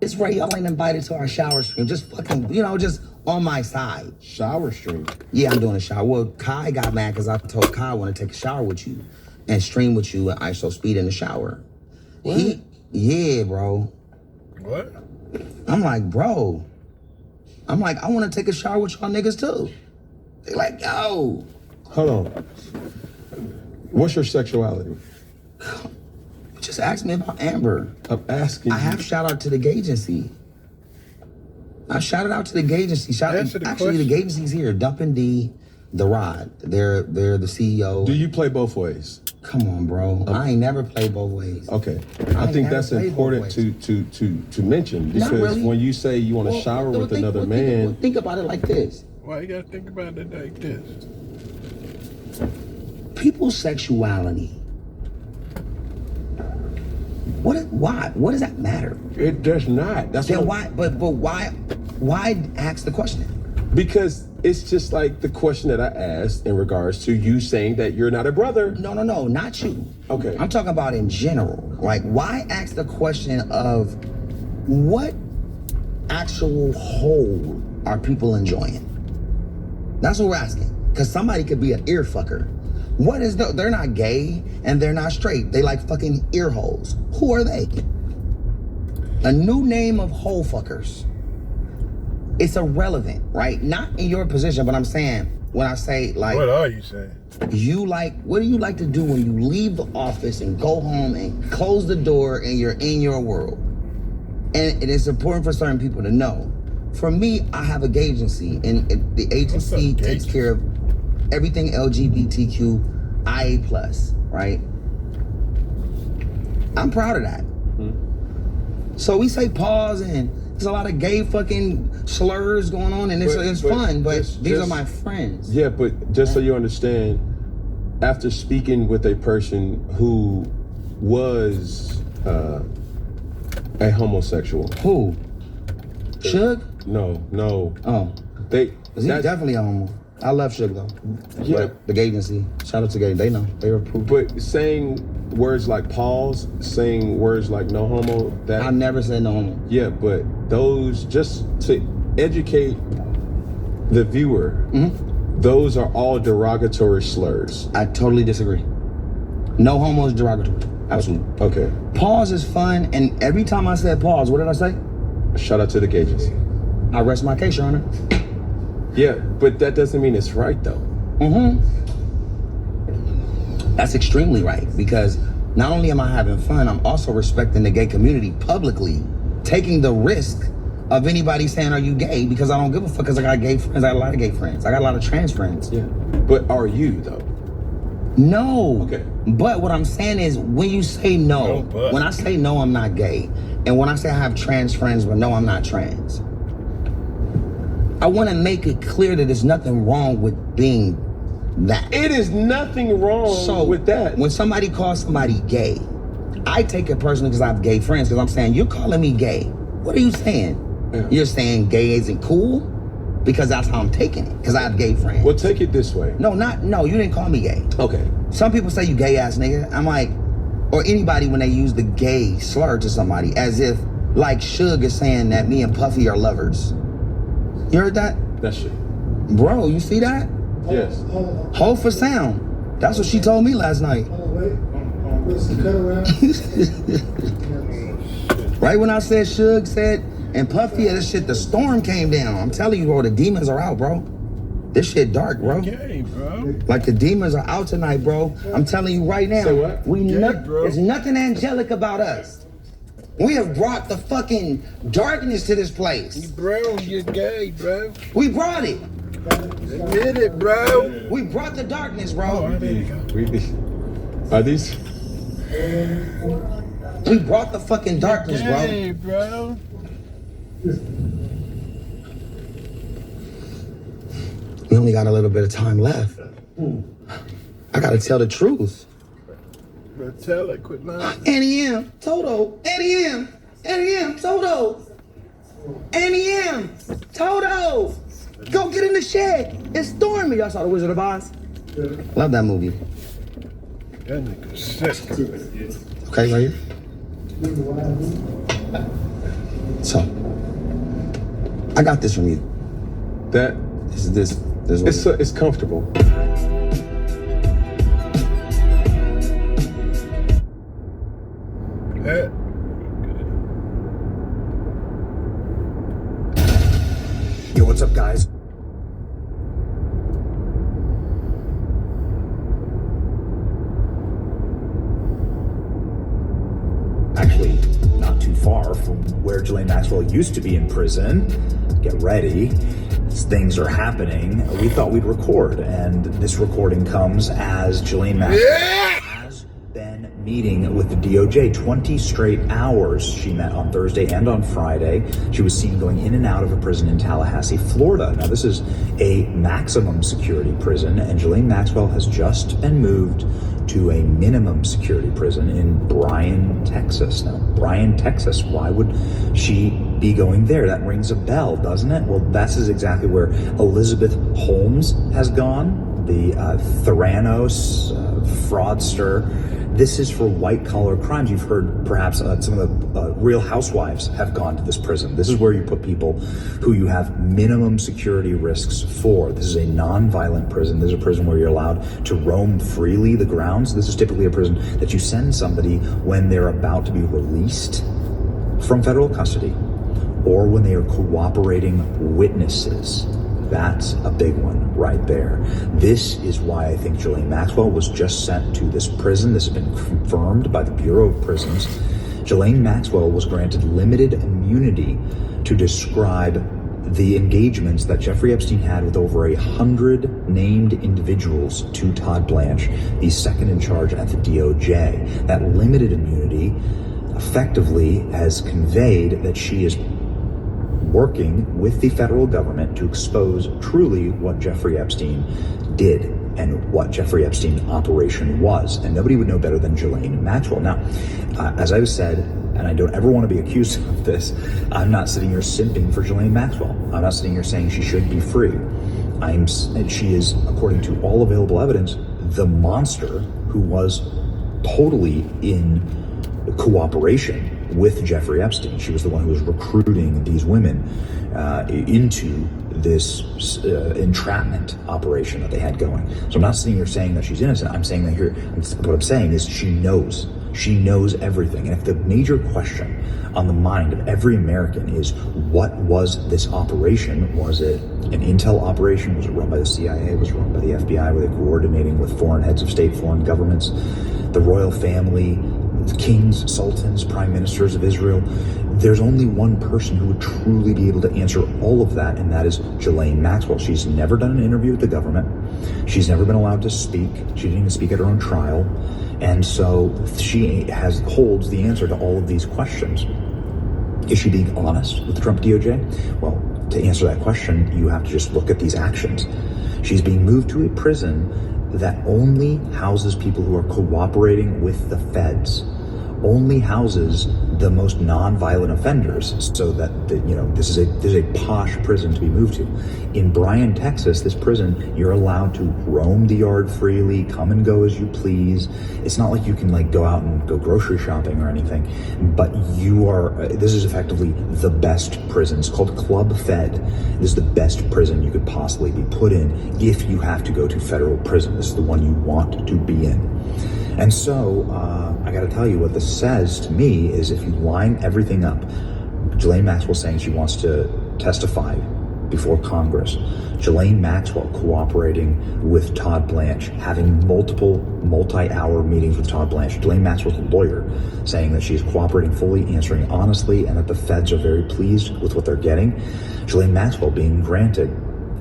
It's right, y'all ain't invited to our shower stream. Just fucking, just on my side. Shower stream? Yeah, I'm doing a shower. Well, Kai got mad because I told Kai I want to take a shower with you and stream with you and ISO speed in the shower. What? Yeah, bro. What? I'm like, bro. I want to take a shower with y'all niggas too. They like, yo. Hold on. What's your sexuality? Just ask me about Amber. I'm asking I have shout out to the gay agency. I shouted out to the gay agency. Actually, the gay agency's here. Dumpin' D, The Rod. They're the CEO. Do you play both ways? Come on, bro. I ain't never played both ways. Okay. I think that's important to mention, because really. when you say you want to shower with another man. Think about it like this. Why you gotta think about it like this? People's sexuality. Why? What does that matter? It does not. That's Then why. But why ask the question? Because it's just like the question that I asked in regards to you saying that you're not a brother. No, not you. Okay. I'm talking about in general. Like, why ask the question of what actual whole are people enjoying? That's what we're asking. Because somebody could be an ear fucker. What is they're not gay and they're not straight. They like fucking ear holes. Who are they? A new name of hole fuckers. It's irrelevant, right? Not in your position, but I'm saying, when I say like... What are you saying? What do you like to do when you leave the office and go home and close the door and you're in your world? And it is important for certain people to know. For me, I have a gay agency, and the agency takes care of everything LGBTQIA+, right? I'm proud of that. Mm-hmm. So we say pause, and there's a lot of gay fucking slurs going on, and it's fun, but these are my friends. Yeah, but just so you understand, after speaking with a person who was a homosexual. Who? Suge? No. Oh. He's definitely a homo. I love Suge though. Yeah. But the gay agency, shout out to gay, they know, they approve. But saying words like pause, saying words like no homo, that... I never said no homo. Yeah, but those, just to educate the viewer, those are all derogatory slurs. I totally disagree. No homo is derogatory. Absolutely. Okay. Pause is fun, and every time I said pause, what did I say? Shout out to the gay agency. I rest my case, Your Honor. Yeah, but that doesn't mean it's right though. That's extremely right, because not only am I having fun, I'm also respecting the gay community publicly, taking the risk of anybody saying, are you gay? Because I don't give a fuck, because I got gay friends. I got a lot of gay friends. I got a lot of trans friends. Yeah. But are you though? No. Okay. But what I'm saying is, when you say no, when I say no, I'm not gay. And when I say I have trans friends, but no, I'm not trans. I want to make it clear that there's nothing wrong with being that. It is nothing wrong with that. When somebody calls somebody gay, I take it personally because I have gay friends, because I'm saying, you're calling me gay. What are you saying? Yeah. You're saying gay isn't cool? Because that's how I'm taking it, because I have gay friends. Well, take it this way. No, you didn't call me gay. Okay. Some people say you gay ass nigga. I'm like, or anybody when they use the gay slur to somebody, as if like Suge is saying that me and Puffy are lovers. You heard that? That's shit. Bro, you see that? Yes. Hold for sound. That's what she told me last night. Right when I said Suge said, and Puffy, this shit, the storm came down. I'm telling you, bro, the demons are out, bro. This shit dark, bro. Okay, bro. Like the demons are out tonight, bro. I'm telling you right now. Say what? There's nothing angelic about us. We have brought the fucking darkness to this place. Bro, you're gay, bro. We brought it. Admit it, bro. We brought the darkness, bro. Oh, there you go. Are these? We brought the fucking darkness, bro. Hey, bro. We only got a little bit of time left. I gotta tell the truth. But tell it, quit lying. NEM, Toto, NEM, Toto, NEM, Toto. Go get in the shed. It's stormy. Y'all saw The Wizard of Oz? Love that movie. That nigga sick. Okay, right here. So, I got this from you. That This is it's comfortable. That. Yo, what's up, guys? Actually, not too far from where Ghislaine Maxwell used to be in prison. Get ready. Things are happening. We thought we'd record, and this recording comes as Ghislaine Maxwell has been meeting with the DOJ 20 straight hours. She met on Thursday and on Friday. She was seen going in and out of a prison in Tallahassee, Florida. Now, this is a maximum security prison, and Ghislaine Maxwell has just been moved to a minimum security prison in Bryan, Texas. Now, Bryan, Texas, why would she be going there? That rings a bell, doesn't it? Well, that's exactly where Elizabeth Holmes has gone, the Theranos fraudster. This is for white-collar crimes. You've heard perhaps some of the Real Housewives have gone to this prison. This is where you put people who you have minimum security risks for. This is a non-violent prison. This is a prison where you're allowed to roam freely the grounds. This is typically a prison that you send somebody when they're about to be released from federal custody or when they are cooperating witnesses. That's a big one right there. This is why I think Ghislaine Maxwell was just sent to this prison. This has been confirmed by the Bureau of Prisons. Ghislaine Maxwell was granted limited immunity to describe the engagements that Jeffrey Epstein had with over 100 named individuals to Todd Blanche, the second in charge at the DOJ. That limited immunity effectively has conveyed that she is working with the federal government to expose truly what Jeffrey Epstein did and what Jeffrey Epstein's operation was. And nobody would know better than Ghislaine Maxwell. Now, as I've said, and I don't ever want to be accused of this, I'm not sitting here simping for Ghislaine Maxwell. I'm not sitting here saying she should be free. She is, according to all available evidence, the monster who was totally in cooperation with Jeffrey Epstein. She was the one who was recruiting these women into this entrapment operation that they had going. So I'm not sitting here saying that she's innocent. I'm saying that here, what I'm saying is she knows everything. And if the major question on the mind of every American is, what was this operation? Was it an intel operation? Was it run by the CIA? Was it run by the FBI? Were they coordinating with foreign heads of state, foreign governments, the royal family, kings, sultans, prime ministers of Israel? There's only one person who would truly be able to answer all of that, and that is Ghislaine Maxwell. She's never done an interview with the government. She's never been allowed to speak. She didn't even speak at her own trial. And so she holds the answer to all of these questions. Is she being honest with the Trump DOJ? Well, to answer that question, you have to just look at these actions. She's being moved to a prison that only houses people who are cooperating with the feds, only houses the most non-violent offenders, so that this is a posh prison to be moved to. In Bryan, Texas, this prison, you're allowed to roam the yard freely, come and go as you please. It's not like you can go out and go grocery shopping or anything, but this is effectively the best prison. It's called Club Fed. This is the best prison you could possibly be put in if you have to go to federal prison. This is the one you want to be in. And so, I gotta tell you, what this says to me is, if you line everything up, Ghislaine Maxwell saying she wants to testify before Congress, Ghislaine Maxwell cooperating with Todd Blanche, having multiple multi-hour meetings with Todd Blanche, Ghislaine Maxwell's lawyer saying that she's cooperating fully, answering honestly, and that the feds are very pleased with what they're getting, Ghislaine Maxwell being granted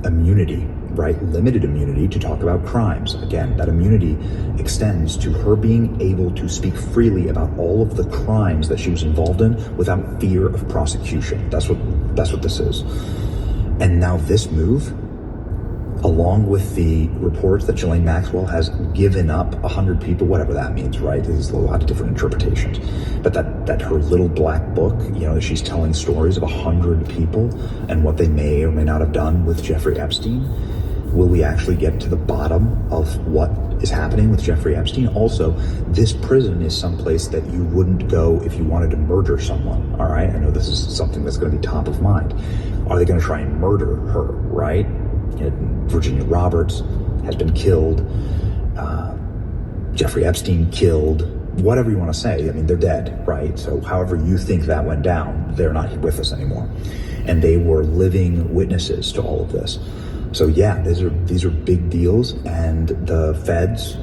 immunity, right? Limited immunity to talk about crimes. Again, that immunity extends to her being able to speak freely about all of the crimes that she was involved in without fear of prosecution. That's what That's what this is. And now this move, along with the reports that Ghislaine Maxwell has given up 100 people, whatever that means, right? There's a lot of different interpretations. But that her little black book, she's telling stories of 100 people and what they may or may not have done with Jeffrey Epstein. Will we actually get to the bottom of what is happening with Jeffrey Epstein? Also, this prison is someplace that you wouldn't go if you wanted to murder someone, all right? I know this is something that's going to be top of mind. Are they going to try and murder her, right? Virginia Roberts has been killed. Jeffrey Epstein killed. Whatever you want to say, I mean, they're dead, right? So however you think that went down, they're not with us anymore. And they were living witnesses to all of this. So yeah, these are big deals, and the feds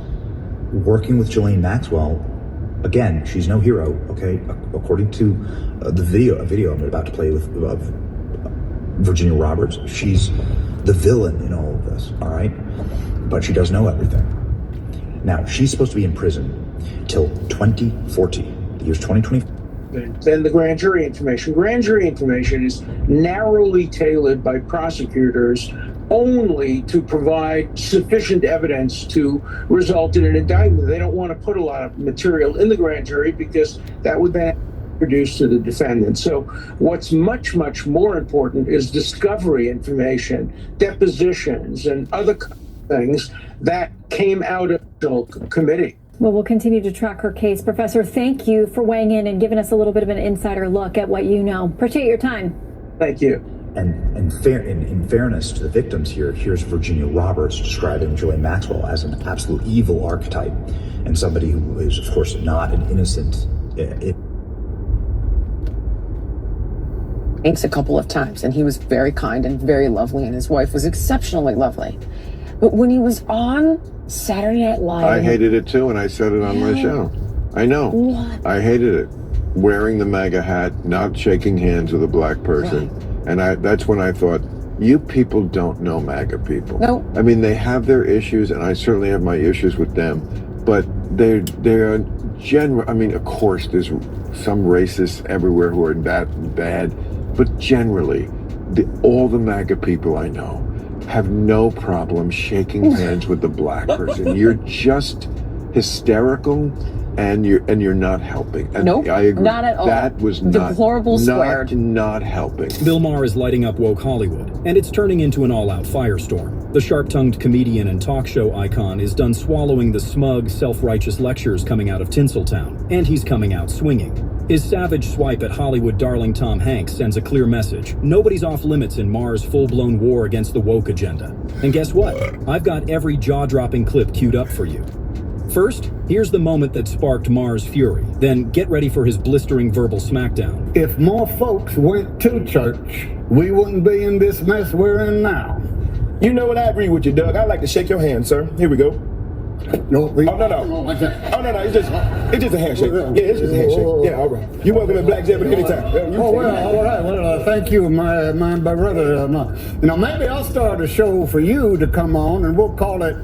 working with Ghislaine Maxwell, again, she's no hero, okay? According to a video I'm about to play of Virginia Roberts, she's the villain in all of this, all right? But she does know everything. Now, she's supposed to be in prison till 2040, the year's 2020. Then the grand jury information. Grand jury information is narrowly tailored by prosecutors only to provide sufficient evidence to result in an indictment. They don't want to put a lot of material in the grand jury because that would then produce to the defendant. So what's much, much more important is discovery information, depositions, and other things that came out of the committee. Well, we'll continue to track her case. Professor, thank you for weighing in and giving us a little bit of an insider look at what you know. Appreciate your time. Thank you. And in fairness to the victims here, here's Virginia Roberts describing Ghislaine Maxwell as an absolute evil archetype and somebody who is, of course, not an innocent. A couple of times, and he was very kind and very lovely, and his wife was exceptionally lovely. But when he was on Saturday Night Live, I hated it too, and I said it on my show. I know. What? I hated it. Wearing the MAGA hat, not shaking hands with a black person. Right. And that's when I thought, you people don't know MAGA people. No. I mean, they have their issues, and I certainly have my issues with them, but they're general. I mean, of course, there's some racists everywhere who are that bad, but generally, all the MAGA people I know have no problem shaking hands with the black person. You're just hysterical, and you're not helping. And nope, I agree. Not at all. That was deplorable squared. Not helping. Bill Maher is lighting up woke Hollywood, and it's turning into an all-out firestorm. The sharp-tongued comedian and talk show icon is done swallowing the smug, self-righteous lectures coming out of Tinseltown, and he's coming out swinging. His savage swipe at Hollywood darling Tom Hanks sends a clear message. Nobody's off limits in Maher's full-blown war against the woke agenda. And guess what? I've got every jaw-dropping clip queued up for you. First, here's the moment that sparked Maher's fury. Then get ready for his blistering verbal smackdown. If more folks went to church, we wouldn't be in this mess we're in now. You know what? I agree with you, Doug. I'd like to shake your hand, sir. Here we go. No, Oh, no. It's just a handshake. Yeah, it's just a handshake. Yeah, all right. You're welcome to Black Jeopardy anytime. All right. Well, thank you, my brother. Maybe I'll start a show for you to come on, and we'll call it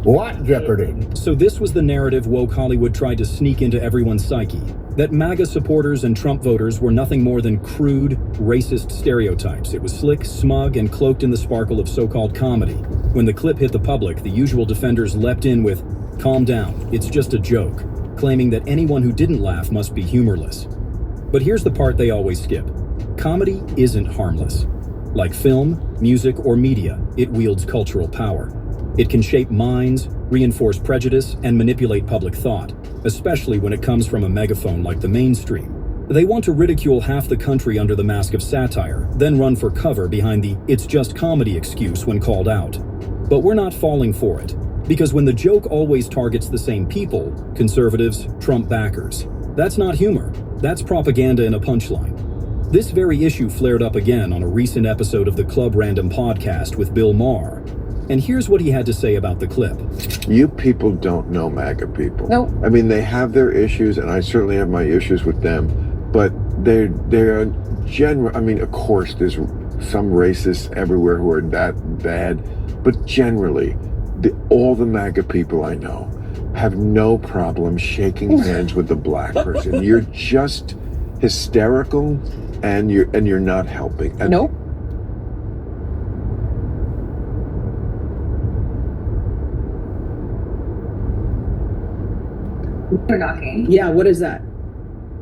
What Jeopardy? So this was the narrative woke Hollywood tried to sneak into everyone's psyche. That MAGA supporters and Trump voters were nothing more than crude, racist stereotypes. It was slick, smug, and cloaked in the sparkle of so-called comedy. When the clip hit the public, the usual defenders leapt in with, "Calm down, it's just a joke," claiming that anyone who didn't laugh must be humorless. But here's the part they always skip. Comedy isn't harmless. Like film, music, or media, it wields cultural power. It can shape minds, reinforce prejudice, and manipulate public thought, especially when it comes from a megaphone like the mainstream. They want to ridicule half the country under the mask of satire, then run for cover behind the "it's just comedy" excuse when called out. But we're not falling for it, because when the joke always targets the same people, conservatives, Trump backers, that's not humor, that's propaganda in a punchline. This very issue flared up again on a recent episode of the Club Random podcast with Bill Maher. And here's what he had to say about the clip. You people don't know MAGA people. Nope. I mean, they have their issues, and I certainly have my issues with them, but they're general. I mean, of course, there's some racists everywhere who are that bad, but generally, all the MAGA people I know have no problem shaking hands with the black person. You're just hysterical, and you're not helping. And Nope. Door knocking, Yeah, what is that?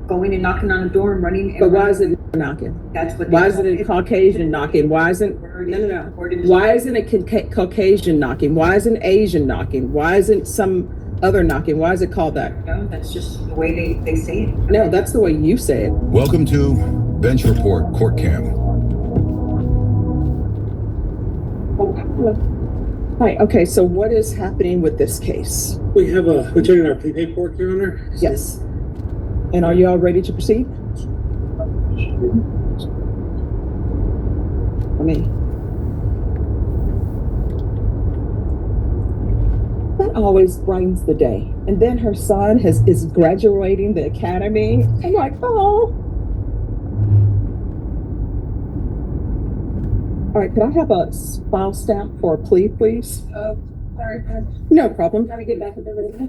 going and knocking on a door and running. But why is it knocking? That's what. Why isn't it Caucasian knocking? Why isn't no? Why isn't it Caucasian knocking? Why isn't Asian knocking? Why isn't some other knocking? Why is it called that? No, that's just the way they say it. No, that's the way you say it. Welcome to Bench Report Court Cam. Right, okay, so what is happening with this case? We have we're turning our prepaid court, Your Honor. Yes. And are you all ready to proceed? That always brightens the day. And then her son is graduating the academy. I'm like, oh. All right, could I have a file stamp for a plea, please? Sorry, No problem. gotta get back with everything.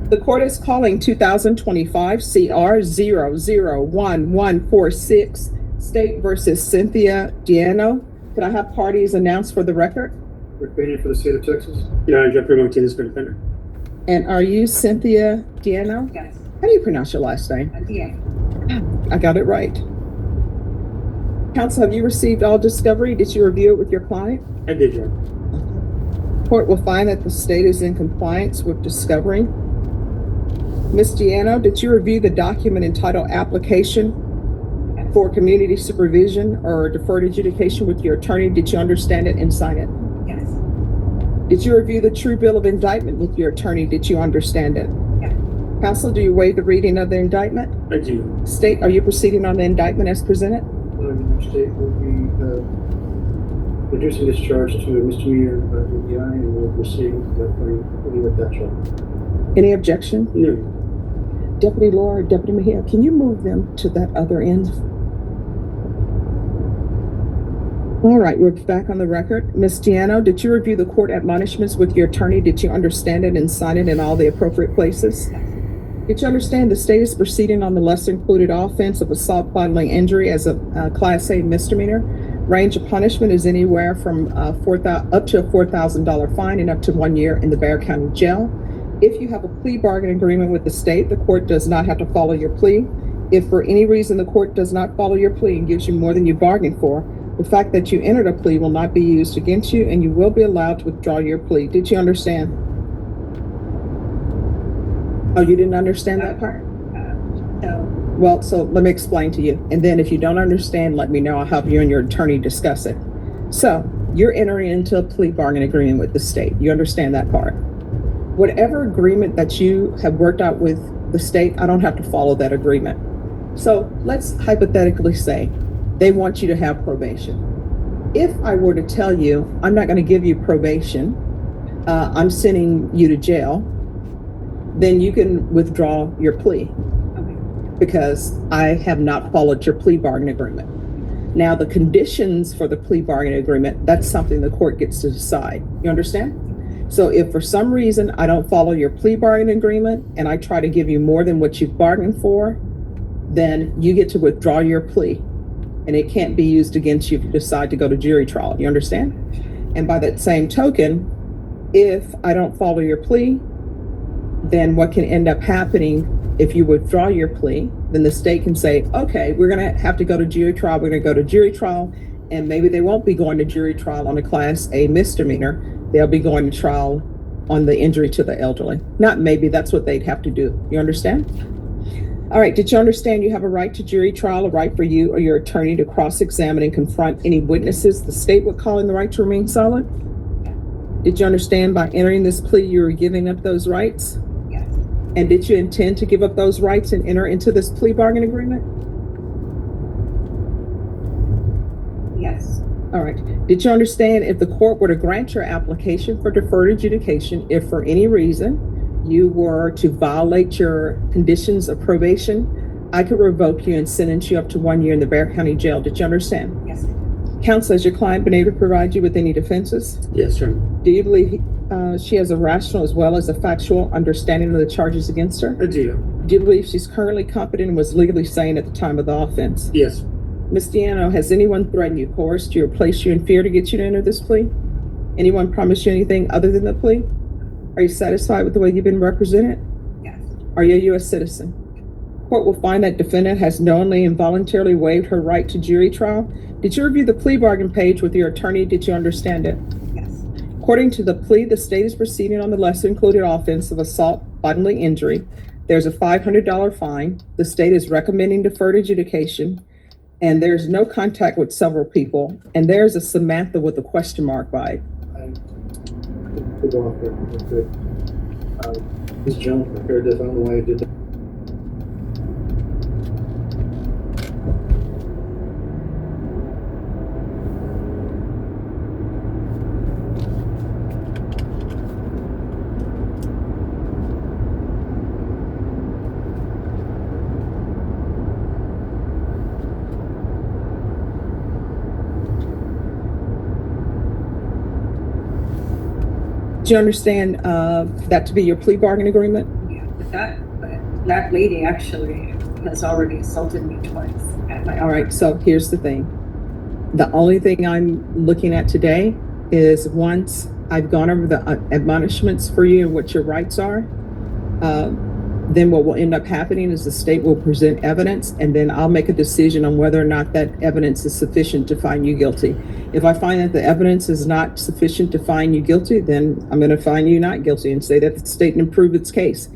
The court is calling 2025 CR 001146 State versus Cynthia Diano. Could I have parties announced for the record? Rick Bainey for the state of Texas. Your Honor, Jeffrey Martinez for defender. And are you Cynthia Diano? Yes, How do you pronounce your last name? yeah. I got it right. Counsel, have you received all discovery? Did you review it with your client? I did, Your Honor. Court will find that the state is in compliance with discovery. Ms. Diano, did you review the document entitled Application for Community Supervision or Deferred Adjudication with your attorney? Did you understand it and sign it? Yes, Did you review the true bill of indictment with your attorney? Did you understand it? yes, Counsel, do you waive the reading of the indictment? I do. State, are you proceeding on the indictment as presented? Your state will be reducing this charge to a misdemeanor DUI, and we'll proceed with that charge. Any objection? No. Deputy Laura, Deputy Mejia, can you move them to that other end? All right, we're back on the record. Ms. Diano, did you review the court admonishments with your attorney? Did you understand it and sign it in all the appropriate places? Did you understand the state is proceeding on the lesser included offense of assault bodily injury as a Class A misdemeanor? Range of punishment is anywhere from up to a $4,000 fine and up to 1 year in the Bexar County Jail. If you have a plea bargain agreement with the state, the court does not have to follow your plea. If for any reason the court does not follow your plea and gives you more than you bargained for, the fact that you entered a plea will not be used against you and you will be allowed to withdraw your plea. Did you understand? Oh, you didn't understand that part? so, Well, so let me explain to you. And then if you don't understand, let me know. I'll help you and your attorney discuss it. So you're entering into a plea bargain agreement with the state. You understand that part? Whatever agreement that you have worked out with the state, I don't have to follow that agreement. So let's hypothetically say they want you to have probation. If I were to tell you, I'm not going to give you probation, I'm sending you to jail, then you can withdraw your plea okay, because I have not followed your plea bargain agreement. Now, the conditions for the plea bargain agreement, that's something the court gets to decide. You understand? So if for some reason I don't follow your plea bargain agreement and I try to give you more than what you've bargained for, then you get to withdraw your plea and it can't be used against you if you decide to go to jury trial. You understand? And by that same token, if I don't follow your plea, then what can end up happening if you withdraw your plea, then the state can say, okay, we're going to have to go to jury trial. We're going to go to jury trial. And maybe they won't be going to jury trial on a Class A misdemeanor. They'll be going to trial on the injury to the elderly. Not maybe, that's what they'd have to do. You understand? All right, did you understand you have a right to jury trial, a right for you or your attorney to cross-examine and confront any witnesses the state would call in the right to remain silent? Did you understand by entering this plea you were giving up those rights? yes, And did you intend to give up those rights and enter into this plea bargain agreement? yes, All right. Did you understand if the court were to grant your application for deferred adjudication, if for any reason you were to violate your conditions of probation, I could revoke you and sentence you up to 1 year in the Bexar County Jail? Did you understand? yes, Counsel, has your client been able to provide you with any defenses? Yes, Your Honor. Do you believe she has a rational as well as a factual understanding of the charges against her? I do. Do you believe she's currently competent and was legally sane at the time of the offense? Yes. Ms. Diano, has anyone threatened you, coerced you, or placed you in fear to get you to enter this plea? Anyone promised you anything other than the plea? Are you satisfied with the way you've been represented? Yes. Are you a U.S. citizen? Court will find that defendant has knowingly and voluntarily waived her right to jury trial. Did you review the plea bargain page with your attorney? Did you understand it? Yes. According to the plea, the state is proceeding on the lesser included offense of assault, bodily injury. There's a $500 fine. The state is recommending deferred adjudication, and there's no contact with several people. And there's a Samantha with a question mark by it. Could go off there. That's good. Ms. Jones prepared this. I don't know why I did that. Do you understand that to be your plea bargain agreement? Yeah, but that lady actually has already assaulted me twice at my All right, so here's the thing. The only thing I'm looking at today is once I've gone over the admonishments for you and what your rights are, then what will end up happening is the state will present evidence, and then I'll make a decision on whether or not that evidence is sufficient to find you guilty. If I find that the evidence is not sufficient to find you guilty, then I'm going to find you not guilty and say that the state can prove its case.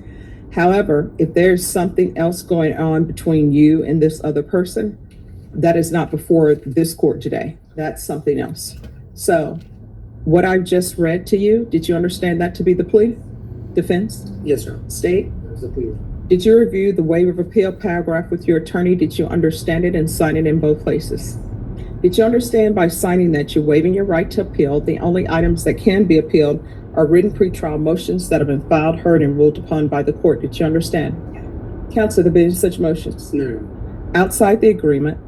However, if there's something else going on between you and this other person, that is not before this court today. That's something else. So what I've just read to you, did you understand that to be the plea? Defense? Yes, sir. State? That's the plea. Did you review the waiver of appeal paragraph with your attorney? Did you understand it and sign it in both places? Did you understand by signing that you're waiving your right to appeal? The only items that can be appealed are written pretrial motions that have been filed, heard, and ruled upon by the court. Did you understand? Counsel, there be such motions? No. Outside the agreement,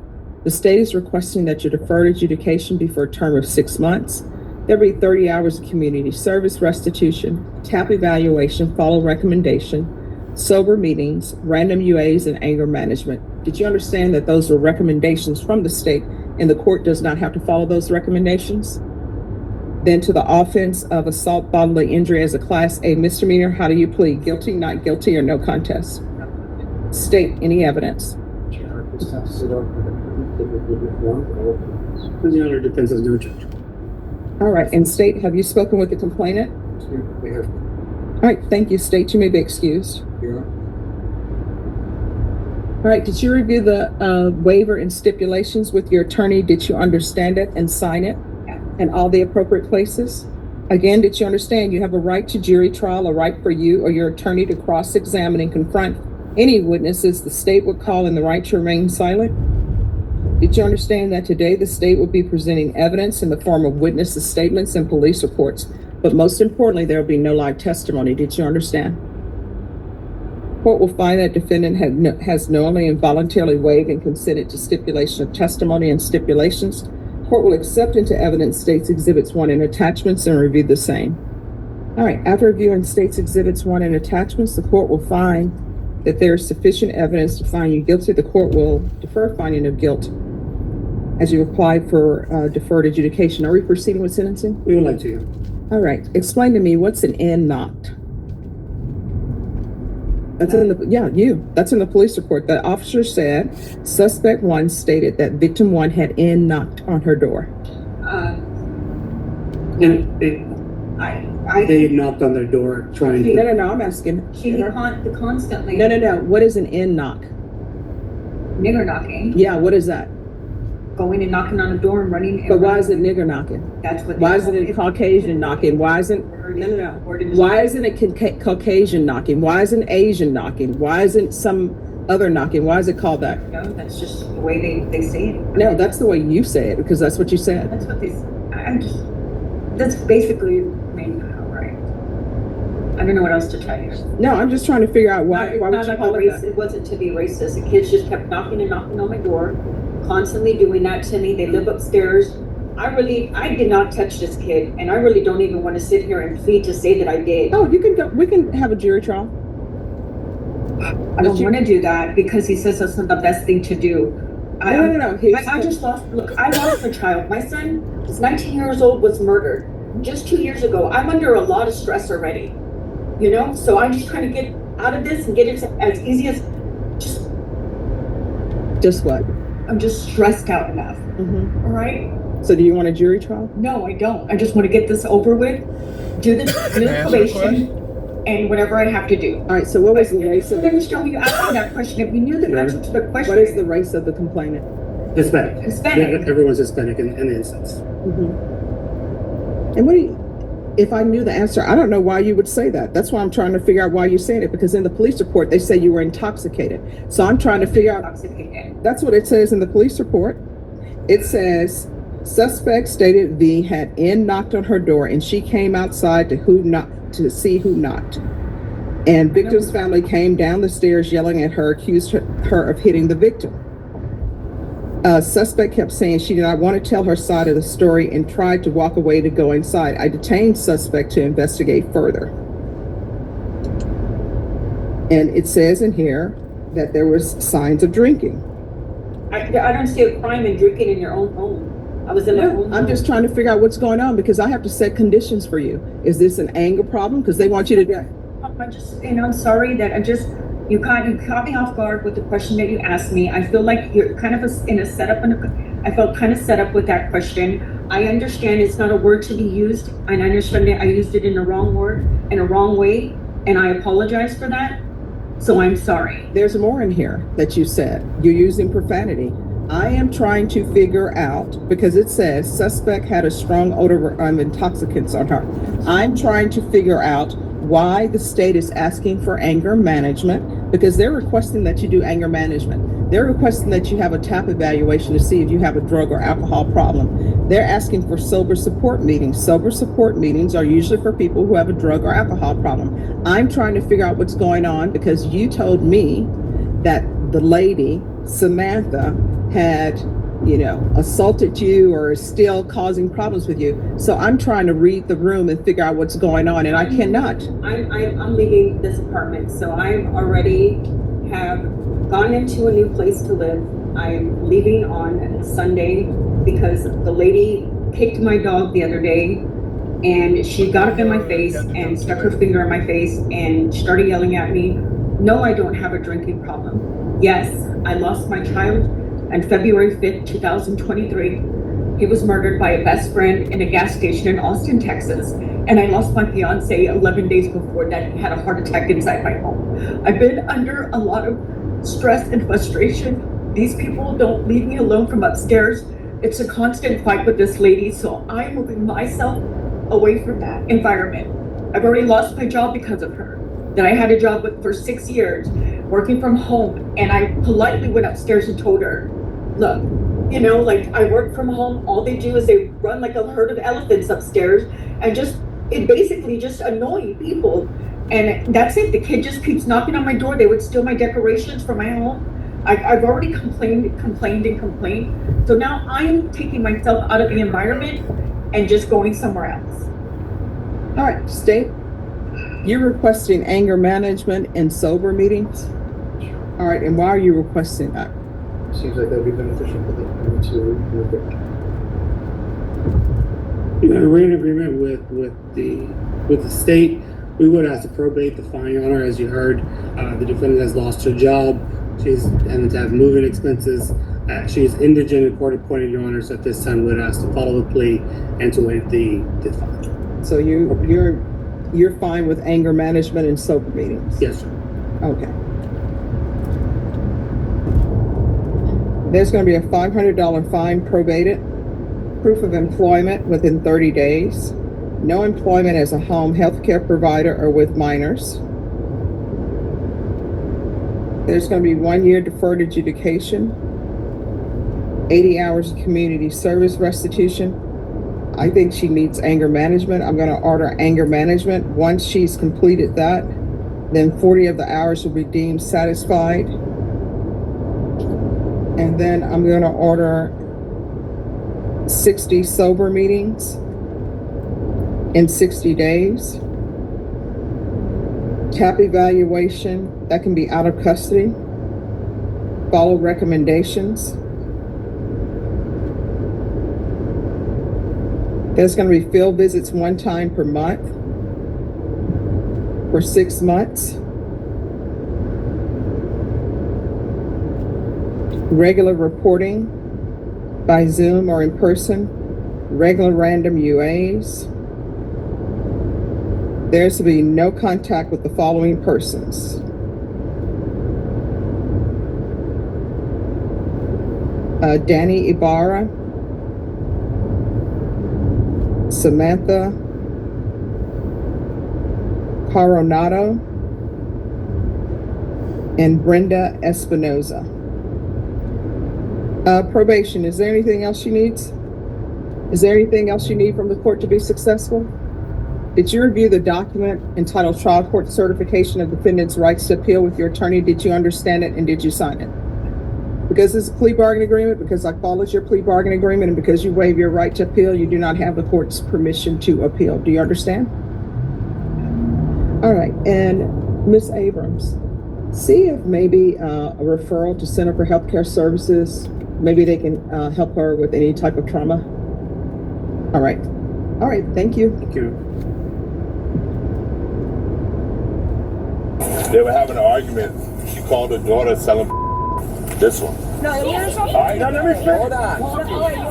the state is requesting that your deferred adjudication be for a term of 6 months. There'll be 30 hours of community service restitution, TAP evaluation, follow recommendation, sober meetings, random UAs, and anger management. Did you understand that those are recommendations from the state and the court does not have to follow those recommendations? Then to the offense of assault, bodily injury as a Class A misdemeanor, how do you plead? Guilty, not guilty, or no contest? State any evidence. The honor defense has no charge. All right, and state, have you spoken with the complainant? We have. All right, thank you. State, you may be excused. Yeah. All right, did you review the waiver and stipulations with your attorney? Did you understand it and sign it in all the appropriate places? Again, did you understand you have a right to jury trial, a right for you or your attorney to cross-examine and confront any witnesses the state would call, and the right to remain silent? Did you understand that today the state will be presenting evidence in the form of witnesses' statements and police reports, but most importantly, there will be no live testimony? Did you understand? Court will find that defendant has knowingly and voluntarily waived and consented to stipulation of testimony and stipulations. Court will accept into evidence State's Exhibits 1 and attachments and review the same. All right, after reviewing State's Exhibits 1 and attachments, the court will find that there is sufficient evidence to find you guilty. The court will defer finding of guilt as you apply for deferred adjudication. Are we proceeding with sentencing? We would like to. All right, explain to me what's an N knocked? That's in the, that's in the police report. The officer said suspect 1 stated that victim 1 had N knocked on her door. And they knocked on their door trying to. No, I'm asking. Constantly. No. What is an N knock? Nigger knocking. Yeah, what is that? Going and knocking on the door and running. But why is it nigger knocking? That's what. Why isn't it Caucasian knocking? Why isn't no? Why isn't it Caucasian knocking? Why isn't Asian knocking? Why isn't some other knocking? Why is it called that? No, that's just the way they say it. No, that's the way you say it because that's what you said. That's what they. That's basically right. I don't know what else to tell you. No, I'm just trying to figure out why would you call it that? It wasn't to be racist. The kids just kept knocking and knocking on my door, constantly doing that to me. They live upstairs. I did not touch this kid, and I really don't even want to sit here and plead to say that I did. Oh, you can go. We can have a jury trial. I don't want to do that because he says that's not the best thing to do. No. I just lost, look, I lost a child. My son was 19 years old, was murdered just 2 years ago. I'm under a lot of stress already, you know? So I'm just trying to get out of this and get it as easy as Just what? I'm just stressed out enough. Mm-hmm. All right? So do you want a jury trial? No, I don't. I just want to get this over with, do the probation, and whatever I have to do. All right, so what was the race of Then show me, you asked me that question. If we knew the answer to the question. What is the race of the complainant? Hispanic. Hispanic. Everyone's Hispanic in the instance. Mm-hmm. And what do you, if I knew the answer, I don't know why you would say that. That's why I'm trying to figure out why you're saying it, because in the police report, they say you were intoxicated. So I'm trying to figure out. Intoxicated. That's what it says in the police report. It says, suspect stated V had knocked on her door and she came outside to see who knocked. And victim's family came down the stairs yelling at her, accused her of hitting the victim. Suspect kept saying she did not want to tell her side of the story and tried to walk away to go inside. I detained suspect to investigate further. And it says in here that there was signs of drinking. I don't see a crime in drinking in your own home. I was in my own home. I'm just trying to figure out what's going on because I have to set conditions for you. Is this an anger problem? Because they want you to do. I'm sorry that you caught me off guard with the question that you asked me. I feel like you're kind of in a setup. I felt kind of set up with that question. I understand it's not a word to be used, and I understand that I used it in the wrong word, in a wrong way, and I apologize for that. So I'm sorry. There's more in here that you said. You're using profanity. I am trying to figure out, because it says suspect had a strong odor of intoxicants on her. I'm trying to figure out why the state is asking for anger management, because they're requesting that you do anger management. They're requesting that you have a TAP evaluation to see if you have a drug or alcohol problem. They're asking for sober support meetings. Sober support meetings are usually for people who have a drug or alcohol problem. I'm trying to figure out what's going on because you told me that the lady, Samantha, had, assaulted you or is still causing problems with you. So I'm trying to read the room and figure out what's going on, and I cannot. I'm leaving this apartment, so I already have gone into a new place to live. I'm leaving on Sunday because the lady kicked my dog the other day, and she got up in my face and stuck her finger in my face and started yelling at me. No, I don't have a drinking problem. Yes, I lost my child on February 5th, 2023. He was murdered by a best friend in a gas station in Austin, Texas. And I lost my fiance 11 days before that. He had a heart attack inside my home. I've been under a lot of stress and frustration. These people don't leave me alone from upstairs. It's a constant fight with this lady, so I'm moving myself away from that environment. I've already lost my job because of her. That I had a job with for 6 years, working from home, and I politely went upstairs and told her, look, I work from home. All they do is they run like a herd of elephants upstairs and it basically just annoying people. And that's it. The kid just keeps knocking on my door. They would steal my decorations from my home. I've already complained. So now I'm taking myself out of the environment and just going somewhere else. All right, state, you're requesting anger management and sober meetings? All right, and why are you requesting that? Seems like that would be beneficial for them to move it. We're in agreement with the state. We would ask to probate the fine on her. As you heard, the defendant has lost her job. She's having to have moving expenses. She is indigent and court appointed, Your Honor. So at this time, we would ask to follow the plea and to waive the fine. So you're fine with anger management and sober meetings? Yes, sir. Okay. There's going to be a $500 fine probated. Proof of employment within 30 days. No employment as a home health care provider or with minors. There's going to be 1 year deferred adjudication. 80 hours of community service restitution. I think she needs anger management. I'm going to order anger management. Once she's completed that, then 40 of the hours will be deemed satisfied. And then I'm going to order 60 sober meetings in 60 days. TAP evaluation That can be out of custody. Follow recommendations. There's going to be field visits 1 time per month for 6 months. Regular reporting by Zoom or in person. Regular random UAs. There's to be no contact with the following persons. Danny Ibarra, Samantha Coronado, and Brenda Espinoza. Probation, is there anything else she needs? Is there anything else you need from the court to be successful? Did you review the document entitled Trial Court Certification of Defendant's Rights to Appeal with your attorney? Did you understand it and did you sign it? Because it's a plea bargain agreement, because I followed your plea bargain agreement, and because you waive your right to appeal, you do not have the court's permission to appeal. Do you understand? All right, and Ms. Abrams, see if maybe a referral to Center for Healthcare Services, maybe they can help her with any type of trauma. All right, thank you. Thank you. They were having an argument. She called her daughter selling this one. No, All right, now let me finish.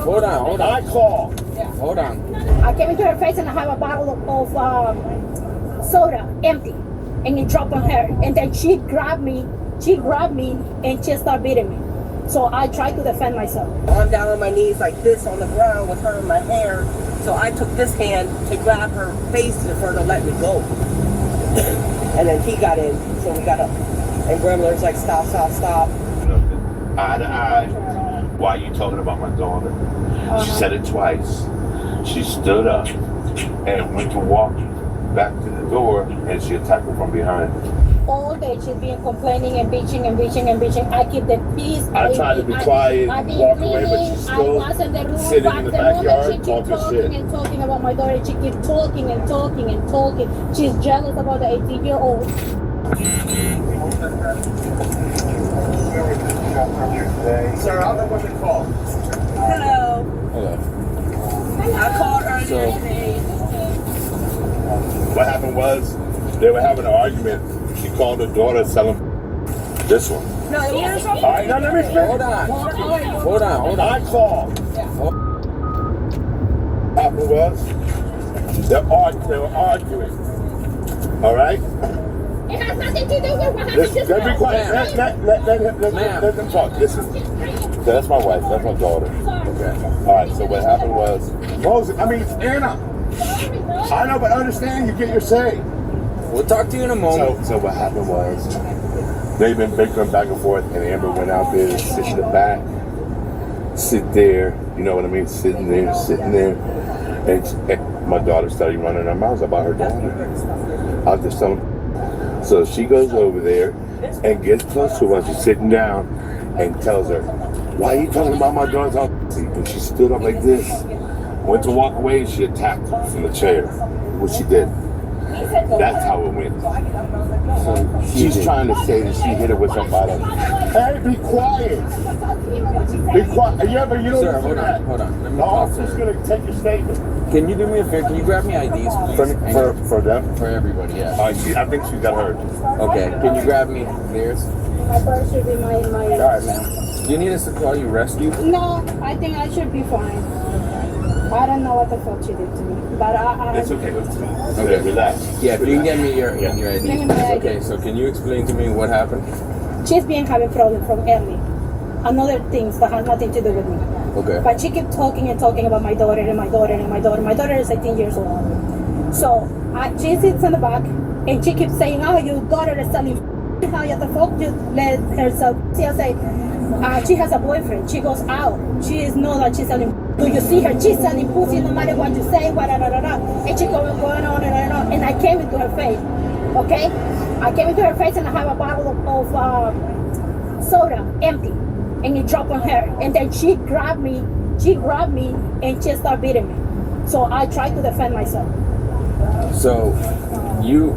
Hold on. I called. Hold on. I came into her face and I have a bottle of soda, empty, and it dropped on her. And then she grabbed me, and she started beating me. So I tried to defend myself. I'm down on my knees like this on the ground with her in my hair. So I took this hand to grab her face for her to let me go. And then he got in, so we got up. And Gremler's like, stop. Eye to eye. Why are you talking about my daughter? She said it twice. She stood up and went to walk back to the door, and she attacked her from behind. All day she's been complaining and bitching. I keep the peace. I tried to be quiet, walk away, but she's still sitting in the backyard talking shit. And talking about my daughter. She keeps talking. She's jealous about the 18-year-old. Sir, I'll know what they call. Hello. Hello. I called earlier today. What happened was, they were having an argument. She called her daughter selling this one. No, All right, now let me finish. Hold on. I called. What happened was, they were arguing. All right? It has nothing to do with what happened Let's just be now. quiet. Let them talk. Listen. So that's my wife. That's my daughter. Okay. All right. So what happened was, Moses. It's Anna. I know, but understand. You get your say. We'll talk to you in a moment. So what happened was, they've been bickering back and forth, and Amber went out there and sit in the back, sit there. You know what I mean? Sitting there, and my daughter started running her mouth about her daughter. I was just telling her. So she goes over there and gets close to her. She's sitting down and tells her, "Why are you talking about my daughter's house?" And she stood up like this, went to walk away, and she attacked her from the chair, which she did. That's how it went. So she's trying to say that she hit her with somebody. Hey, be quiet. Be quiet. You don't. Sir, hold on. Let me the officer's gonna take your statement. Can you do me a favor? Can you grab me IDs, please? For them? For everybody, yeah. I think she got hurt. Okay. Can you grab me theirs? My purse should be my. All right, ma'am. Do you need us to call you rescue? No, I think I should be fine. I don't know what the fuck she did to me, but I It's okay. Okay, relax. Yeah, if you can get me your IDs. Give me my ID. Okay, so can you explain to me what happened? She's been having problems from early. Another things that has nothing to do with me. Okay. But she kept talking about my daughter and my daughter. My daughter is 18 years old. So she sits in the back and she keeps saying, "Oh, your daughter is selling how you the fuck just let herself." She'll say, she has a boyfriend. She goes out. She knows that she's selling. Do you see her? She's selling pussy no matter what you say. And she going on. And I came into her face. Okay? I came into her face and I have a bottle of soda, empty. And it dropped on her. And then she grabbed me, and she started beating me. So I tried to defend myself. So you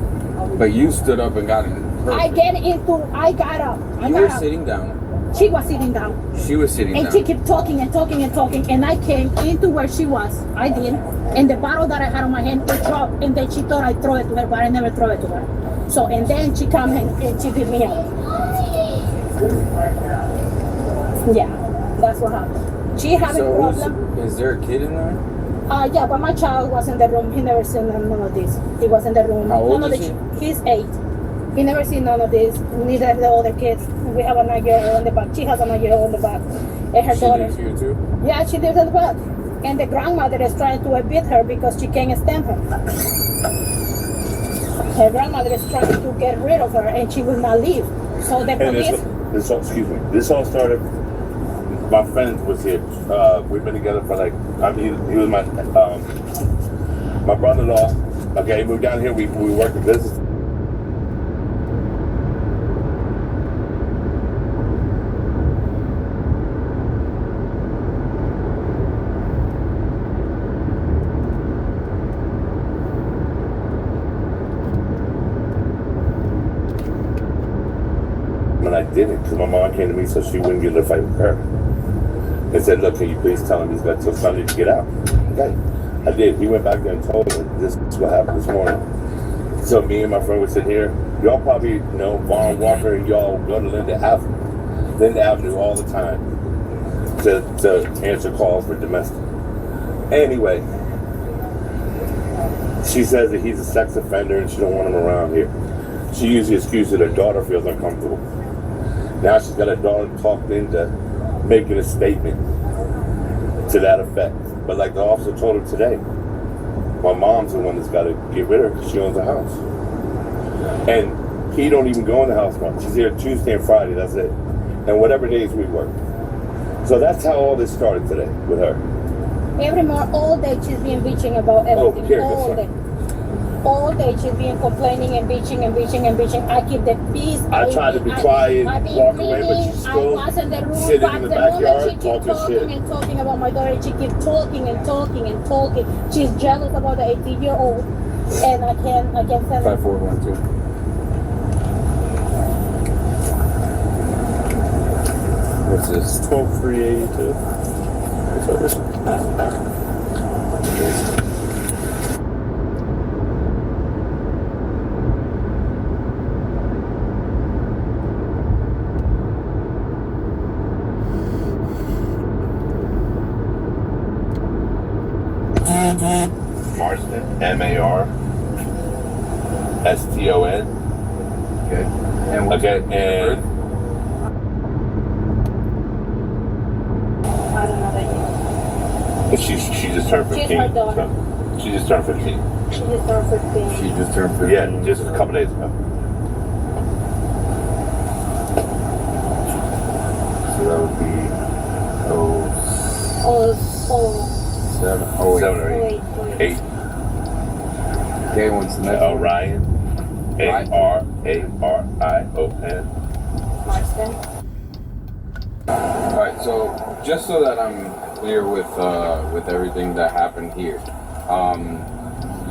stood up and got I got up. You were sitting down. She was sitting down. She was sitting And down. she kept talking and talking and talking. And I came into where she was. I did. And the bottle that I had on my hand, it dropped. And then she thought I'd throw it to her, but I never throw it to her. So, and then she come and she beat me up. Yeah, that's what happened. She had a problem. Is there a kid in there? Yeah, but my child was in the room. He never seen none of this. He was in the room. How old None of is the He's 8. He never seen none of this. Neither of the other kids. We have a 9-year-old in the back. She has a 9-year-old in the back. And her She daughter. lives here too? Yeah, she lives in the back. And the grandmother is trying to beat her because she can't stand her. Her grandmother is trying to get rid of her and she will not leave. So the police. This all started. My friend was here. We've been together for like. He was my brother-in-law. Okay, he moved down here. We worked in business. And I did it because my mom came to me so she wouldn't get in a fight with her. And said, look, can you please tell him he's got till Sunday to get out? Okay. I did. He went back there and told him this is what happened this morning. So me and my friend would sit here. Y'all probably know Vaughn Walker and y'all go to Linda Avenue all the time to answer calls for domestic. Anyway, she says that he's a sex offender and she don't want him around here. She used the excuse that her daughter feels uncomfortable. Now she's got her daughter talked into making a statement to that effect. But like the officer told her today, my mom's the one that's got to get rid of her because she owns a house. And he don't even go in the house much. She's here Tuesday and Friday, that's it. And whatever days we work. So that's how all this started today with her. Every morning, all day she's been bitching about everything. here, all this day. All day she's been complaining and bitching and bitching and bitching. I keep the peace. I tried to be quiet, I've been walk away, but cleaning. she's I still was in the room sitting back in the the moment backyard she keep talking shit. and talking about my daughter. She keep talking and talking and talking. She's jealous about the 18-year-old, and I can't send her. 5412. What's this? 12382. Marston, Marston. Okay. And Okay, and I don't know that yet. she just turned 15. She's my daughter. She just turned 15. She just turned 15. She just turned 15. Yeah, just a couple days ago. So that would be Seven or eight. Eight. Okay, what's the next one? Ryan. Arion. Marston. All right, so just so that I'm clear with everything that happened here,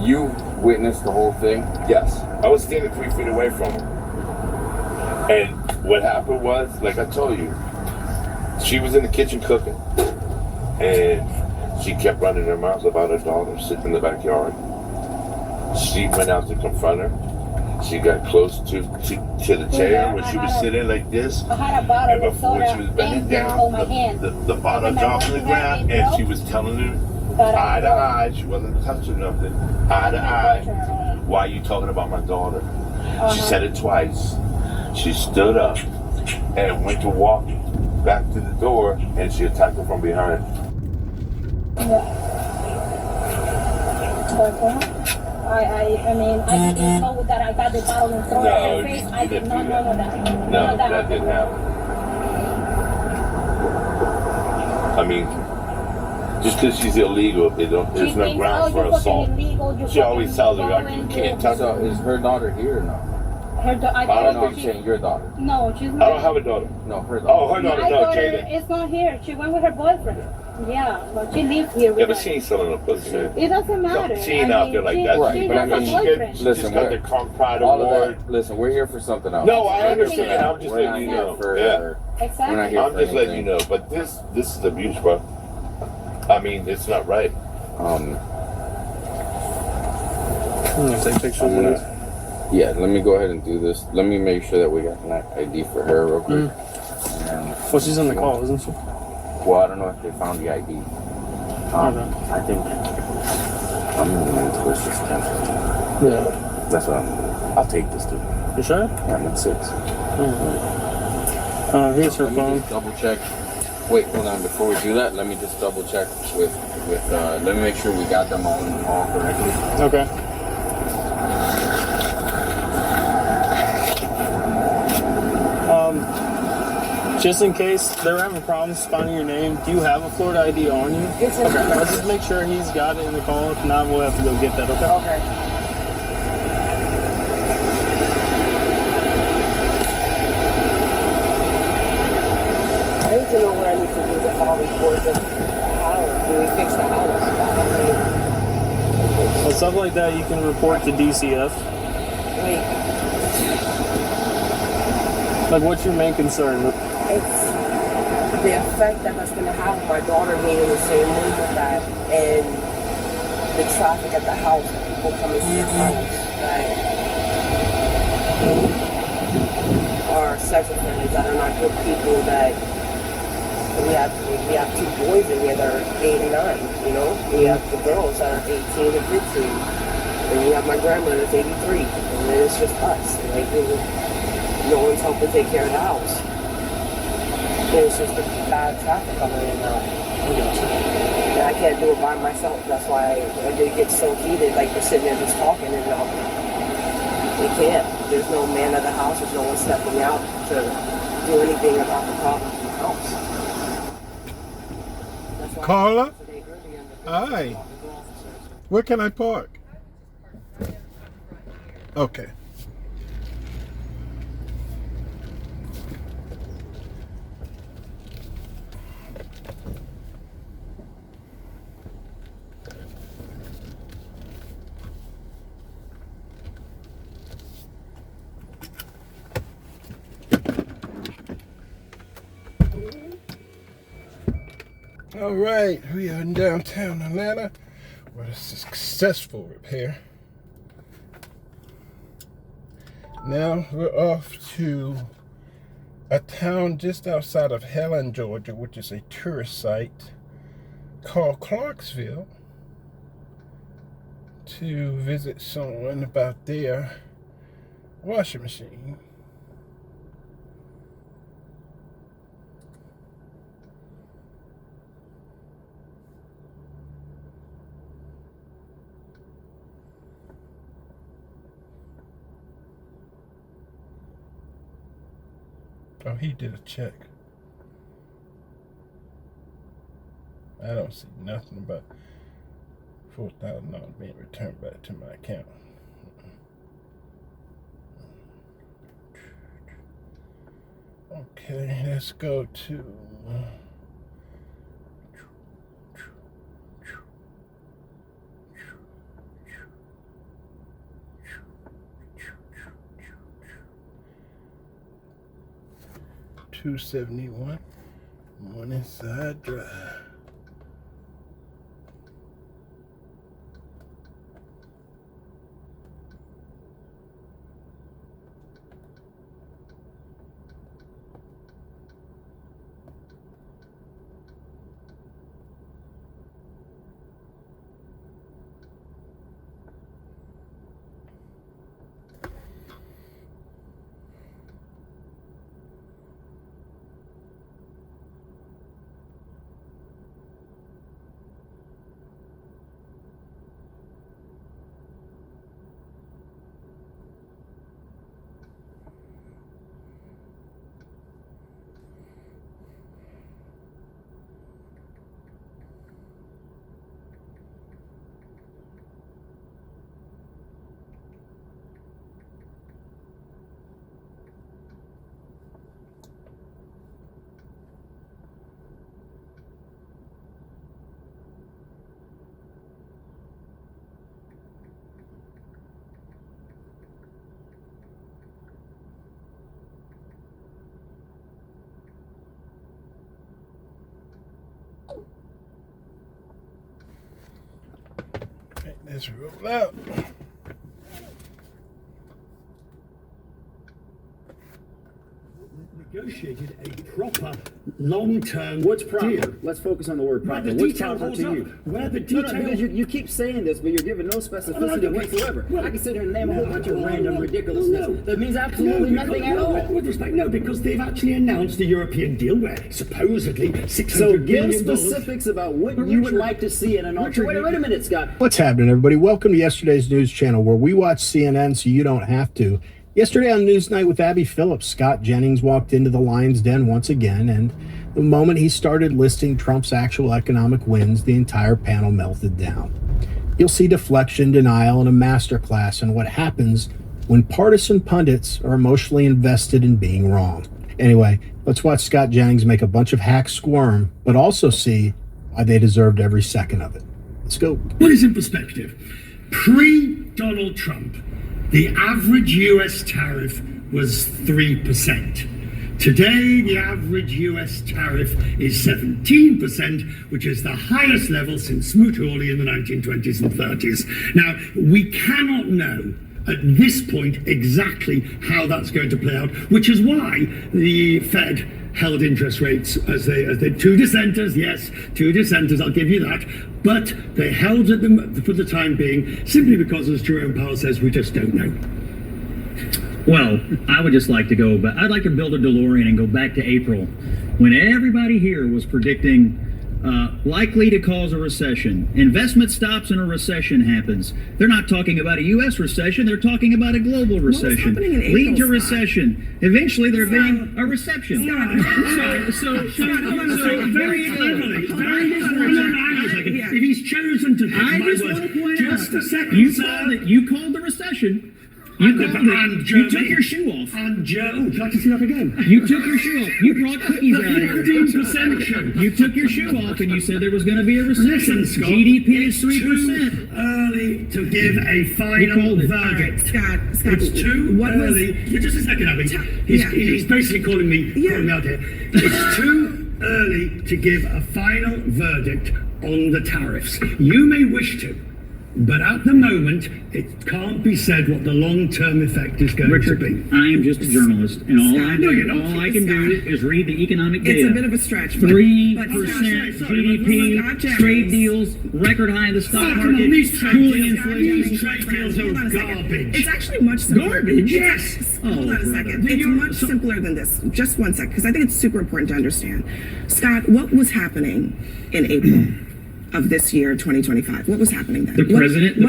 you witnessed the whole thing? Yes, I was standing 3 feet away from her. And what happened was, like I told you, she was in the kitchen cooking. And she kept running her mouth about her daughter sitting in the backyard. She went out to confront her. She got close to the chair where she was sitting like this. I had a bottle And of before soda she was bending empty down, on my hand. the bottle dropped to the ground, and she was telling her eye to eye. She wasn't touching nothing. Eye to eye. Why are you talking about my daughter? She said it twice. She stood up and went to walk back to the door, and she attacked her from behind. I mean, I didn't know that I got the bottle and throw it in her face. I did not know that. No, that didn't happen. I mean, just because she's illegal, there's no grounds for assault. She always tells her, like, you can't touch her. So is her daughter here or no? Her daughter. I don't know. I'm saying your daughter. No, she's I not. don't have a daughter. No, her daughter. Oh, her daughter. My No, daughter Jada. is not here. She went with her boyfriend. Yeah, but she lives here Yeah, with but us. she ain't selling no pussy. It doesn't matter. She ain't out there like that. Right, She but I has mean, a boyfriend. She Listen, just got we're- the Conk Pride all of Award. that. Listen, we're here for something else. No, I understand. I'm just We're letting not you here know. for- Yeah. Exactly. We're not here I'm for just letting you anything. know. But this is abuse, bro. I mean, it's not right. Take pictures. Yeah, let me go ahead and do this. Let me make sure that we got an ID for her real quick. Well, she's on the call, isn't she? Well, I don't know if they found the ID. I think I'm moving into this just cancel. Yeah. That's what I'm doing. I'll take this too. You sure? Yeah, I'm at 6. Here's her Let me phone. just double check. Wait, hold on. Before we do that, let me just double check with let me make sure we got them all correctly. Okay. Just in case they're having problems finding your name, do you have a Florida ID on you? It's in Okay, the let's just make sure he's got it in the call. If not, we'll have to go get that, okay? Okay. I need to know what I need to do to file reports of how do we fix the house. Well, stuff like that you can report to DCF. Wait, Like, what's your main concern? it's the effect that that's going to have on my daughter being in the same room with that and the traffic at the house, people coming to the house that are sex offenders, that are not good people, that we have 2 boys in here that are 8 and 9, you know? We have the girls that are 18 and 15. And we have my grandmother that's 83. And then it's just us. Like, no one's helping take care of the house. And it's just the bad traffic coming in and out. And I can't do it by myself. That's why I did get so heated, like we're sitting there just talking and we can't. There's no man of the house, there's no one stepping out to do anything about the problem in the house. That's why Carla? today early on the Hi. Where can I park? Okay. All right, we are in downtown Atlanta with a successful repair. Now we're off to a town just outside of Helen, Georgia, which is a tourist site called Clarksville, to visit someone about their washing machine. Oh, he did a check. I don't see nothing about $4,000 being returned back to my account. Okay, let's go to $271 Morningside Drive. this rolled out. Negotiated a proper long-term What's proper? deal. Let's focus on the word proper. Where the What's detail proper holds to up. you? Where the No, detail... because you keep saying this, but you're giving no specificity okay. whatsoever. Well, I can sit here and name a whole bunch of random no, ridiculousness no. that means absolutely No, nothing because- at all. With respect, no, because they've actually announced a European deal where supposedly $600 So give billion specifics about what But you would Richard- like to see in an Richard, auction. Wait a minute, Scott. What's happening, everybody? Welcome to yesterday's news channel, where we watch CNN so you don't have to. Yesterday on Newsnight with Abby Phillips, Scott Jennings walked into the lion's den once again, and the moment he started listing Trump's actual economic wins, the entire panel melted down. You'll see deflection, denial, and a masterclass in what happens when partisan pundits are emotionally invested in being wrong. Anyway, let's watch Scott Jennings make a bunch of hacks squirm, but also see why they deserved every second of it. Let's go. Put this in perspective. Pre-Donald Trump, the average US tariff was 3%. Today, the average US tariff is 17%, which is the highest level since Smoot-Hawley in the 1920s and 30s. Now, we cannot know at this point exactly how that's going to play out, which is why the Fed held interest rates as they two dissenters, yes, two dissenters, I'll give you that, but they held at them for the time being simply because, as Jerome Powell says, we just don't know. Well, I would just like to go back. I'd like to build a DeLorean and go back to April, when everybody here was predicting likely to cause a recession. Investment stops and a recession happens. They're not talking about a U.S. recession. They're talking about a global recession. Lead to recession. Eventually, there being a reception. So Very cleverly. If he's chosen to, I just want to point out, just a second, you called the recession. You took your shoe off. And Joe, would you like to see that again? You took your shoe off. You brought cookies out here. 15%. You took your shoe off and you said there was going to be a recession. Listen, Scott, GDP is 3%. Too early to give a final verdict. Scott, It's too early. Just a second, Abby. He's basically calling me out here. It's too early to give a final verdict on the tariffs. You may wish to, but at the moment, it can't be said what the long-term effect is going to be. I am just a journalist, and all I can do is read the economic data. It's a bit of a stretch. 3% GDP, trade deals, record high in the stock market, cooling inflation. These trade deals are garbage. It's actually much simpler. Garbage? Yes. Hold on a second. It's much simpler than this. Just one sec, because I think it's super important to understand. Scott, what was happening in April of this year, 2025? What was happening then? What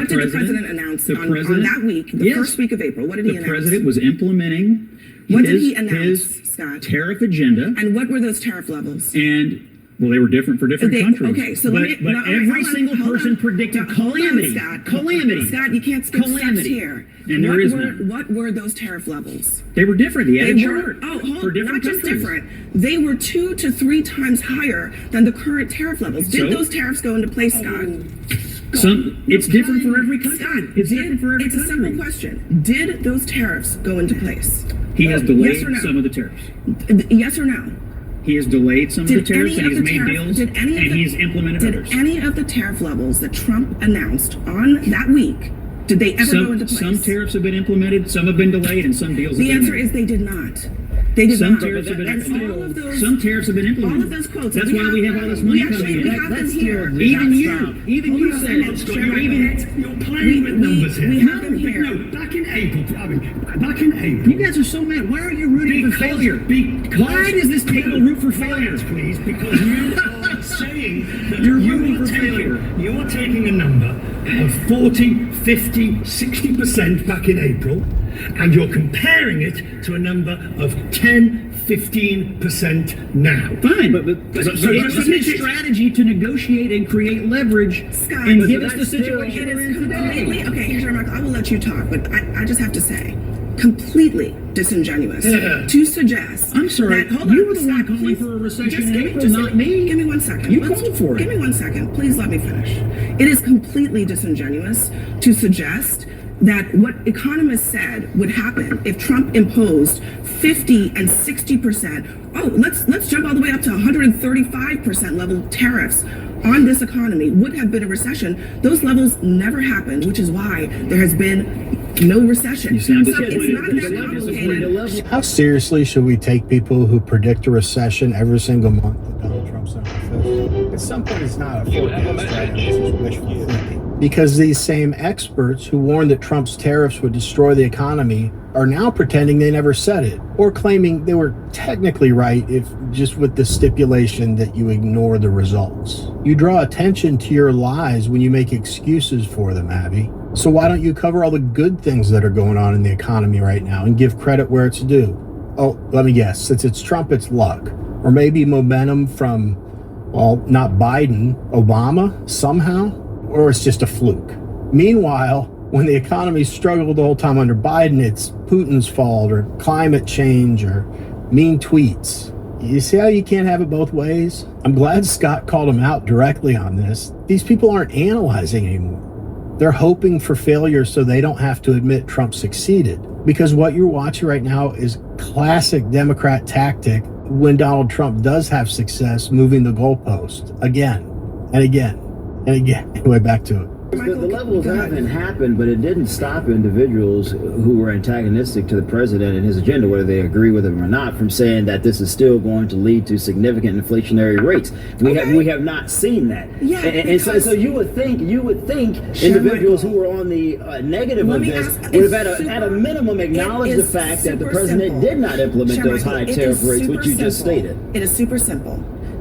did the president announce on that week, the first week of April? What did he announce? The president was implementing his Scott? Tariff agenda. And what were those tariff levels? And well, they were different for different countries. Okay, so but every single person predicted calamity. Calamity. Scott, you can't skip steps here. And there is none. What were those tariff levels? They were different. He had a chart for different not just countries. different. They were 2 to 3 times higher than the current tariff levels. Did those tariffs go into place, Scott? It's different for every country. Scott, it's different for every country. It's a simple question. Did those tariffs go into place? He has delayed yes or no? some of the tariffs. Yes or no? He has delayed some of the tariffs and he's made deals and he's implemented others. Did any of the tariff levels that Trump announced on that week, did they ever go into place? Some tariffs have been implemented, some have been delayed, and some deals have been The answer is they did not. They did some not. Tariffs have been implemented. All of those, some tariffs have been implemented. All of those quotes. That's why we have all this money coming in. We have them here. Even you said You're playing with numbers here. We have them here. No, back in April. You guys are so mad. Why are you rooting for failure? Why does this table root for failure? Please, because you are saying that you're rooting for failure. You are taking a number of 40, 50, 60% back in April, and you're comparing it to a number of 10, 15% now. Fine, but it's a strategy to negotiate and create leverage Scott, and give us the situation it we're is in completely, today. okay, Jeremiah, I will let you talk, but I just have to say, completely disingenuous to suggest. I'm sorry, that, you were the one calling for a recession in April, not me. Give me 1 second. You called for it. Give me 1 second. Please let me finish. It is completely disingenuous to suggest that what economists said would happen if Trump imposed 50 and 60%. Oh, let's jump all the way up to 135% level tariffs on this economy would have been a recession. Those levels never happened, which is why there has been no recession. So it's not that complicated. How seriously should we take people who predict a recession every single month that Donald Trump's in office? At some point, it's not a forecast, right? This is wishful thinking. Because these same experts who warned that Trump's tariffs would destroy the economy are now pretending they never said it, or claiming they were technically right if just with the stipulation that you ignore the results. You draw attention to your lies when you make excuses for them, Abby. So why don't you cover all the good things that are going on in the economy right now and give credit where it's due? Oh, let me guess, since it's Trump, it's luck. Or maybe momentum from, well, not Biden, Obama, somehow? Or it's just a fluke. Meanwhile, when the economy struggled the whole time under Biden, it's Putin's fault, or climate change, or mean tweets. You see how you can't have it both ways? I'm glad Scott called him out directly on this. These people aren't analyzing anymore. They're hoping for failure so they don't have to admit Trump succeeded. Because what you're watching right now is classic Democrat tactic when Donald Trump does have success moving the goalpost again and again and again. Anyway, back to it. The levels haven't happened, but it didn't stop individuals who were antagonistic to the president and his agenda, whether they agree with him or not, from saying that this is still going to lead to significant inflationary rates. We have not seen that. Yeah, and so you would think individuals who were on the negative of this would have at a minimum acknowledged the fact that the president did not implement those high tariff rates, which you just stated. It is super simple.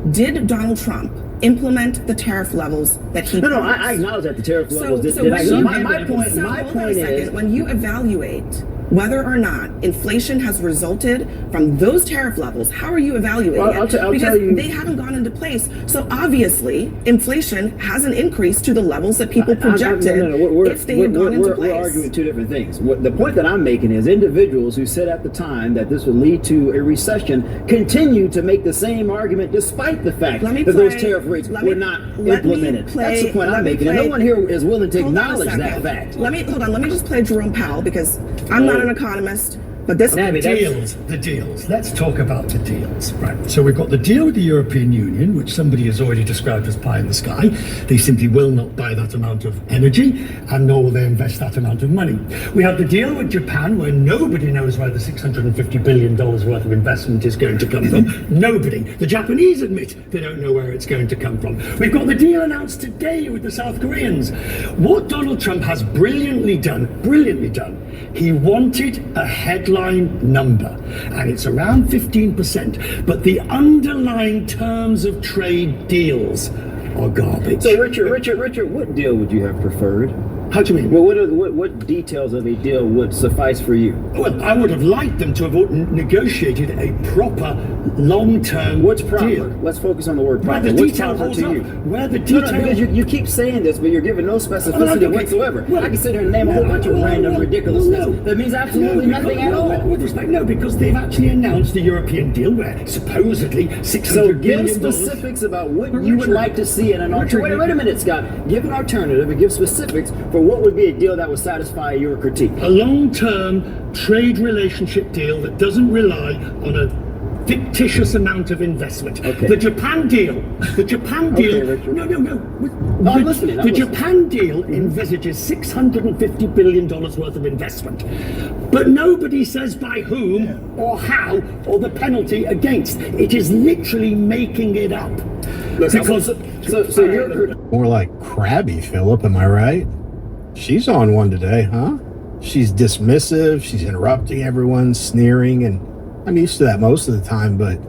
Did Donald Trump implement the tariff levels that he No, I acknowledge that the tariff levels my point is, when you evaluate whether or not inflation has resulted from those tariff levels, how are you evaluating it? I'll because tell you, they haven't gone into place. So obviously, inflation hasn't increased to the levels that people projected if they had gone into place. We're arguing two different things. The point that I'm making is individuals who said at the time that this would lead to a recession continue to make the same argument despite the fact that those tariff rates were not implemented. That's the point I'm making. And no one here is willing to acknowledge that fact. Let me just play Jerome Powell, because I'm not an economist, but this the deals. Let's talk about the deals. Right. So we've got the deal with the European Union, which somebody has already described as pie in the sky. They simply will not buy that amount of energy, and nor will they invest that amount of money. We have the deal with Japan, where nobody knows where the $650 billion worth of investment is going to come from. Nobody. The Japanese admit they don't know where it's going to come from. We've got the deal announced today with the South Koreans. What Donald Trump has brilliantly done, he wanted a headline number, and it's around 15%, but the underlying terms of trade deals are garbage. So Richard, what deal would you have preferred? How do you mean? Well, what details of a deal would suffice for you? Well, I would have liked them to have negotiated a proper long-term What's proper? deal. Let's focus on the word proper. What's proper to you? Where the detail... No, because you keep saying this, but you're giving no specificity whatsoever. Well, I can sit here and name a whole bunch of random ridiculousness. That means absolutely nothing at all. With respect, no, because they've actually announced the European deal where supposedly $600 So billion... give specifics about what you would like to see in an alternative. Wait a minute, Scott. Give an alternative and give specifics for what would be a deal that would satisfy your critique. A long-term trade relationship deal that doesn't rely on a fictitious amount of investment. Okay. The Japan deal. I'm listening. The Japan deal envisages $650 billion worth of investment. But nobody says by whom or how or the penalty against. It is literally making it up. Because so you're more like crabby, Philip, am I right? She's on one today, huh? She's dismissive, she's interrupting everyone, sneering, and I'm used to that most of the time, but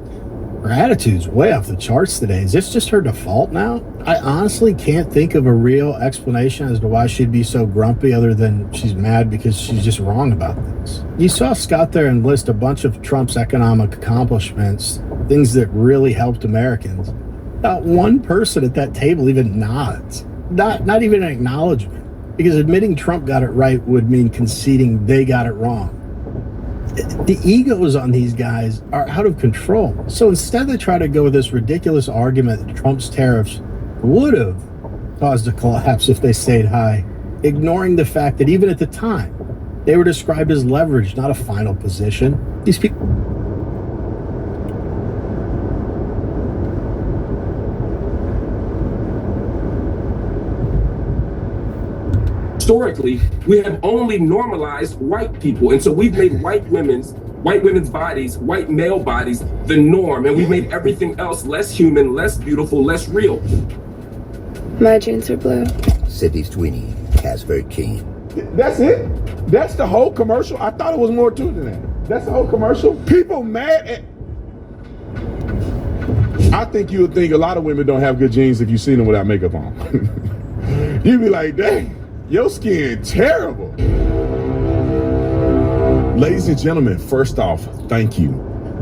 her attitude's way off the charts today. Is this just her default now? I honestly can't think of a real explanation as to why she'd be so grumpy other than she's mad because she's just wrong about this. You saw Scott there enlist a bunch of Trump's economic accomplishments, things that really helped Americans. Not one person at that table even nods. Not even an acknowledgement. Because admitting Trump got it right would mean conceding they got it wrong. The egos on these guys are out of control. So instead they try to go with this ridiculous argument that Trump's tariffs would have caused a collapse if they stayed high, ignoring the fact that even at the time, they were described as leverage, not a final position. These people... historically, we have only normalized white people. And so we've made white women's bodies, white male bodies, the norm. And we've made everything else less human, less beautiful, less real. My jeans are blue. Sydney Sweeney, Casper King. That's it? That's the whole commercial? I thought it was more to it than that. That's the whole commercial? People mad at... I think you would think a lot of women don't have good genes if you see them without makeup on. You'd be like, dang, your skin terrible. Ladies and gentlemen, first off, thank you.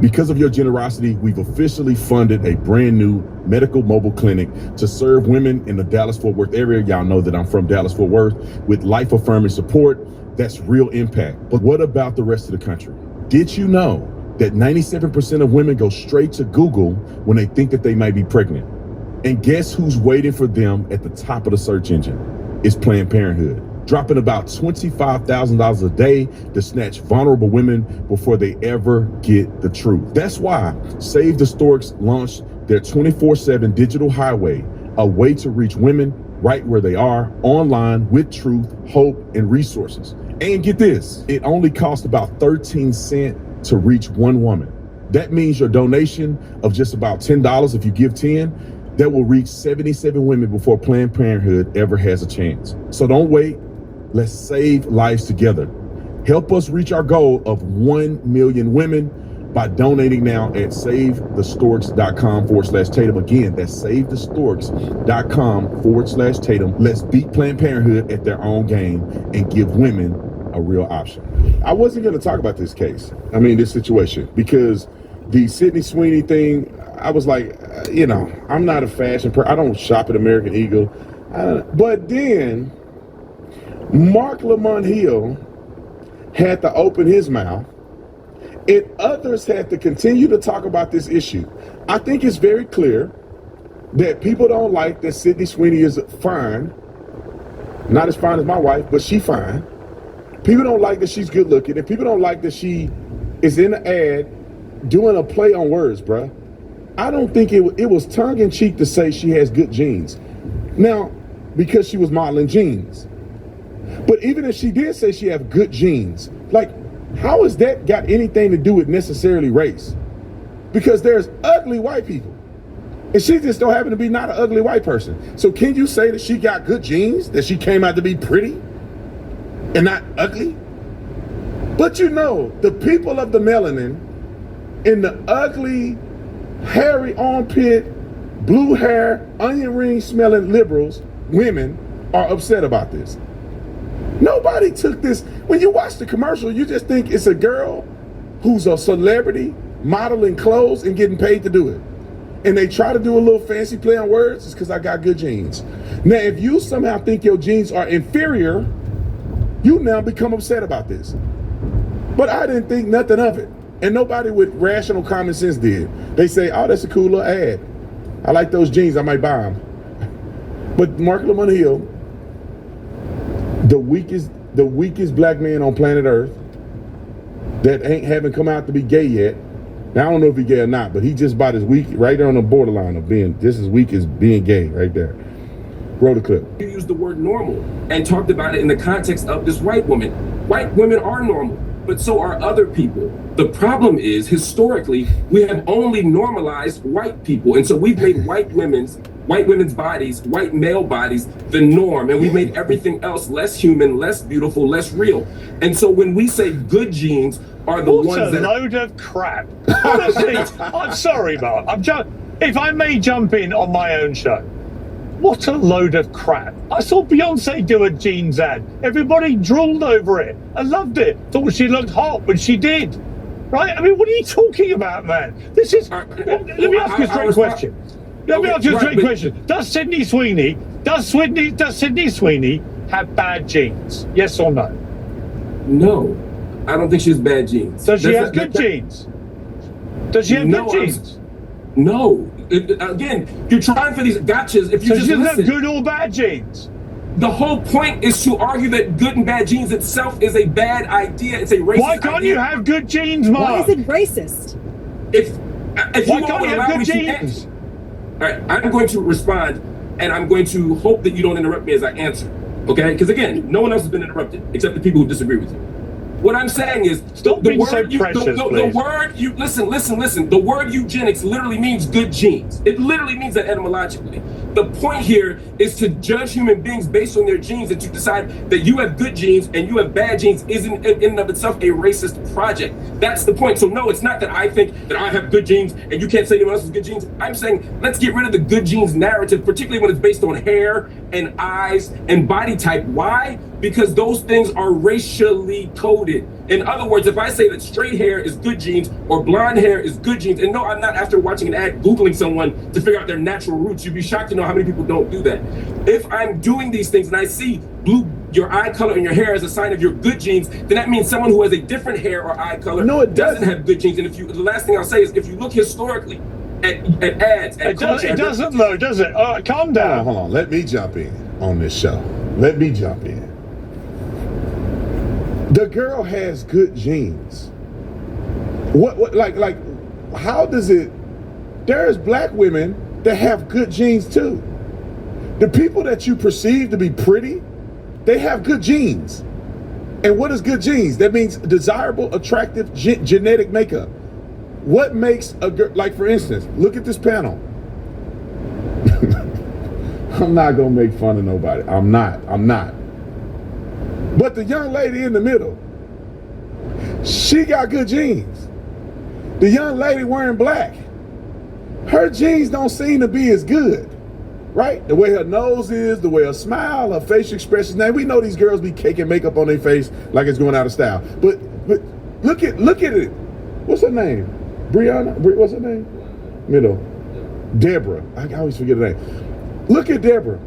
Because of your generosity, we've officially funded a brand new medical mobile clinic to serve women in the Dallas-Fort Worth area. Y'all know that I'm from Dallas-Fort Worth, with life-affirming support. That's real impact. But what about the rest of the country? Did you know that 97% of women go straight to Google when they think that they might be pregnant? And guess who's waiting for them at the top of the search engine? It's Planned Parenthood, dropping about $25,000 a day to snatch vulnerable women before they ever get the truth. That's why Save the Storks launched their 24/7 digital highway, a way to reach women right where they are, online, with truth, hope, and resources. And get this, it only costs about 13 cents to reach one woman. That means your donation of just about $10, if you give 10, that will reach 77 women before Planned Parenthood ever has a chance. So don't wait. Let's save lives together. Help us reach our goal of 1 million women by donating now at SaveTheStorks.com/Tatum. Again, that's SaveTheStorks.com/Tatum. Let's beat Planned Parenthood at their own game and give women a real option. I wasn't going to talk about this case. I mean, this situation, because the Sydney Sweeney thing, I was like, I'm not a fashion person. I don't shop at American Eagle. But then Mark Lamont Hill had to open his mouth, and others had to continue to talk about this issue. I think it's very clear that people don't like that Sydney Sweeney is fine. Not as fine as my wife, but she fine. People don't like that she's good looking, and people don't like that she is in the ad doing a play on words, bruh. I don't think it was tongue-in-cheek to say she has good genes. Now, because she was modeling jeans. But even if she did say she have good genes, like, how has that got anything to do with necessarily race? Because there's ugly white people. And she just don't happen to be not an ugly white person. So can you say that she got good genes? That she came out to be pretty and not ugly? But the people of the melanin and the ugly, hairy armpit, blue hair, onion ring smelling liberals, women, are upset about this. Nobody took this. When you watch the commercial, you just think it's a girl who's a celebrity modeling clothes and getting paid to do it. And they try to do a little fancy play on words. It's because I got good genes. Now, if you somehow think your genes are inferior, you now become upset about this. But I didn't think nothing of it. And nobody with rational common sense did. They say, oh, that's a cool little ad. I like those jeans, I might buy them. But Mark Lamont Hill, the weakest black man on planet Earth that haven't come out to be gay yet. Now, I don't know if he's gay or not, but he just about as weak, right there on the borderline of being just as weak as being gay, right there. Roll the clip. You used the word normal and talked about it in the context of this white woman. White women are normal, but so are other people. The problem is, historically, we have only normalized white people. And so we've made white women's bodies, white male bodies, the norm. And we've made everything else less human, less beautiful, less real. And so when we say good genes are the ones that... What a load of crap. Honestly, I'm sorry, Mark. If I may jump in on my own show. What a load of crap. I saw Beyonce do a jeans ad. Everybody drooled over it. I loved it. Thought she looked hot when she did. Right? I mean, what are you talking about, man? This is... Let me ask you a straight question. Does Sydney Sweeney have bad genes? Yes or no? No. I don't think she has bad genes. Does she have good genes? Does she have good genes? No. Again, you're trying for these gotchas. If you just listen. Have good or bad genes? The whole point is to argue that good and bad genes itself is a bad idea. It's a racist idea. Why can't you have good genes, Mark? Why is it racist? If why can't you have good genes? All right, I'm going to respond, and I'm going to hope that you don't interrupt me as I answer. Okay? Because again, no one else has been interrupted except the people who disagree with you. What I'm saying is, the word eugenics literally means good genes. It literally means that etymologically. The point here is to judge human beings based on their genes, and to decide that you have good genes and you have bad genes isn't in and of itself a racist project. That's the point. So no, it's not that I think that I have good genes and you can't say anyone else has good genes. I'm saying let's get rid of the good genes narrative, particularly when it's based on hair and eyes and body type. Why? Because those things are racially coded. In other words, if I say that straight hair is good genes or blonde hair is good genes, and no, I'm not after watching an ad Googling someone to figure out their natural roots. You'd be shocked to know how many people don't do that. If I'm doing these things and I see your eye color and your hair as a sign of your good genes, then that means someone who has a different hair or eye color doesn't have good genes. And the last thing I'll say is, if you look historically at ads, it doesn't though, does it? Calm down. Hold on. Let me jump in on this show. Let me jump in. The girl has good genes. Like, how does it? There's black women that have good genes too. The people that you perceive to be pretty, they have good genes. And what is good genes? That means desirable, attractive genetic makeup. What makes a girl, like for instance, look at this panel. I'm not gonna make fun of nobody. I'm not. But the young lady in the middle, she got good genes. The young lady wearing black, her genes don't seem to be as good, right? The way her nose is, the way her smile, her facial expressions. Now we know these girls be caking makeup on their face like it's going out of style. But look at it. What's her name? Brianna? What's her name? Middle. Deborah. I always forget her name. Look at Deborah.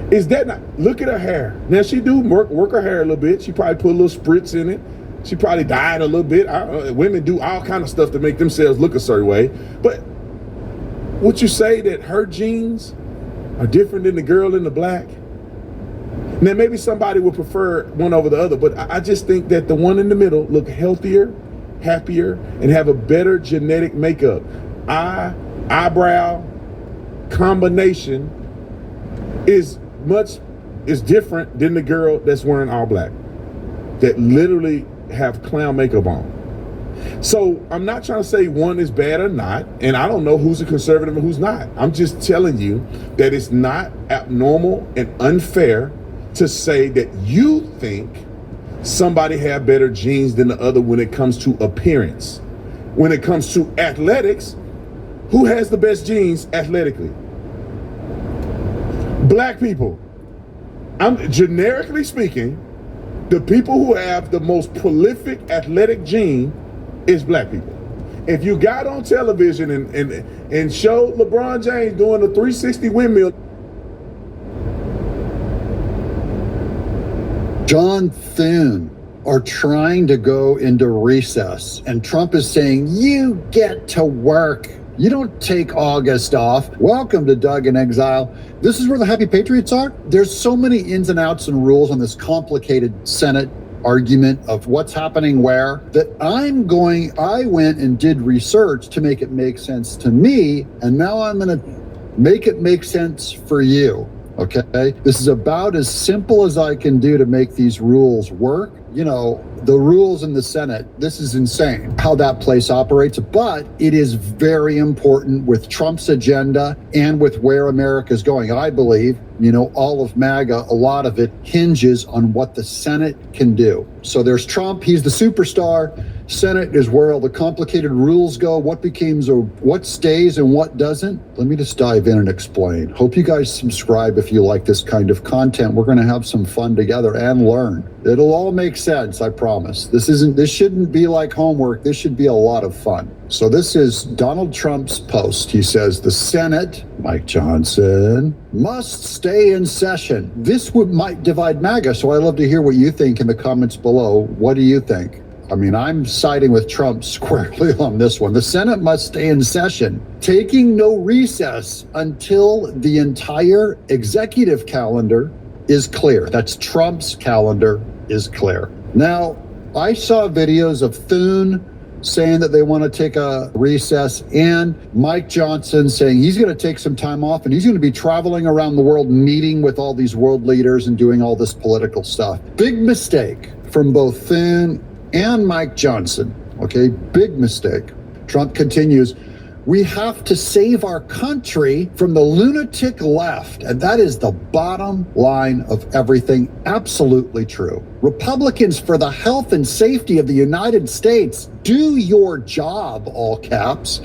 Is that not? Look at her hair. Now she do work her hair a little bit. She probably put a little spritz in it. She probably dyed a little bit. Women do all kind of stuff to make themselves look a certain way. But would you say that her genes are different than the girl in the black? Now maybe somebody would prefer one over the other, but I just think that the one in the middle look healthier, happier, and have a better genetic makeup. Eyebrow combination is different than the girl that's wearing all black, that literally have clown makeup on. So I'm not trying to say one is bad or not, and I don't know who's a conservative and who's not. I'm just telling you that it's not abnormal and unfair to say that you think somebody have better genes than the other when it comes to appearance. When it comes to athletics, who has the best genes athletically? Black people. I'm generically speaking, the people who have the most prolific athletic gene is black people. If you got on television and showed LeBron James doing a 360 windmill. John Thune are trying to go into recess, and Trump is saying, you get to work. You don't take August off. Welcome to Doug in Exile. This is where the happy patriots are. There's so many ins and outs and rules on this complicated Senate argument of what's happening where that I went and did research to make it make sense to me, and now I'm going to make it make sense for you. Okay? This is about as simple as I can do to make these rules work. You know, the rules in the Senate, this is insane how that place operates, but it is very important with Trump's agenda and with where America's going. I believe, you know, all of MAGA, a lot of it hinges on what the Senate can do. So there's Trump, he's the superstar. Senate is where all the complicated rules go, what stays and what doesn't. Let me just dive in and explain. Hope you guys subscribe if you like this kind of content. We're going to have some fun together and learn. It'll all make sense, I promise. This shouldn't be like homework. This should be a lot of fun. So this is Donald Trump's post. He says, the Senate, Mike Johnson, must stay in session. This might divide MAGA, so I'd love to hear what you think in the comments below. What do you think? I mean, I'm siding with Trump squarely on this one. The Senate must stay in session, taking no recess until the entire executive calendar is clear. That's Trump's calendar is clear. Now, I saw videos of Thune saying that they want to take a recess, and Mike Johnson saying he's going to take some time off and he's going to be traveling around the world meeting with all these world leaders and doing all this political stuff. Big mistake from both Thune and Mike Johnson. Okay, big mistake. Trump continues, we have to save our country from the lunatic left. And that is the bottom line of everything. Absolutely true. Republicans, for the health and safety of the United States, do your job, all caps,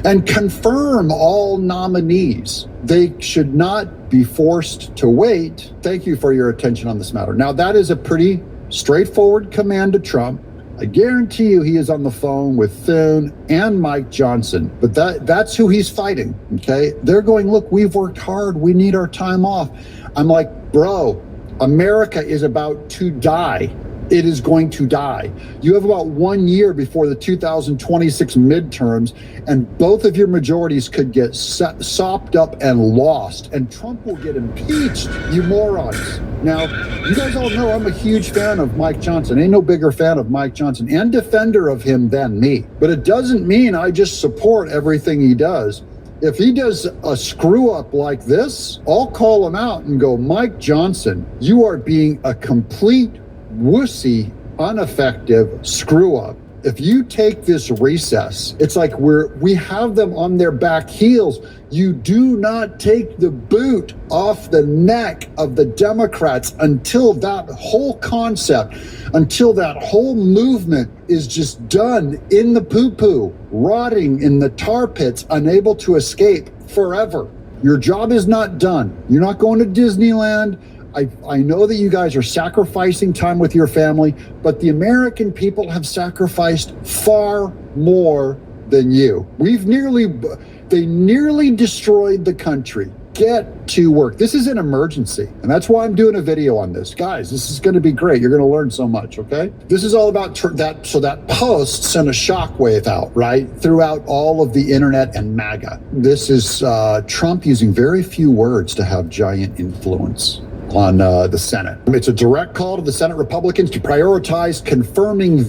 and confirm all nominees. They should not be forced to wait. Thank you for your attention on this matter. Now, that is a pretty straightforward command to Trump. I guarantee you he is on the phone with Thune and Mike Johnson, but that's who he's fighting, okay? They're going, look, we've worked hard. We need our time off. I'm like, bro, America is about to die. It is going to die. You have about 1 year before the 2026 midterms, and both of your majorities could get sopped up and lost, and Trump will get impeached, you morons. Now, you guys all know I'm a huge fan of Mike Johnson. Ain't no bigger fan of Mike Johnson and defender of him than me. But it doesn't mean I just support everything he does. If he does a screw up like this, I'll call him out and go, Mike Johnson, you are being a complete wussy, ineffective screw up. If you take this recess, it's like we have them on their back heels. You do not take the boot off the neck of the Democrats until that whole concept, until that whole movement is just done in the poo-poo, rotting in the tar pits, unable to escape forever. Your job is not done. You're not going to Disneyland. I know that you guys are sacrificing time with your family, but the American people have sacrificed far more than you. They nearly destroyed the country. Get to work. This is an emergency, and that's why I'm doing a video on this. Guys, this is going to be great. You're going to learn so much, okay? This is all about that. So that post sent a shockwave out, right? Throughout all of the internet and MAGA. This is Trump using very few words to have giant influence on the Senate. It's a direct call to the Senate Republicans to prioritize confirming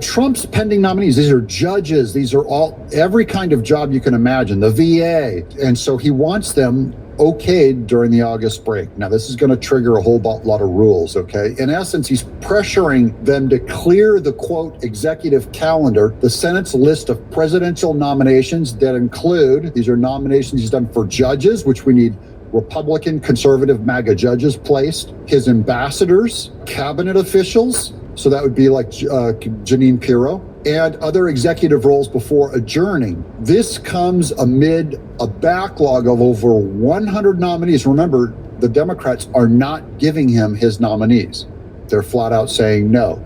Trump's pending nominees. These are judges. These are every kind of job you can imagine, the VA. And so he wants them okayed during the August break. Now, this is going to trigger a whole lot of rules, okay? In essence, he's pressuring them to clear the, quote, executive calendar, the Senate's list of presidential nominations that include, these are nominations he's done for judges, which we need Republican, conservative, MAGA judges placed, his ambassadors, cabinet officials, so that would be like Jeanine Pirro, and other executive roles before adjourning. This comes amid a backlog of over 100 nominees. Remember, the Democrats are not giving him his nominees. They're flat out saying no,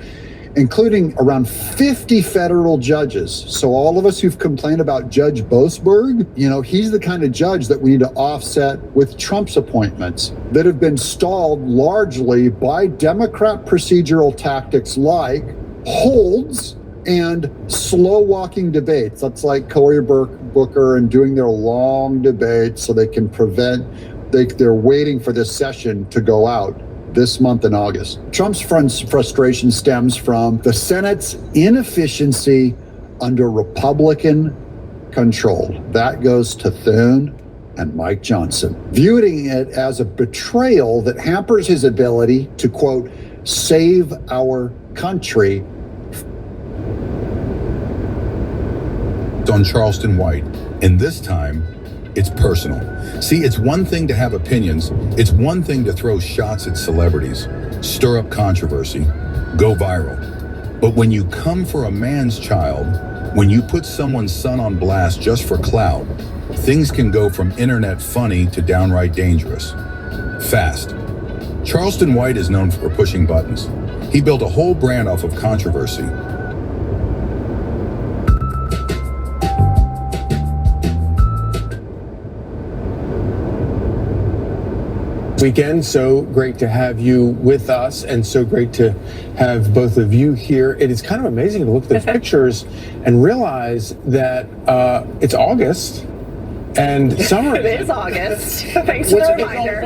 including around 50 federal judges. So all of us who've complained about Judge Boasberg, he's the kind of judge that we need to offset with Trump's appointments that have been stalled largely by Democrat procedural tactics like holds and slow walking debates. That's like Cory Booker and doing their long debates so they can they're waiting for this session to go out this month in August. Trump's frustration stems from the Senate's inefficiency under Republican control. That goes to Thune and Mike Johnson, viewing it as a betrayal that hampers his ability to, quote, save our country. On Charleston White, and this time it's personal. See, it's one thing to have opinions. It's one thing to throw shots at celebrities, stir up controversy, go viral. But when you come for a man's child, when you put someone's son on blast just for clout, things can go from internet funny to downright dangerous. Fast. Charleston White is known for pushing buttons. He built a whole brand off of controversy. Weekend. So great to have you with us, and so great to have both of you here. It is kind of amazing to look at the pictures and realize that it's August and summer. It is August. Thanks for the reminder.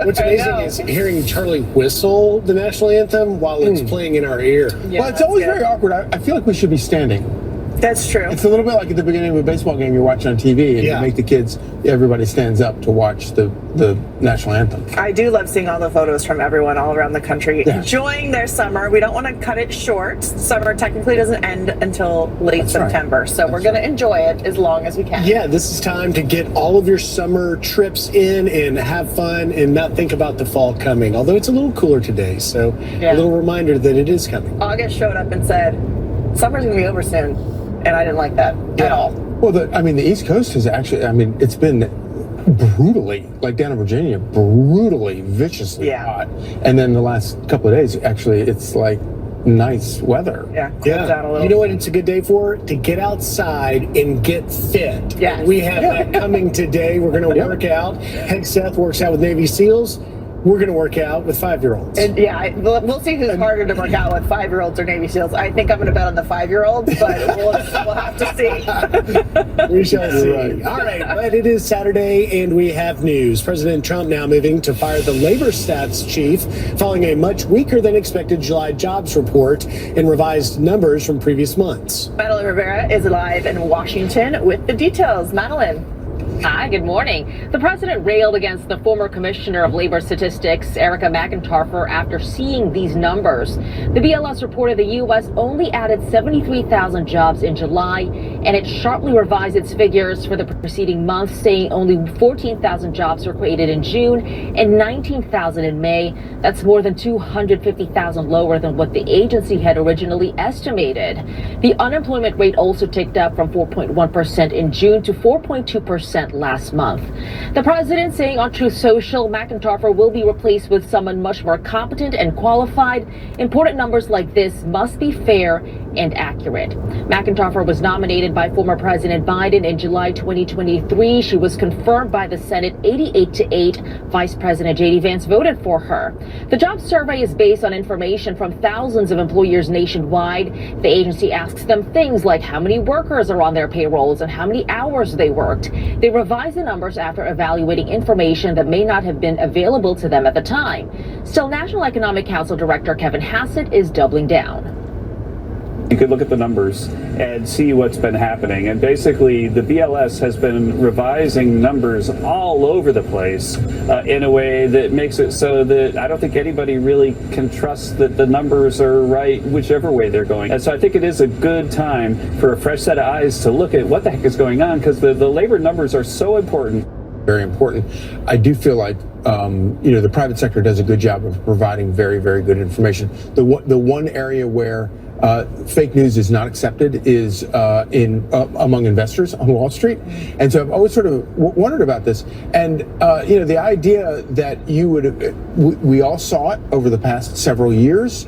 What's amazing is hearing Charlie whistle the national anthem while it's playing in our ear. Yeah, well, it's always good. very awkward. I feel like we should be standing. That's true. It's a little bit like at the beginning of a baseball game you're watching on TV, and you make the kids, everybody stands up to watch the national anthem. I do love seeing all the photos from everyone all around the country enjoying their summer. We don't want to cut it short. Summer technically doesn't end until late September, so we're going to enjoy it as long as we can. Yeah, this is time to get all of your summer trips in and have fun and not think about the fall coming. Although it's a little cooler today, so a little reminder that it is coming. August showed up and said, summer's going to be over soon, and I didn't like that at all. Well, the East Coast has actually, it's been brutally, like down in Virginia, brutally, viciously hot. And then the last couple of days, actually, it's like nice weather. Yeah, down a little. You know what it's a good day for? To get outside and get fit. Yeah. We have that coming today. We're going to work out. Head Seth works out with Navy SEALs. We're going to work out with 5-year-olds. And we'll see who's harder to work out with, 5-year-olds or Navy SEALs. I think I'm going to bet on the 5-year-olds, but we'll have to see. We shall see. All right, but it is Saturday and we have news. President Trump now moving to fire the labor stats chief following a much weaker than expected July jobs report and revised numbers from previous months. Madeline Rivera is live in Washington with the details. Madeline. Hi, good morning. The president railed against the former commissioner of labor statistics, Erica McIntyre, after seeing these numbers. The BLS reported the U.S. only added 73,000 jobs in July, and it sharply revised its figures for the preceding month, saying only 14,000 jobs were created in June and 19,000 in May. That's more than 250,000 lower than what the agency had originally estimated. The unemployment rate also ticked up from 4.1% in June to 4.2% last month. The president saying on Truth Social, McIntyre will be replaced with someone much more competent and qualified. Important numbers like this must be fair and accurate. McIntyre was nominated by former President Biden in July 2023. She was confirmed by the Senate 88-8. Vice President J.D. Vance voted for her. The job survey is based on information from thousands of employers nationwide. The agency asks them things like how many workers are on their payrolls and how many hours they worked. They revise the numbers after evaluating information that may not have been available to them at the time. Still, National Economic Council Director Kevin Hassett is doubling down. You could look at the numbers and see what's been happening. And basically, the BLS has been revising numbers all over the place in a way that makes it so that I don't think anybody really can trust that the numbers are right, whichever way they're going. And so I think it is a good time for a fresh set of eyes to look at what the heck is going on, because the labor numbers are so important. Very important. I do feel like the private sector does a good job of providing very, very good information. The one area where fake news is not accepted is among investors on Wall Street. And so I've always sort of wondered about this. And, the idea that we all saw it over the past several years.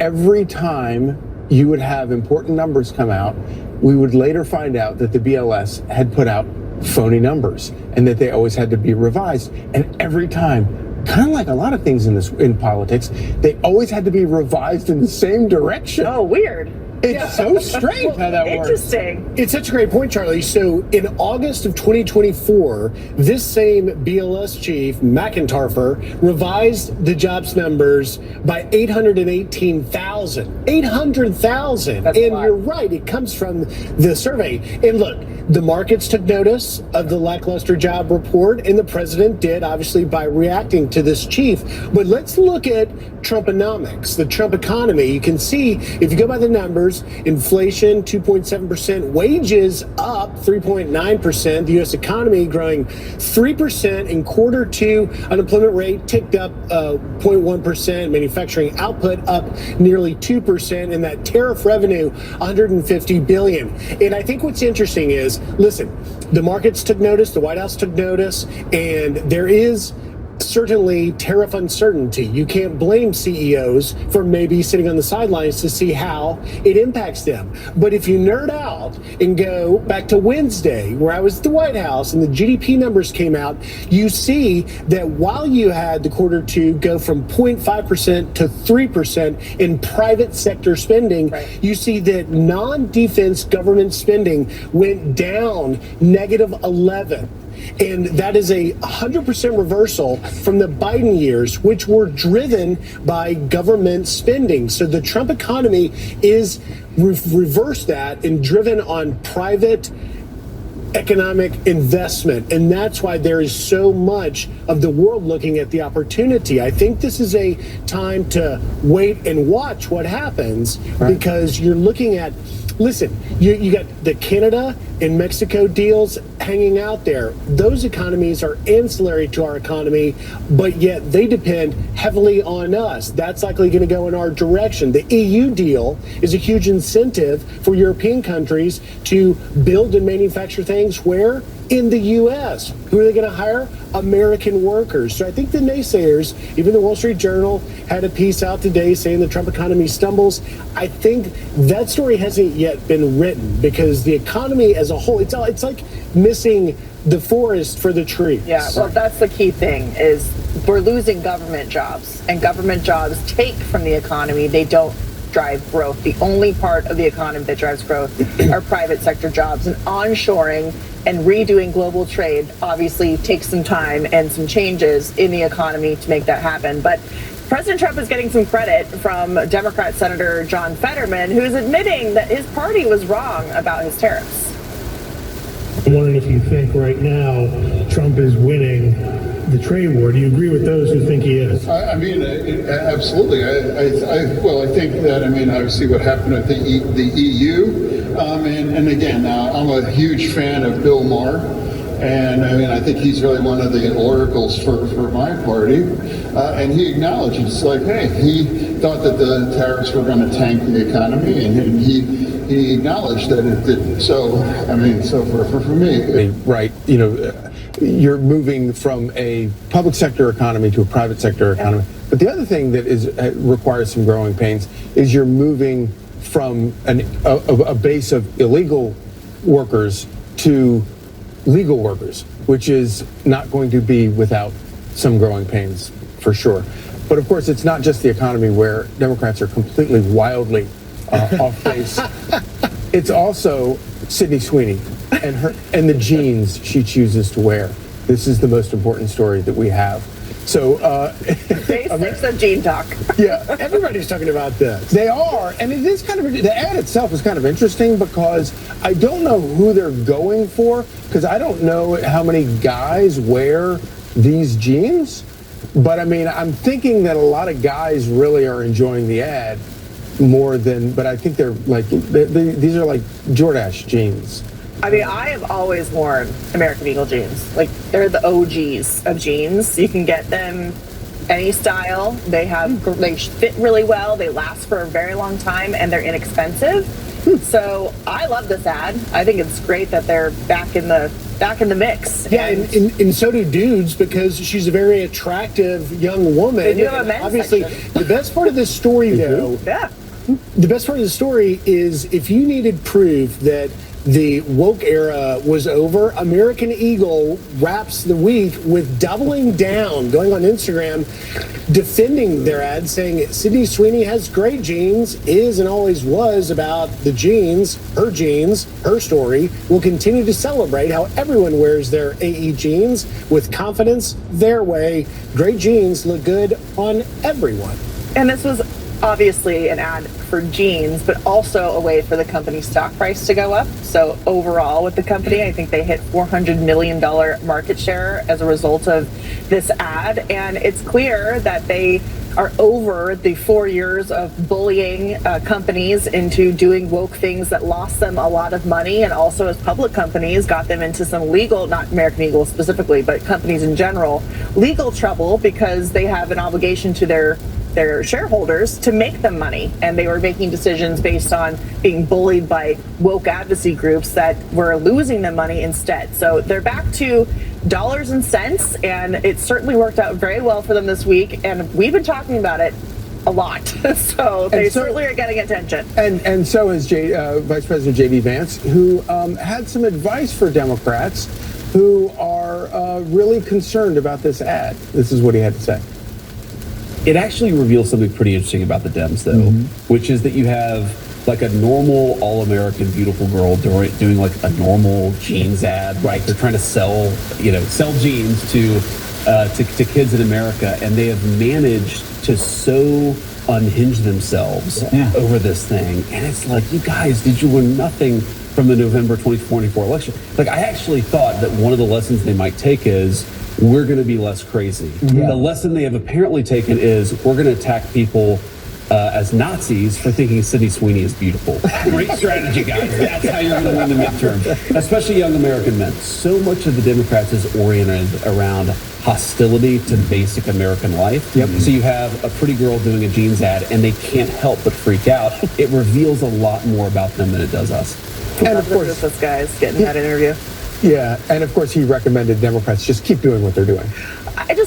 Every time you would have important numbers come out, we would later find out that the BLS had put out phony numbers and that they always had to be revised. And every time, kind of like a lot of things in politics, they always had to be revised in the same direction. Oh, weird. It's so strange how that works. Interesting. It's such a great point, Charlie. So in August of 2024, this same BLS chief, McIntyre, revised the jobs numbers by 818,000. 800,000. And you're right, it comes from the survey. And look, the markets took notice of the lackluster job report, and the president did, obviously, by reacting to this chief. But let's look at Trumponomics, the Trump economy. You can see, if you go by the numbers, inflation 2.7%, wages up 3.9%, the U.S. economy growing 3% in quarter two, unemployment rate ticked up 0.1%, manufacturing output up nearly 2%, and that tariff revenue $150 billion. And I think what's interesting is, listen, the markets took notice, the White House took notice, and there is certainly tariff uncertainty. You can't blame CEOs for maybe sitting on the sidelines to see how it impacts them. But if you nerd out and go back to Wednesday, where I was at the White House and the GDP numbers came out, you see that while you had the quarter two go from 0.5% to 3% in private sector spending, you see that non-defense government spending went down -11. And that is a 100% reversal from the Biden years, which were driven by government spending. So the Trump economy is reversed that and driven on private economic investment. And that's why there is so much of the world looking at the opportunity. I think this is a time to wait and watch what happens, because you're looking at, listen, you got the Canada and Mexico deals hanging out there. Those economies are ancillary to our economy, but yet they depend heavily on us. That's likely going to go in our direction. The EU deal is a huge incentive for European countries to build and manufacture things where? In the U.S. Who are they going to hire? American workers. So I think the naysayers, even the Wall Street Journal had a piece out today saying the Trump economy stumbles. I think that story hasn't yet been written, because the economy as a whole, it's like missing the forest for the tree. Yeah, well, that's the key thing, is we're losing government jobs, and government jobs take from the economy. They don't drive growth. The only part of the economy that drives growth are private sector jobs, and onshoring and redoing global trade obviously takes some time and some changes in the economy to make that happen. But President Trump is getting some credit from Democrat Senator John Fetterman, who is admitting that his party was wrong about his tariffs. I'm wondering if you think right now Trump is winning the trade war. Do you agree with those who think he is? I mean, absolutely. I think that, obviously what happened at the EU, and again, I'm a huge fan of Bill Maher, and I think he's really one of the oracles for my party, and he acknowledges, hey, he thought that the tariffs were going to tank the economy, and he acknowledged that it didn't. So, so for me... Right, you're moving from a public sector economy to a private sector economy. But the other thing that requires some growing pains is you're moving from a base of illegal workers to legal workers, which is not going to be without some growing pains, for sure. But of course, it's not just the economy where Democrats are completely wildly off base. It's also Sydney Sweeney and the jeans she chooses to wear. This is the most important story that we have. So, Basics of Jean Talk. Yeah, everybody's talking about this. They are, and it is kind of, the ad itself is kind of interesting, because I don't know who they're going for, because I don't know how many guys wear these jeans, but I'm thinking that a lot of guys really are enjoying the ad more than, but I think they're like, these are like Jordache jeans. I have always worn American Eagle jeans. They're the OGs of jeans. You can get them any style. They fit really well. They last for a very long time, and they're inexpensive. So I love this ad. I think it's great that they're back in the mix. Yeah, and so do dudes, because she's a very attractive young woman. They do have a men's Obviously, section. the best part of this story, though, the best part of the story is, if you needed proof that the woke era was over, American Eagle wraps the week with doubling down, going on Instagram, defending their ad, saying Sydney Sweeney has great jeans, is and always was about the jeans, her story. Will continue to celebrate how everyone wears their AE jeans with confidence, their way. Great jeans look good on everyone. And this was obviously an ad for jeans, but also a way for the company's stock price to go up. So overall with the company, I think they hit $400 million market share as a result of this ad. And it's clear that they are over the 4 years of bullying companies into doing woke things that lost them a lot of money, and also as public companies got them into some legal, not American Eagle specifically, but companies in general, legal trouble, because they have an obligation to their shareholders to make them money, and they were making decisions based on being bullied by woke advocacy groups that were losing them money instead. So they're back to dollars and cents, and it certainly worked out very well for them this week, and we've been talking about it a lot. So they certainly are getting attention. And so has Vice President J.D. Vance, who had some advice for Democrats who are really concerned about this ad. This is what he had to say. It actually reveals something pretty interesting about the Dems, though, which is that you have like a normal all-American beautiful girl doing like a normal jeans ad, right? They're trying to sell jeans to kids in America, and they have managed to so unhinge themselves over this thing. And it's like, you guys, did you learn nothing from the November 2024 election? Like, I actually thought that one of the lessons they might take is we're going to be less crazy. Yeah. The lesson they have apparently taken is we're going to attack people as Nazis for thinking Sydney Sweeney is beautiful. Great strategy, guys. That's how you're going to win the midterm, especially young American men. So much of the Democrats is oriented around hostility to basic American life. Yep. So you have a pretty girl doing a jeans ad, and they can't help but freak out. It reveals a lot more about them than it does us. And of course, this guy's getting that interview. Yeah, and of course he recommended Democrats just keep doing what they're doing.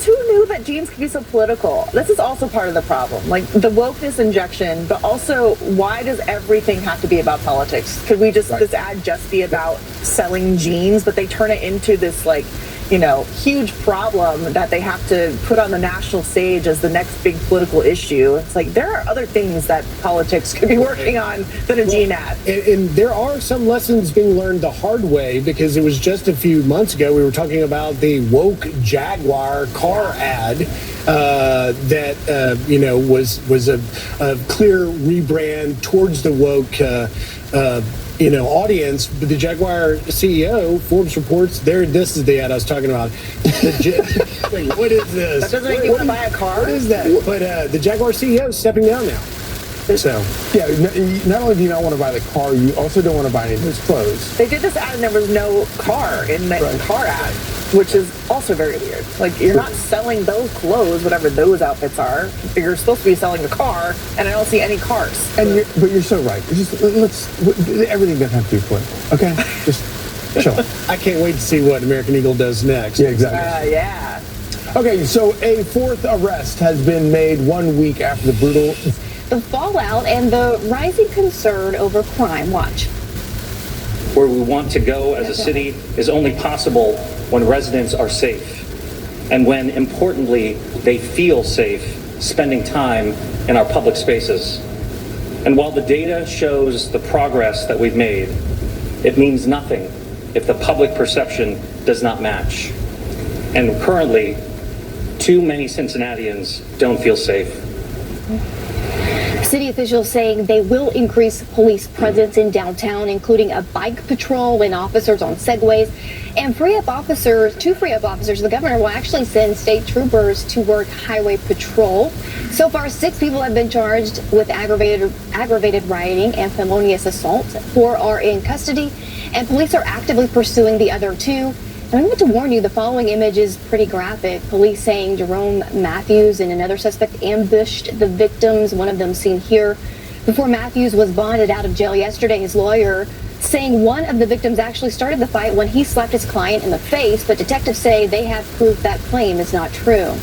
Who knew that jeans could be so political? This is also part of the problem, like the wokeness injection, but also why does everything have to be about politics? Could we just, this ad just be about selling jeans, but they turn it into this huge problem that they have to put on the national stage as the next big political issue. It's like there are other things that politics could be working on than a jean ad. And there are some lessons being learned the hard way, because it was just a few months ago we were talking about the woke Jaguar car ad that was a clear rebrand towards the woke audience. But the Jaguar CEO, Forbes reports, this is the ad I was talking about. Wait, what is this? That doesn't make you want to buy a car? What is that? But the Jaguar CEO is stepping down now. So, yeah, not only do you not want to buy the car, you also don't want to buy any of his clothes. They did this ad and there was no car in the car ad, which is also very weird. Like, you're not selling those clothes, whatever those outfits are. You're supposed to be selling a car, and I don't see any cars. But you're so right. It's just everything doesn't have to be political. Okay, just chill. I can't wait to see what American Eagle does next. Yeah, exactly. Yeah. Okay, so a fourth arrest has been made 1 week after the brutal. The fallout and the rising concern over crime. Watch. Where we want to go as a city is only possible when residents are safe, and when, importantly, they feel safe spending time in our public spaces. And while the data shows the progress that we've made, it means nothing if the public perception does not match. And currently, too many Cincinnatians don't feel safe. City officials saying they will increase police presence in downtown, including a bike patrol and officers on Segways. And to free up officers, the governor will actually send state troopers to work highway patrol. So far, 6 people have been charged with aggravated rioting and felonious assault. 4 are in custody, and police are actively pursuing the other 2. And I want to warn you, the following image is pretty graphic. Police saying Jerome Matthews and another suspect ambushed the victims, one of them seen here. Before Matthews was bonded out of jail yesterday, his lawyer saying one of the victims actually started the fight when he slapped his client in the face, but detectives say they have proof that claim is not true.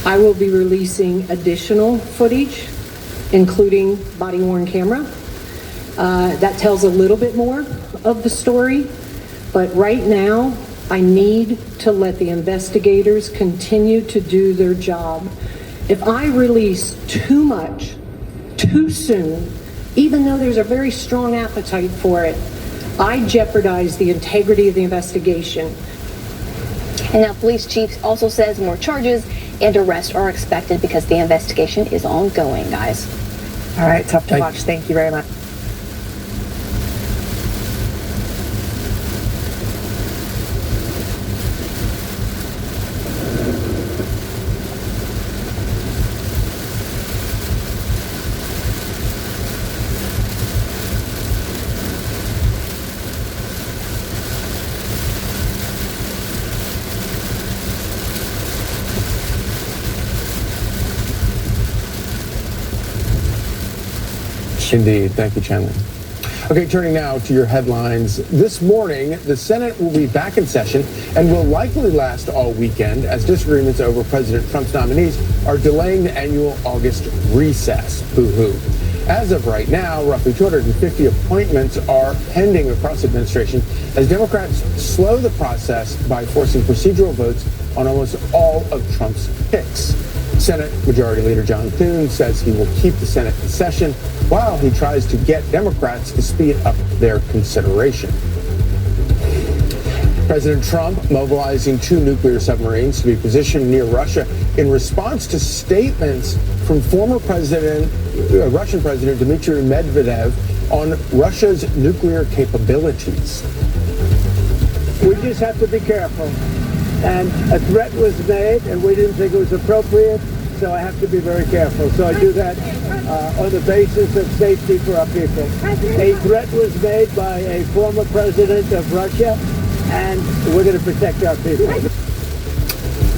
I will be releasing additional footage, including body-worn camera. That tells a little bit more of the story. But right now, I need to let the investigators continue to do their job. If I release too much, too soon, even though there's a very strong appetite for it, I jeopardize the integrity of the investigation. And now police chief also says more charges and arrests are expected because the investigation is ongoing, guys. All right, tough to watch. Thank you very much. Indeed. Thank you, Chandler. Okay, turning now to your headlines. This morning, the Senate will be back in session and will likely last all weekend as disagreements over President Trump's nominees are delaying the annual August recess. Boo-hoo. As of right now, roughly 250 appointments are pending across the administration as Democrats slow the process by forcing procedural votes on almost all of Trump's picks. Senate Majority Leader John Thune says he will keep the Senate in session while he tries to get Democrats to speed up their consideration. President Trump mobilizing 2 nuclear submarines to be positioned near Russia in response to statements from former Russian President Dmitry Medvedev on Russia's nuclear capabilities. We just have to be careful. And a threat was made, and we didn't think it was appropriate, so I have to be very careful. So I do that on the basis of safety for our people. A threat was made by a former president of Russia, and we're going to protect our people.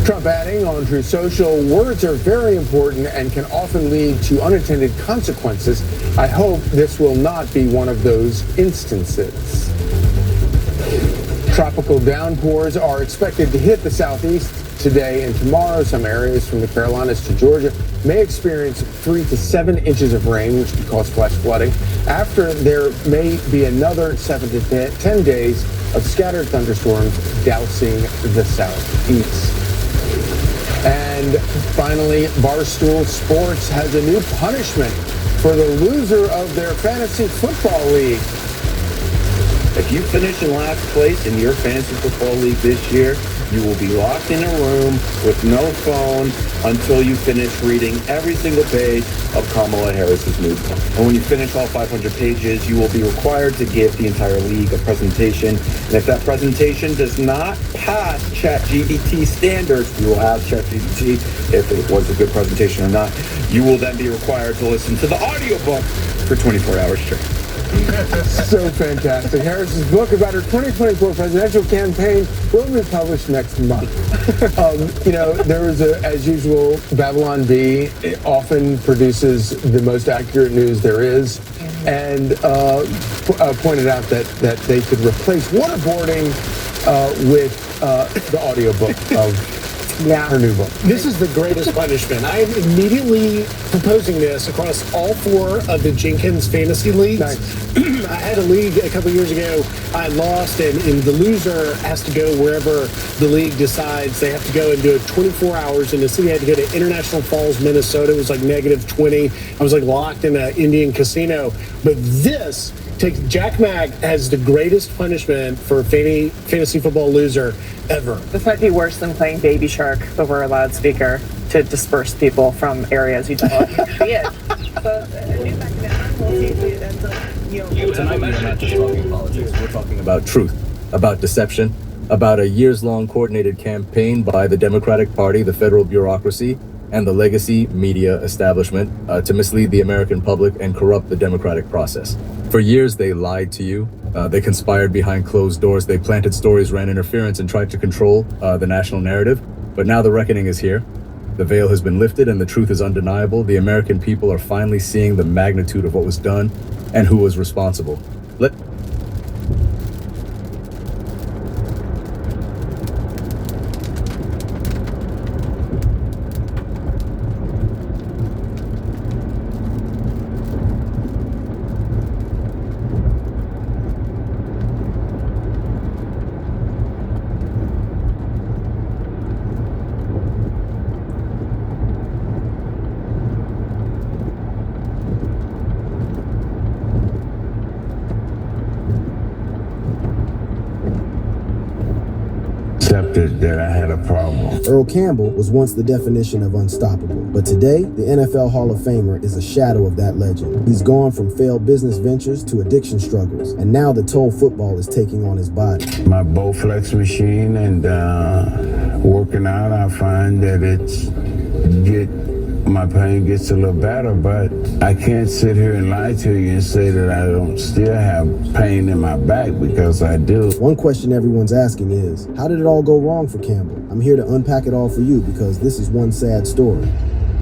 Trump adding on Truth Social, words are very important and can often lead to unintended consequences. I hope this will not be one of those instances. Tropical downpours are expected to hit the southeast today and tomorrow. Some areas from the Carolinas to Georgia may experience 3 to 7 inches of rain, which could cause flash flooding. After, there may be another 7 to 10 days of scattered thunderstorms dousing the southeast. And finally, Barstool Sports has a new punishment for the loser of their fantasy football league. If you finish in last place in your fantasy football league this year, you will be locked in a room with no phone until you finish reading every single page of Kamala Harris's new book. And when you finish all 500 pages, you will be required to give the entire league a presentation. And if that presentation does not pass ChatGPT standards, we will have ChatGPT, if it was a good presentation or not, you will then be required to listen to the audiobook for 24 hours straight. So fantastic. Harris's book about her 2024 presidential campaign will be published next month. There was as usual, Babylon Bee often produces the most accurate news there is, and pointed out that they could replace waterboarding with the audiobook of her new book. This is the greatest punishment. I am immediately proposing this across all 4 of the Jenkins fantasy leagues. Nice. I had a league a couple years ago. I lost, and the loser has to go wherever the league decides. They have to go and do it 24 hours. And the city had to go to International Falls, Minnesota. It was like -20. I was like locked in an Indian casino. But this takes Jack Mag as the greatest punishment for a fantasy football loser ever. This might be worse than playing Baby Shark over a loudspeaker to disperse people from areas you don't want to be in. So, we'll see if it ends up, Tonight we're not just talking politics, we're talking about truth, about deception, about a years-long coordinated campaign by the Democratic Party, the federal bureaucracy, and the legacy media establishment to mislead the American public and corrupt the democratic process. For years, they lied to you. They conspired behind closed doors. They planted stories, ran interference, and tried to control the national narrative. But now the reckoning is here. The veil has been lifted and the truth is undeniable. The American people are finally seeing the magnitude of what was done and who was responsible. That I had a problem. Earl Campbell was once the definition of unstoppable, but today, the NFL Hall of Famer is a shadow of that legend. He's gone from failed business ventures to addiction struggles, and now the toll football is taking on his body. My Bowflex machine and working out, I find that my pain gets a little better, but I can't sit here and lie to you and say that I don't still have pain in my back, because I do. One question everyone's asking is, how did it all go wrong for Campbell? I'm here to unpack it all for you, because this is one sad story.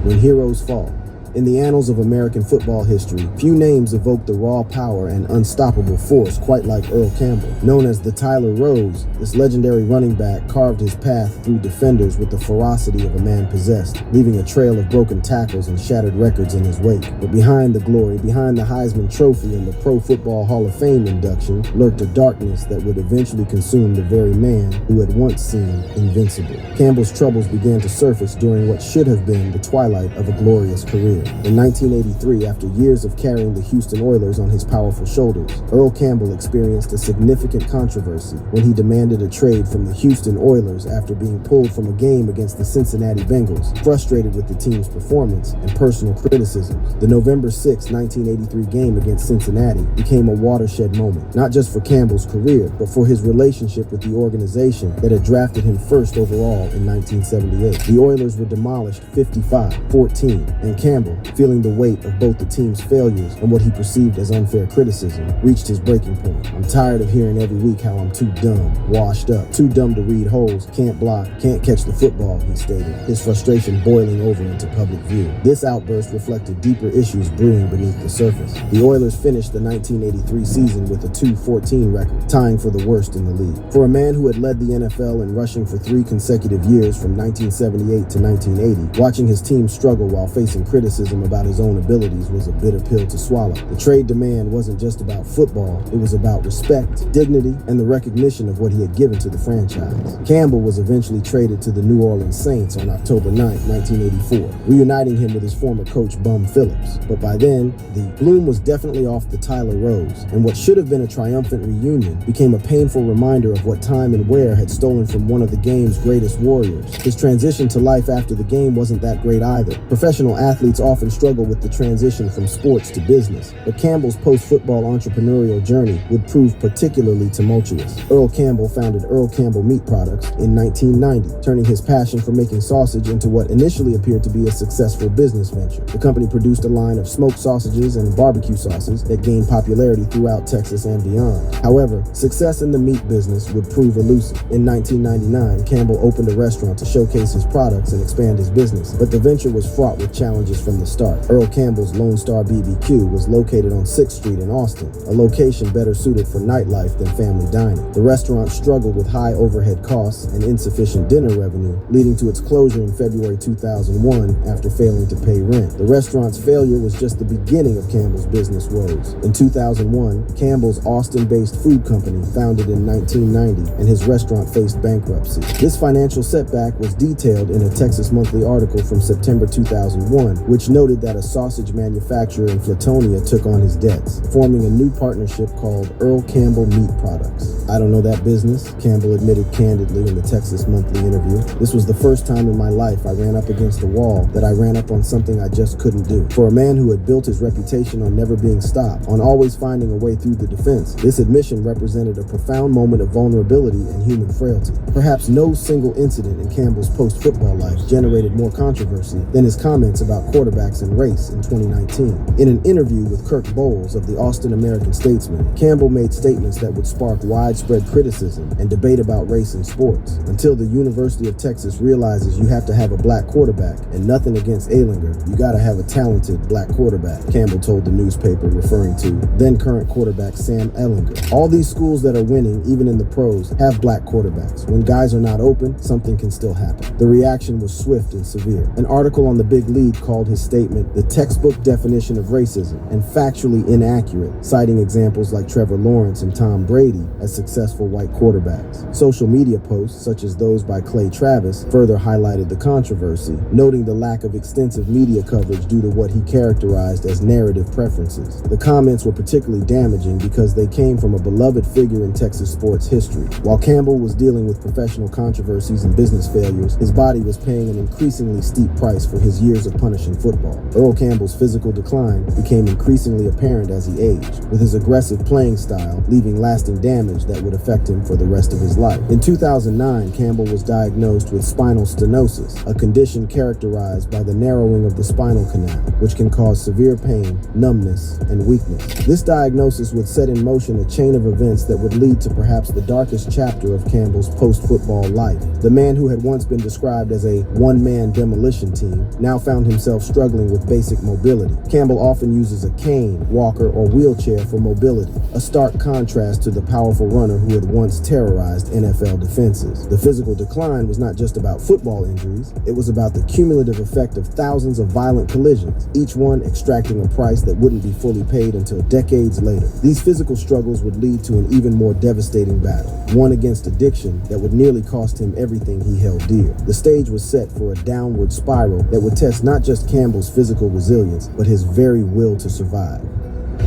When heroes fall. In the annals of American football history, few names evoke the raw power and unstoppable force quite like Earl Campbell. Known as the Tyler Rose, this legendary running back carved his path through defenders with the ferocity of a man possessed, leaving a trail of broken tackles and shattered records in his wake. But behind the glory, behind the Heisman Trophy and the Pro Football Hall of Fame induction, lurked a darkness that would eventually consume the very man who had once seemed invincible. Campbell's troubles began to surface during what should have been the twilight of a glorious career. In 1983, after years of carrying the Houston Oilers on his powerful shoulders, Earl Campbell experienced a significant controversy when he demanded a trade from the Houston Oilers after being pulled from a game against the Cincinnati Bengals, frustrated with the team's performance and personal criticisms. The November 6, 1983 game against Cincinnati became a watershed moment, not just for Campbell's career, but for his relationship with the organization that had drafted him first overall in 1978. The Oilers were demolished 55-14, and Campbell, feeling the weight of both the team's failures and what he perceived as unfair criticism, reached his breaking point. "I'm tired of hearing every week how I'm too dumb, washed up, too dumb to read holes, can't block, can't catch the football," he stated, his frustration boiling over into public view. This outburst reflected deeper issues brewing beneath the surface. The Oilers finished the 1983 season with a 2-14 record, tying for the worst in the league. For a man who had led the NFL in rushing for 3 consecutive years from 1978 to 1980, watching his team struggle while facing criticism about his own abilities was a bitter pill to swallow. The trade demand wasn't just about football, it was about respect, dignity, and the recognition of what he had given to the franchise. Campbell was eventually traded to the New Orleans Saints on October 9, 1984, reuniting him with his former coach Bum Phillips. But by then, the bloom was definitely off the Tyler Rose, and what should have been a triumphant reunion became a painful reminder of what time and where had stolen from one of the game's greatest warriors. His transition to life after the game wasn't that great either. Professional athletes often struggle with the transition from sports to business, but Campbell's post-football entrepreneurial journey would prove particularly tumultuous. Earl Campbell founded Earl Campbell Meat Products in 1990, turning his passion for making sausage into what initially appeared to be a successful business venture. The company produced a line of smoked sausages and barbecue sauces that gained popularity throughout Texas and beyond. However, success in the meat business would prove elusive. In 1999, Campbell opened a restaurant to showcase his products and expand his business, but the venture was fraught with challenges from the start. Earl Campbell's Lone Star BBQ was located on 6th Street in Austin, a location better suited for nightlife than family dining. The restaurant struggled with high overhead costs and insufficient dinner revenue, leading to its closure in February 2001 after failing to pay rent. The restaurant's failure was just the beginning of Campbell's business woes. In 2001, Campbell's Austin-based food company, founded in 1990, and his restaurant faced bankruptcy. This financial setback was detailed in a Texas Monthly article from September 2001, which noted that a sausage manufacturer in Flatonia took on his debts, forming a new partnership called Earl Campbell Meat Products. "I don't know that business," Campbell admitted candidly in the Texas Monthly interview. "This was the first time in my life I ran up against a wall, that I ran up on something I just couldn't do." For a man who had built his reputation on never being stopped, on always finding a way through the defense, this admission represented a profound moment of vulnerability and human frailty. Perhaps no single incident in Campbell's post-football life generated more controversy than his comments about quarterbacks and race in 2019. In an interview with Kirk Bowles of the Austin American-Statesman, Campbell made statements that would spark widespread criticism and debate about race in sports. "Until the University of Texas realizes you have to have a black quarterback, and nothing against Ehlinger, you gotta have a talented black quarterback," Campbell told the newspaper, referring to then current quarterback Sam Ehlinger. "All these schools that are winning, even in the pros, have black quarterbacks. When guys are not open, something can still happen." The reaction was swift and severe. An article on the Big Lead called his statement the textbook definition of racism and factually inaccurate, citing examples like Trevor Lawrence and Tom Brady as successful white quarterbacks. Social media posts, such as those by Clay Travis, further highlighted the controversy, noting the lack of extensive media coverage due to what he characterized as narrative preferences. The comments were particularly damaging because they came from a beloved figure in Texas sports history. While Campbell was dealing with professional controversies and business failures, his body was paying an increasingly steep price for his years of punishing football. Earl Campbell's physical decline became increasingly apparent as he aged, with his aggressive playing style leaving lasting damage that would affect him for the rest of his life. In 2009, Campbell was diagnosed with spinal stenosis, a condition characterized by the narrowing of the spinal canal, which can cause severe pain, numbness, and weakness. This diagnosis would set in motion a chain of events that would lead to perhaps the darkest chapter of Campbell's post-football life. The man who had once been described as a one-man demolition team now found himself struggling struggling with basic mobility. Campbell often uses a cane, walker, or wheelchair for mobility, a stark contrast to the powerful runner who had once terrorized NFL defenses. The physical decline was not just about football injuries, it was about the cumulative effect of thousands of violent collisions, each one extracting a price that wouldn't be fully paid until decades later. These physical struggles would lead to an even more devastating battle, one against addiction that would nearly cost him everything he held dear. The stage was set for a downward spiral that would test not just Campbell's physical resilience, but his very will to survive.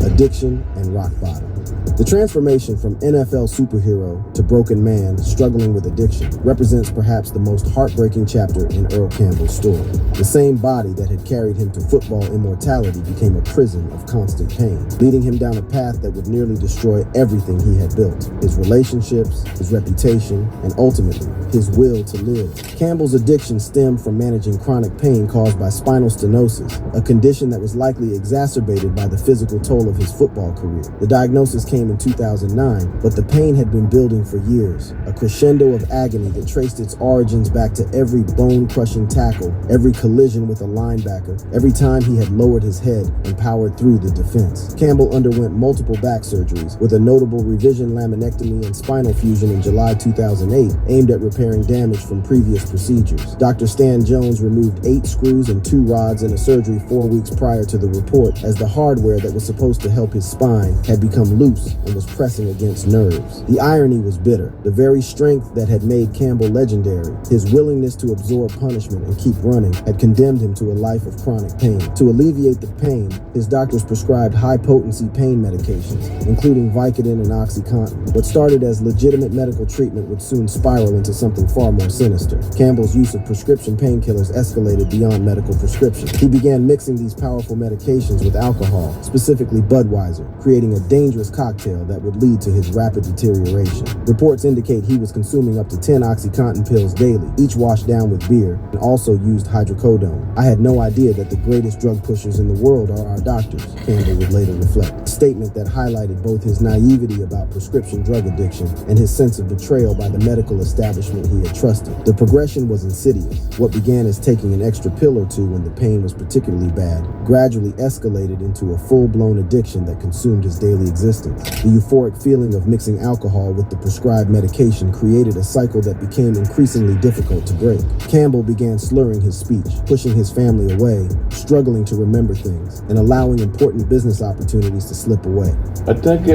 Addiction and rock bottom. The transformation from NFL superhero to broken man struggling with addiction represents perhaps the most heartbreaking chapter in Earl Campbell's story. The same body that had carried him to football immortality became a prison of constant pain, leading him down a path that would nearly destroy everything he had built: his relationships, his reputation, and ultimately, his will to live. Campbell's addiction stemmed from managing chronic pain caused by spinal stenosis, a condition that was likely exacerbated by the physical toll of his football career. The diagnosis came in 2009, but the pain had been building for years, a crescendo of agony that traced its origins back to every bone-crushing tackle, every collision with a linebacker, every time he had lowered his head and powered through the defense. Campbell underwent multiple back surgeries, with a notable revision laminectomy and spinal fusion in July 2008, aimed at repairing damage from previous procedures. Dr. Stan Jones removed 8 screws and 2 rods in a surgery 4 weeks prior to the report, as the hardware that was supposed to help his spine had become loose and was pressing against nerves. The irony was bitter. The very strength that had made Campbell legendary, his willingness to absorb punishment and keep running, had condemned him to a life of chronic pain. To alleviate the pain, his doctors prescribed high-potency pain medications, including Vicodin and OxyContin. What started as legitimate medical treatment would soon spiral into something far more sinister. Campbell's use of prescription painkillers escalated beyond medical prescription. He began mixing these powerful medications with alcohol, specifically Budweiser, creating a dangerous cocktail that would lead to his rapid deterioration. Reports indicate he was consuming up to 10 OxyContin pills daily, each washed down with beer, and also used hydrocodone. "I had no idea that the greatest drug pushers in the world are our doctors," Campbell would later reflect. A statement that highlighted both his naivety about prescription drug addiction and his sense of betrayal by the medical establishment he had trusted. The progression was insidious. What began as taking an extra pill or two when the pain was particularly bad gradually escalated into a full-blown addiction that consumed his daily existence. The euphoric feeling of mixing alcohol with the prescribed medication created a cycle that became increasingly difficult to break. Campbell began slurring his speech, pushing his family away, struggling to remember things, and allowing important business opportunities to slip away. I think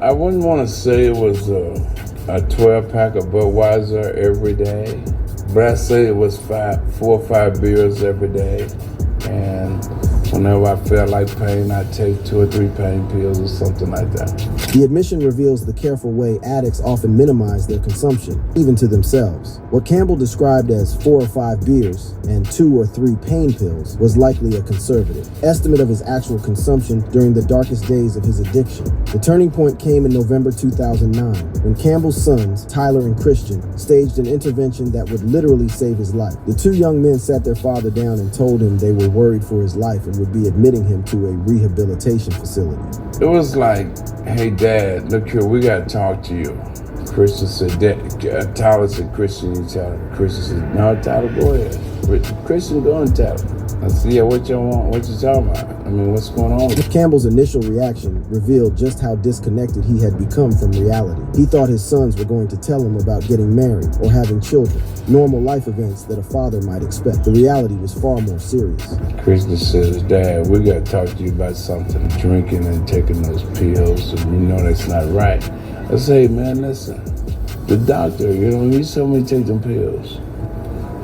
I wouldn't want to say it was a 12-pack of Budweiser every day, but I'd say it was 4 or 5 beers every day. And whenever I felt like pain, I'd take 2 or 3 pain pills or something like that. The admission reveals the careful way addicts often minimize their consumption, even to themselves. What Campbell described as 4 or 5 beers and 2 or 3 pain pills was likely a conservative estimate of his actual consumption during the darkest days of his addiction. The turning point came in November 2009, when Campbell's sons, Tyler and Christian, staged an intervention that would literally save his life. The 2 young men sat their father down and told him they were worried for his life and would be admitting him to a rehabilitation facility. It was like, "Hey Dad, look here, we gotta talk to you." Christian said, Tyler said, "Christian, you tell him." Christian said, "No, Tyler, go ahead." Christian, go and tell him. I said, "Yeah, what y'all want? What you talking about? I mean, what's going on?" Campbell's initial reaction revealed just how disconnected he had become from reality. He thought his sons were going to tell him about getting married or having children, normal life events that a father might expect. The reality was far more serious. Christian says, "Dad, we gotta talk to you about something, drinking and taking those pills, and you know that's not right." I say, "Man, listen, the doctor, he told me to take them pills."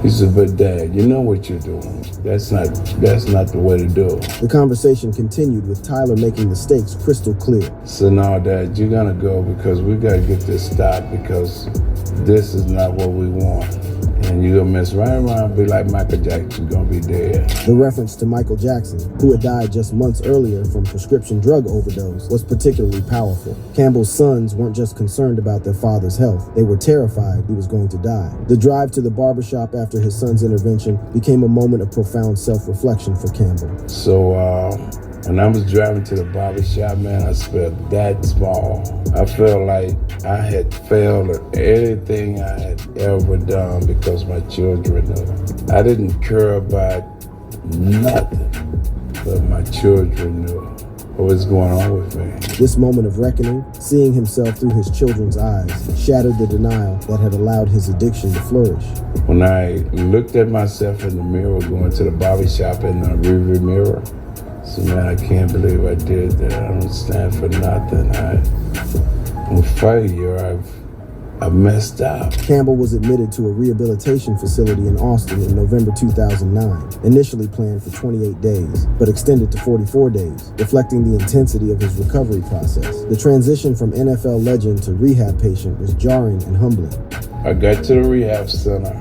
He said, "But Dad, you know what you're doing. That's not the way to do it." The conversation continued with Tyler making the stakes crystal clear. So "No, Dad, you're gonna go because we gotta get this stopped because this is not what we want. And you're gonna mess right around and be like Michael Jackson, gonna be dead." The reference to Michael Jackson, who had died just months earlier from prescription drug overdose, was particularly powerful. Campbell's sons weren't just concerned about their father's health, they were terrified he was going to die. The drive to the barbershop after his son's intervention became a moment of profound self-reflection for Campbell. So when I was driving to the barbershop, man, I felt that small. I felt like I had failed at anything I had ever done because my children knew. I didn't care about Nothing. But my children knew what was going on with me. This moment of reckoning, seeing himself through his children's eyes, shattered the denial that had allowed his addiction to flourish. When I looked at myself in the mirror, going to the barber shop in the rearview mirror, I said, man, I can't believe I did that. I don't stand for nothing. I'm a failure. I've messed up. Campbell was admitted to a rehabilitation facility in Austin in November 2009, initially planned for 28 days, but extended to 44 days, reflecting the intensity of his recovery process. The transition from NFL legend to rehab patient was jarring and humbling. I got to the rehab center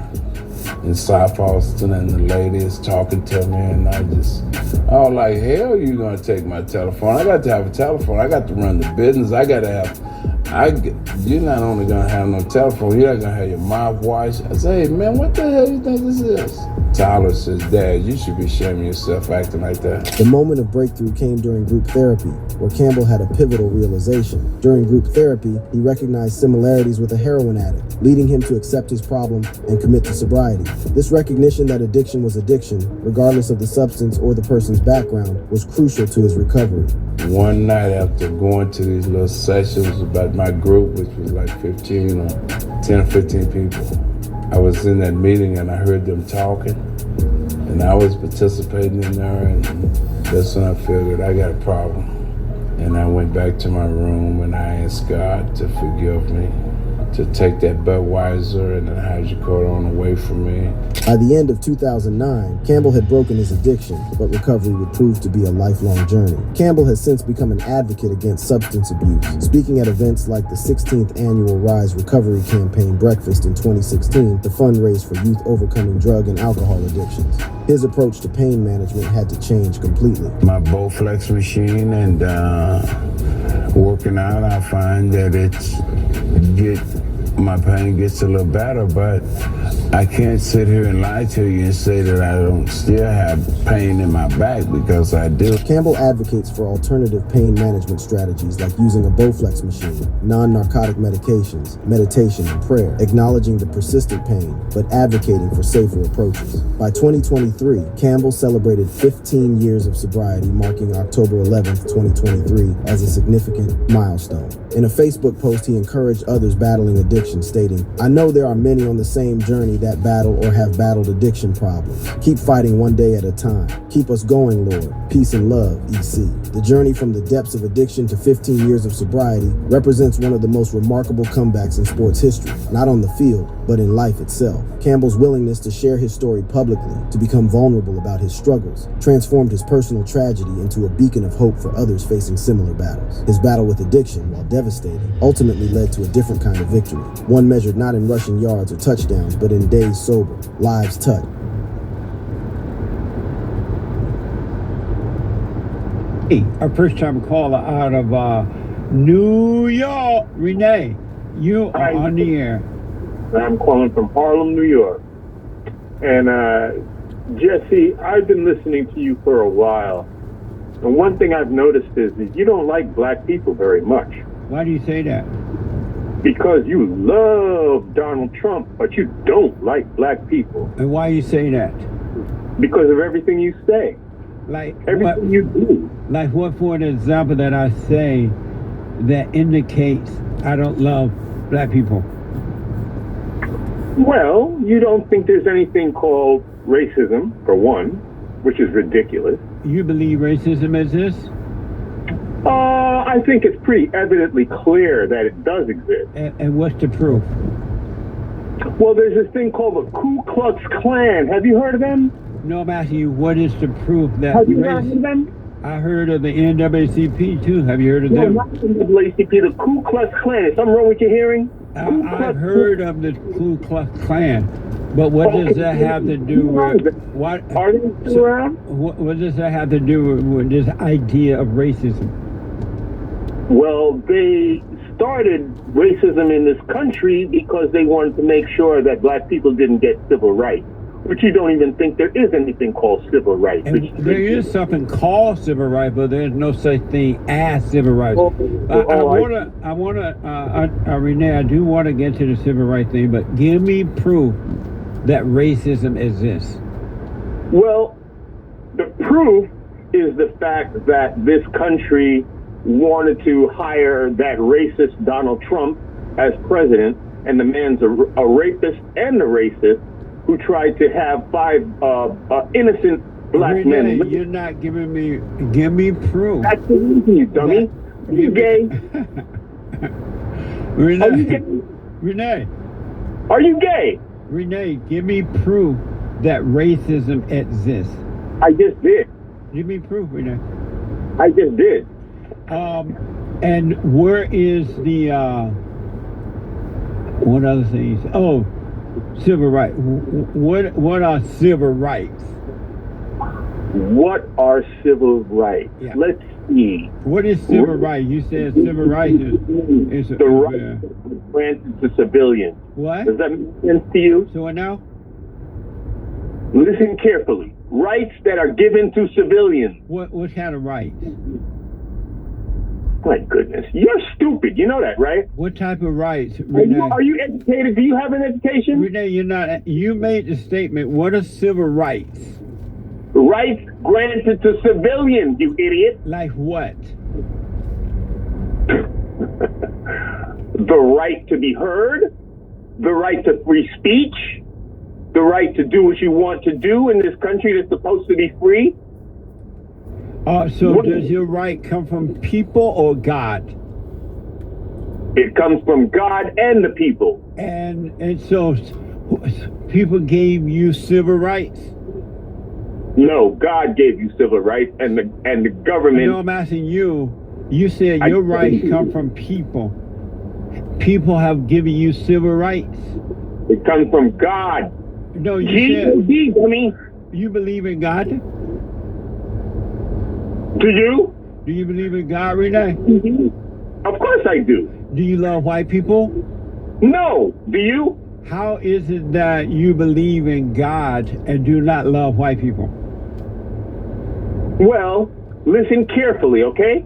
in South Austin, and the lady is talking to me, and I was like, hell, you gonna take my telephone? I got to have a telephone. I got to run the business. You're not only gonna have no telephone, you're not gonna have your mouthwash. I say, hey man, what the hell you think this is? Tyler says, Dad, you should be shaming yourself acting like that. The moment of breakthrough came during group therapy, where Campbell had a pivotal realization. During group therapy, he recognized similarities with a heroin addict, leading him to accept his problem and commit to sobriety. This recognition that addiction was addiction, regardless of the substance or the person's background, was crucial to his recovery. One night after going to these little sessions about my group, which was like 10 or 15 people, I was in that meeting and I heard them talking, and I was participating in there, and that's when I figured I got a problem. And I went back to my room and I asked God to forgive me, to take that Budweiser and the hydrocodone away from me. By the end of 2009, Campbell had broken his addiction, but recovery would prove to be a lifelong journey. Campbell has since become an advocate against substance abuse, speaking at events like the 16th annual Rise Recovery Campaign Breakfast in 2016 to fundraise for youth overcoming drug and alcohol addictions. His approach to pain management had to change completely. My Bowflex machine and working out, I find that my pain gets a little better, but I can't sit here and lie to you and say that I don't still have pain in my back, because I do. Campbell advocates for alternative pain management strategies like using a Bowflex machine, non-narcotic medications, meditation, and prayer, acknowledging the persistent pain, but advocating for safer approaches. By 2023, Campbell celebrated 15 years of sobriety, marking October 11th, 2023 as a significant milestone. In a Facebook post, he encouraged others battling addiction, stating, I know there are many on the same journey that battle or have battled addiction problems. Keep fighting one day at a time. Keep us going, Lord. Peace and love, EC. The journey from the depths of addiction to 15 years of sobriety represents one of the most remarkable comebacks in sports history, not on the field, but in life itself. Campbell's willingness to share his story publicly, to become vulnerable about his struggles, transformed his personal tragedy into a beacon of hope for others facing similar battles. His battle with addiction, while devastating, ultimately led to a different kind of victory, one measured not in rushing yards or touchdowns, but in days sober, lives touched. A first-time caller out of New York. Renee, you are on the air. I'm calling from Harlem, New York. And Jesse, I've been listening to you for a while. And one thing I've noticed is that you don't like black people very much. Why do you say that? Because you love Donald Trump, but you don't like black people. And why you say that? Because of everything you say. Like everything you do. Like what, for an example, that I say that indicates I don't love black people? Well, you don't think there's anything called racism, for one, which is ridiculous. You believe racism exists? I think it's pretty evidently clear that it does exist. And what's the proof? Well, there's this thing called the Ku Klux Klan. Have you heard of them? No, I'm asking you, what is the proof that Have you heard of them? I heard of the NAACP too. Have you heard of them? Not the NAACP, the Ku Klux Klan. Is something wrong with your hearing? I've heard of the Ku Klux Klan, but what does that have to do with what? Are they still around? What does that have to do with this idea of racism? Well, they started racism in this country because they wanted to make sure that black people didn't get civil rights, which you don't even think there is anything called civil rights. And there is something called civil rights, but there's no such thing as civil rights. Renee, I do want to get to the civil rights thing, but give me proof that racism exists. Well, proof is the fact that this country wanted to hire that racist Donald Trump as president, and the man's a rapist and a racist who tried to have 5 innocent black men. You're not giving me. Give me proof. That's the reason, you dummy. Are you gay? Renee, Are you gay? Renee, Are you gay? Renee, give me proof that racism exists. I just did. Give me proof, Renee. I just did. And where is the what other things? Oh, civil rights. What are civil rights? What are civil rights? Yeah. Let's see. What is civil rights? You said civil rights is the right granted to civilians. What? Does that make sense to you? So what now? Listen carefully. Rights that are given to civilians. What kind of rights? My goodness, you're stupid. You know that, right? What type of rights, Renee? Are you educated? Do you have an education? Renee, you're not. You made the statement. What are civil rights? Rights granted to civilians, you idiot. Like what? The right to be heard, the right to free speech, the right to do what you want to do in this country that's supposed to be free. So does your right come from people or God? It comes from God and the people. And so people gave you civil rights? No, God gave you civil rights, and the government. No, I'm asking you. You said your rights come from people. People have given you civil rights. It comes from God. No, you said. Dummy. You believe in God? Do you? Do you believe in God, Renee? Of course I do. Do you love white people? No. Do you? How is it that you believe in God and do not love white people? Well, listen carefully, okay?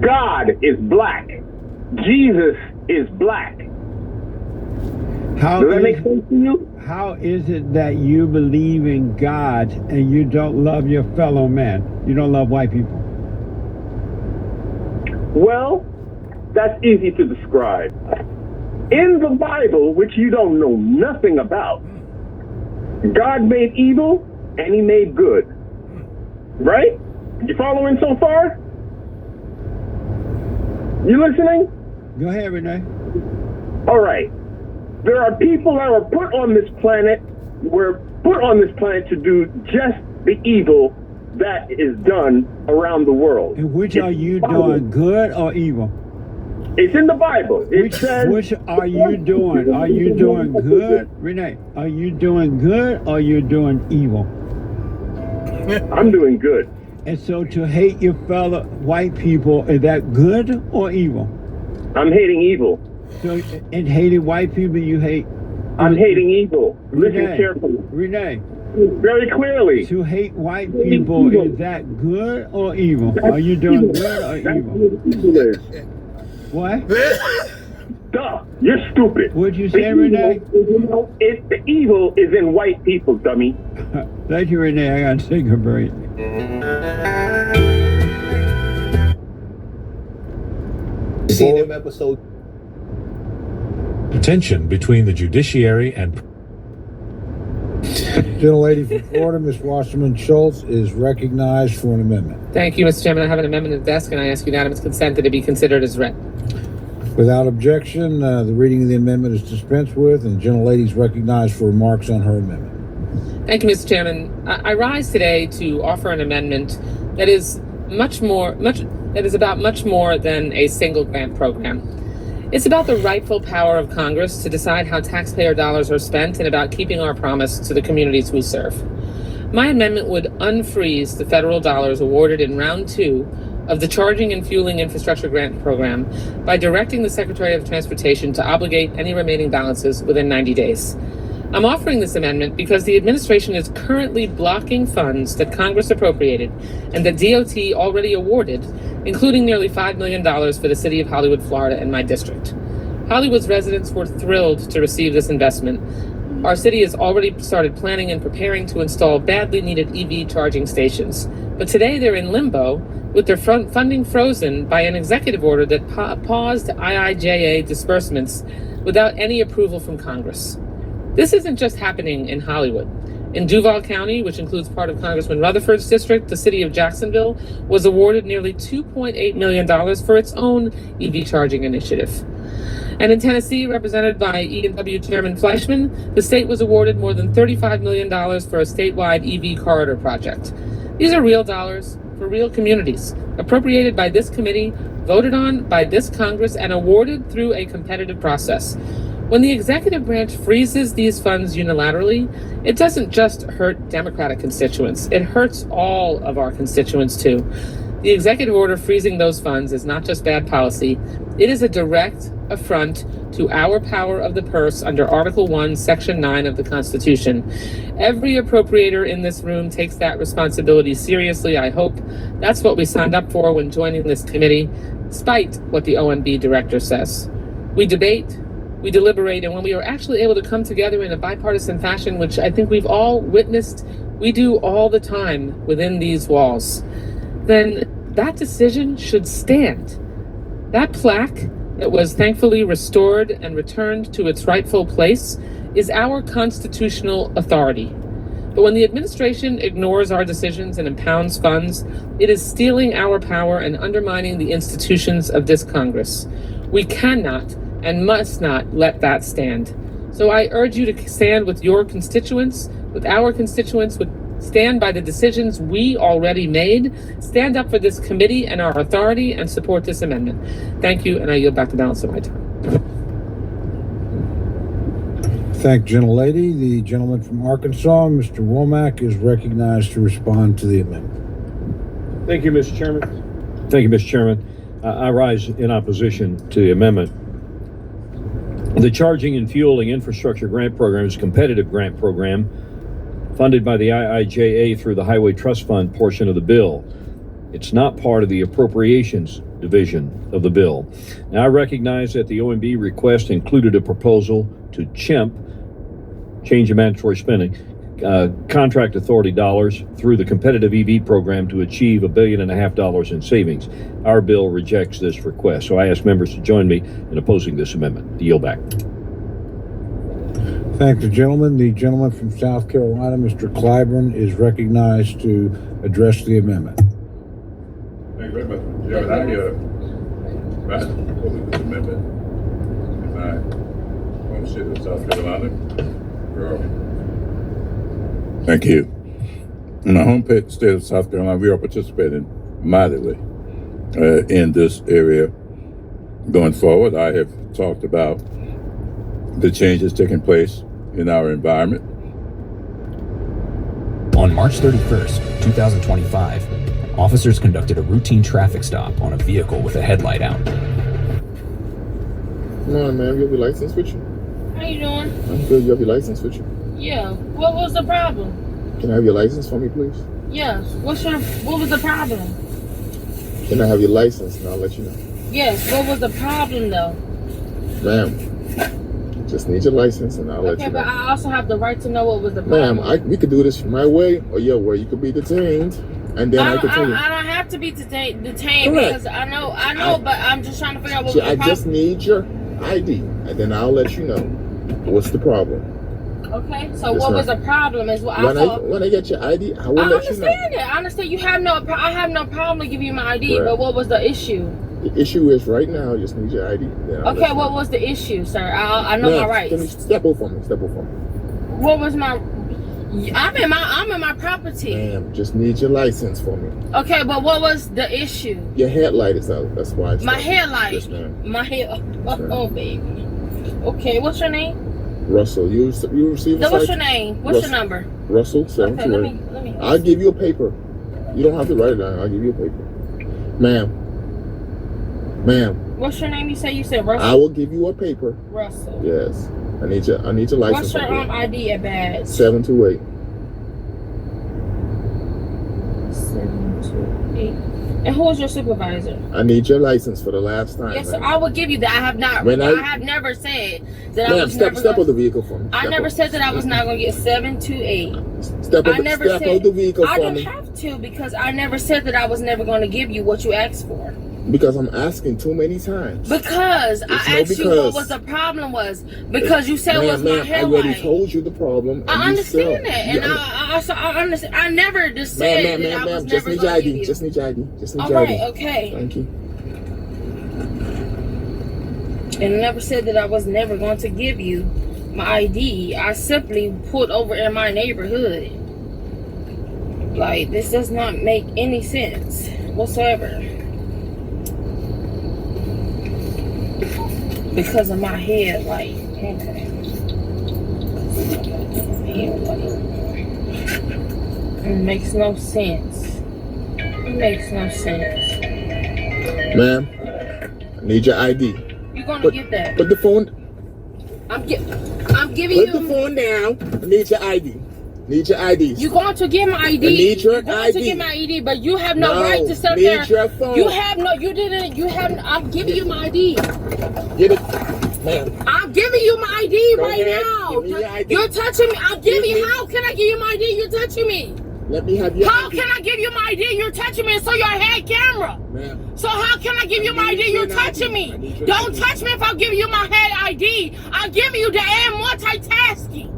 God is black. Jesus is black. Does that make sense to you? How is it that you believe in God and you don't love your fellow man? You don't love white people? Well, that's easy to describe. In the Bible, which you don't know nothing about, God made evil and he made good. Right? You following so far? You listening? Go ahead, Renee. All right. There are people that are put on this planet, to do just the evil that is done around the world. And which are you doing, good or evil? It's in the Bible. It says, which are you doing? Are you doing good, Renee? Are you doing good or are you doing evil? I'm doing good. And so to hate your fellow white people, is that good or evil? I'm hating evil. So in hating white people, you hate? I'm hating evil. Listen Renee, carefully. Renee. Very clearly. To hate white people, is that good or evil? Are you doing good or evil? What? Duh, you're stupid. What'd you say, Renee? The evil is in white people, dummy. Thank you, Renee. I gotta take a break. CNM episode. Tension between the judiciary and Gentlelady from Florida, Ms. Wasserman Schultz, is recognized for an amendment. Thank you, Mr. Chairman. I have an amendment at the desk, and I ask unanimous consent that it be considered as read. Without objection, the reading of the amendment is dispensed with, and the gentlelady is recognized for remarks on her amendment. Thank you, Mr. Chairman. I rise today to offer an amendment that is about much more than a single grant program. It's about the rightful power of Congress to decide how taxpayer dollars are spent and about keeping our promise to the communities we serve. My amendment would unfreeze the federal dollars awarded in round 2 of the Charging and Fueling Infrastructure Grant Program by directing the Secretary of Transportation to obligate any remaining balances within 90 days. I'm offering this amendment because the administration is currently blocking funds that Congress appropriated and that DOT already awarded, including nearly $5 million for the city of Hollywood, Florida, and my district. Hollywood's residents were thrilled to receive this investment, Our city has already started planning and preparing to install badly needed EV charging stations. But today they're in limbo with their funding frozen by an executive order that paused IIJA disbursements without any approval from Congress. This isn't just happening in Hollywood. In Duval County, which includes part of Congressman Rutherford's district, the city of Jacksonville was awarded nearly $2.8 million for its own EV charging initiative. And in Tennessee, represented by E&W Chairman Fleischman, the state was awarded more than $35 million for a statewide EV corridor project. These are real dollars for real communities, appropriated by this committee, voted on by this Congress, and awarded through a competitive process. When the executive branch freezes these funds unilaterally, it doesn't just hurt Democratic constituents, it hurts all of our constituents too. The executive order freezing those funds is not just bad policy, it is a direct affront to our power of the purse under Article 1, Section 9 of the Constitution. Every appropriator in this room takes that responsibility seriously, I hope. That's what we signed up for when joining this committee, despite what the OMB director says. We debate, we deliberate, and when we are actually able to come together in a bipartisan fashion, which I think we've all witnessed, we do all the time within these walls, then that decision should stand. That plaque that was thankfully restored and returned to its rightful place is our constitutional authority. But when the administration ignores our decisions and impounds funds, it is stealing our power and undermining the institutions of this Congress. We cannot and must not let that stand. So I urge you to stand with your constituents, with our constituents, stand by the decisions we already made, stand up for this committee and our authority, and support this amendment. Thank you, and I yield back the balance of my time. Thank you, gentlelady. The gentleman from Arkansas, Mr. Womack, is recognized to respond to the amendment. Thank you, Mr. Chairman. Thank you, Mr. Chairman. I rise in opposition to the amendment. The Charging and Fueling Infrastructure Grant Program is a competitive grant program funded by the IIJA through the Highway Trust Fund portion of the bill. It's not part of the appropriations division of the bill. Now, I recognize that the OMB request included a proposal to change the mandatory spending, contract authority dollars through the competitive EV program to achieve $1.5 billion in savings. Our bill rejects this request, so I ask members to join me in opposing this amendment. Yield back. Thank the gentleman. The gentleman from South Carolina, Mr. Clyburn, is recognized to address the amendment. Thank you very much, Mr. Chairman. I rise in support of this amendment. And I want to say to South Carolina, thank you. In my home state of South Carolina, we are participating mightily in this area. Going forward, I have talked about the changes taking place in our environment. On March 31st, 2025, officers conducted a routine traffic stop on a vehicle with a headlight out. Come on, man. You have your license with you? How you doing? I'm good. You have your license with you? Yeah. What was the problem? Can I have your license for me, please? Yes. What was the problem? Can I have your license and I'll let you know? Yes. What was the problem, though? Ma'am, just need your license and I'll let you know. Okay, but I also have the right to know what was the problem. Ma'am, we could do this my way or your way. You could be detained and then I could tell you. I don't have to be detained Correct. because I know, but I'm just trying to figure out what was the I problem. just need your ID and then I'll let you know what's the problem. Okay, so what was the problem is what when I get your ID, I will I let you know. understand it. I understand I have no problem to give you my ID, Right. but what was the issue? The issue is right now, I just need your ID. Okay, what was the issue, sir? I know my rights. Can you step over for me? Step over for me. What was my? I'm in my property. Ma'am, just need your license for me. Okay, but what was the issue? Your headlight is out. That's why. My headlight. Yes, ma'am. My head. Oh, baby. Okay, what's your name? Russell, you receive a What's your name? What's your number? Russell, 728. Let me. I'll give you a paper. You don't have to write it down. I'll give you a paper. Ma'am. What's your name? You said Russell. I will give you a paper. Russell. Yes. I need your license. What's your ID and badge? 728. 728. And who is your supervisor? I need your license for the last time. Yes, ma'am. I will give you that. I have not. When I I- have never said that I Ma'am, was step never out the vehicle for me. I Step never out. said that I was not going to get 7 to 8. Step I out never step said out the vehicle I for don't me. have to because I never said that I was never going to give you what you asked for. Because I'm asking too many times. Because I There's no asked you what because. was the problem was. Because you said was my ma'am, I hair already white. told you the problem. And I you still- understand that, and I understand. I never just said that I was just never need your going to give ID. you. Just need your ID. Just need All your right, ID. okay. Thank you. And I never said that I was never going to give you my ID. I simply pulled over in my neighborhood. Like, this does not make any sense whatsoever. Because of my head, like, okay. It makes no sense. It makes no sense. Ma'am, I need your ID. You're gonna get that. Put the phone. I'm giving Put the phone down. I need your ID. Need your ID. You're going to get my ID. I need your You're going ID. to get my ID, but you have no No, right to sit need there. your phone. You have no. You didn't. You have. I'm giving you my ID. Get it, ma'am. I'm giving you my ID Go right ahead. now. Give me your ID. You're touching me. I'm giving Give you. me- How can I give you my ID? You're touching me. Let me have your How ID. can I give you my ID? You're touching me. So your head camera. Ma'am. So how can I give you my ID? You're touching me. Don't touch me if I give you my head ID. I'm giving you the am multitasking.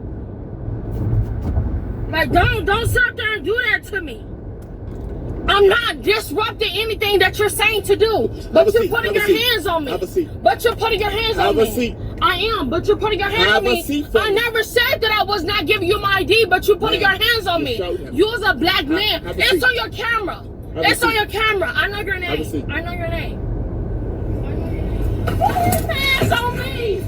Like don't sit up there and do that to me. I'm not disrupting anything that you're saying to do, but Have a you're seat, putting have your a seat. hands on me. Have a seat. But you're putting your hands on Have me. a seat. I am, but you're putting your hands Have on a me. seat for I me. never said that I was not giving you my ID, but you're putting your Ma'am, hands on you me. showed him. You was a black man. have a It's seat. on your camera. Have a It's on seat. your camera. I know your Have a name. seat. I know your name. Put his hands on me.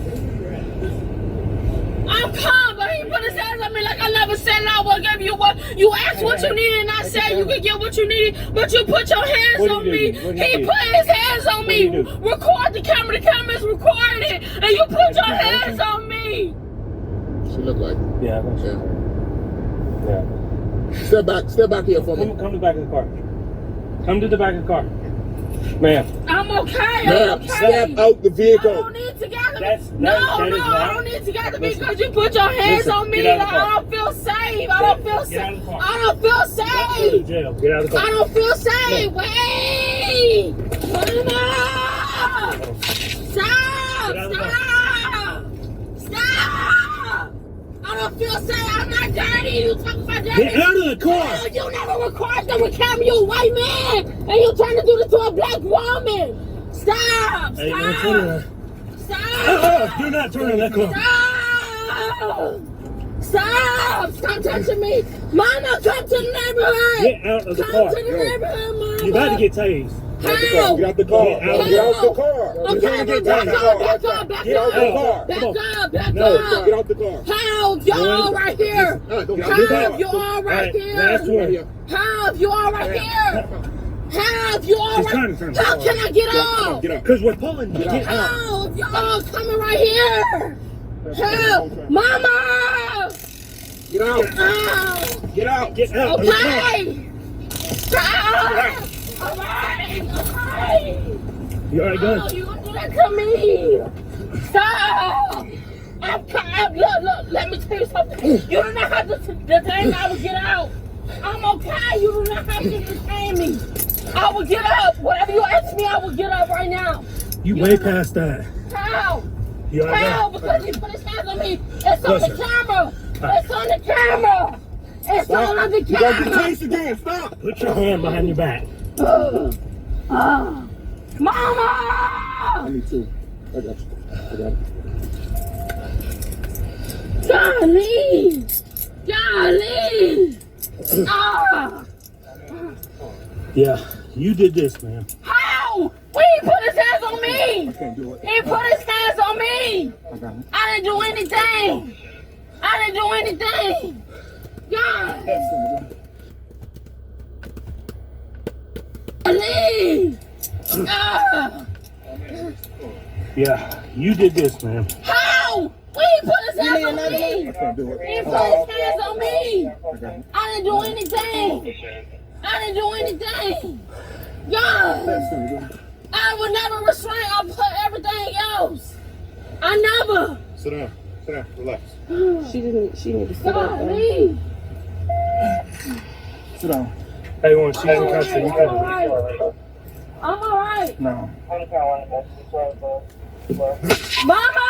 I'm calm, but he put his hands on me like I never said I would give you what you asked what you needed, and I said you could get what you needed, but you put your hands on me. He put his hands on me. Record the camera. The camera's recording it, and you put your hands on me. She look like. Yeah. Step back here for me. Come to the back of the car. Come to the back of the car. Ma'am. I'm okay. Ma'am, I'm okay. step out the vehicle. I don't need to gather That's- me. that No, is not- I don't need to gather me Listen. because you put your hands Listen, on me. get out of the I car. don't feel safe. I don't feel Get out of safe. the car. I don't feel Go to safe. jail. Get out of the car. I don't feel safe. Wait. Mama. Stop. Get out of the car. Stop. Stop. I don't feel safe. I'm not dirty. You talking about dirty. Get out of the car. Hell, you never record them with camera. You a white man. And you trying to do this to a black woman. Stop. Hey, don't turn around. Stop. Do not turn on that car. Stop. Stop. Stop touching me. Mama, come to the neighborhood. Get out of the Come car. to the neighborhood, Mama. You about to get tased. How? Get out the car. Get out. Get out the car. Okay, Get back out the up, car. back up, back Get out the up. car. Back Come on. up, back No, up. Get out the car. How? Y'all right here. Don't How? You all All right right, here. last one. How? You all right here. How? You all She's trying to right. turn the How car. can I get off? Get out. Because we're pulling you. Get out. How? Y'all coming right here. Help! Mama! Get out. Ow! Get out. Get out. of the car. Okay! Stop! Alright! Alright! You already Oh, done? you gonna do that to me! Stop! Look, let me tell you something. You do not have to detain me. I will get out. I'm okay. You do not have to detain me. I will get up. Whatever you ask me, I will get up right now. You way past that. How? You already How? done? Because he put his hands on me. It's on Listen. the camera. It's on the camera. It's on the You got the camera. taste again. Stop. Put your hand behind your back. Mama! Me too. I got you. I got it. Golly! Golly! Ah! Yeah, you did this, man. How? He put his hands on me! Can't do it. He put his hands on me! I got it. I didn't do anything! I didn't do anything! God! Golly! Ah! Yeah, you did this, man. How? He put his hands on me! I can't do it. He put his hands on me! I got it. I didn't do anything! I didn't do anything! God! I would never restrain or put everything else. I never. Sit down. Sit down. Relax. She need to sit up. Leave. Sit down. Hey, you want to see some country? You can. I'm all right. No. Mama!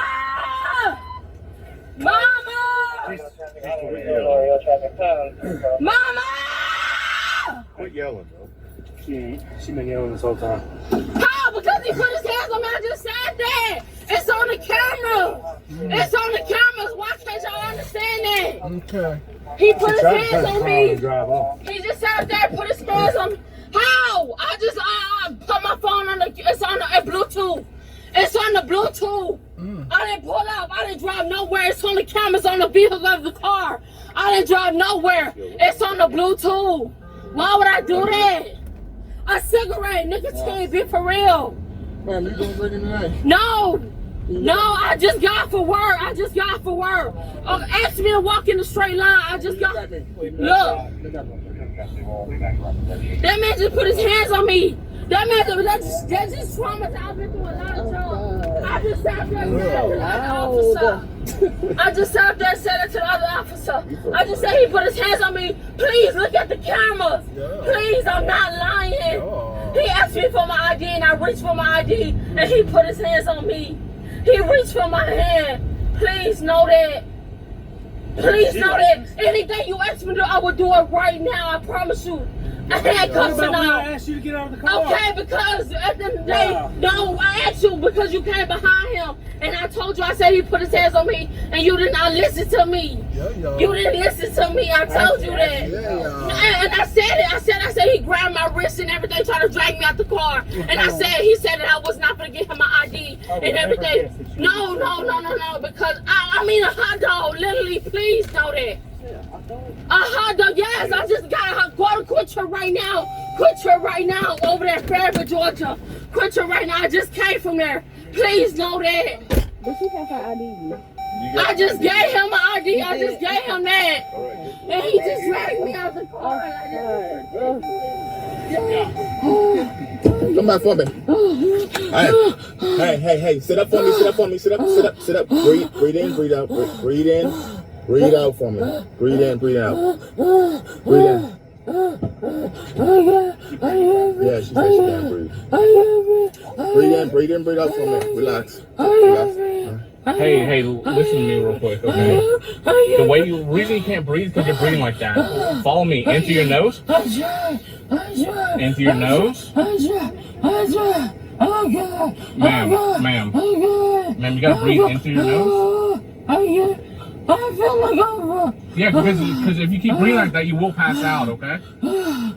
Mama! Mama! Quit yelling, though. She been yelling this whole time. How? Because he put his hands on me. I just said that. It's on the camera. It's on the cameras. Why can't y'all understand that? Okay. He put his hands on me. Drive off. He just sat there, put his hands on me. How? I just put my phone on the. It's on the Bluetooth. It's on the Bluetooth. I didn't pull up. I didn't drive nowhere. It's on the cameras on the vehicle of the car. I didn't drive nowhere. It's on the Bluetooth. Why would I do that? A cigarette, nicotine, be for real. Man, you gonna bring it tonight? No, I just got for work. Ask me to walk in the straight line. I just got. Look. That man just put his hands on me. That man, that just traumatized. I've been through a lot of trouble. I just sat there and said it to the other officer. I just sat there and said it to the other officer. I just said he put his hands on me. Please look at the cameras. Please, I'm not lying. He asked me for my ID and I reached for my ID and he put his hands on me. He reached for my hand. Please know that. Please know that. Anything you ask me to do, I will do it right now. I promise you. I had cussing out. I asked you to get out of the car. Okay, because at the end of the day, no, I asked you because you came behind him. And I told you, I said he put his hands on me, and you did not listen to me. You didn't listen to me. I told you that. And I said it. I said he grabbed my wrist and everything, trying to drag me out the car. And he said that I was not going to get him my ID and everything. No, because I mean a hot dog. Literally, please know that. A hot dog, yes, I just got go to Quitcher right now. Quitcher right now over there, Fairfield, Georgia. Quitcher right now. I just came from there. Please know that. But she got her ID. I just gave him my ID. I just gave him that. And he just dragged me out the car. Come back for me. Hey, sit up for me. Sit up. Breathe in, breathe out. Breathe in. Breathe out for me. Breathe in, breathe out. Breathe in. Yeah, she said she can't breathe. Breathe in, breathe out for me. Relax. Hey, listen to me real quick, okay? The way you really can't breathe because you're breathing like that. Follow me. Into your nose. Into your nose. Ma'am, you gotta breathe into your nose. I feel like yeah, because if you keep breathing like that, you will pass out, okay? In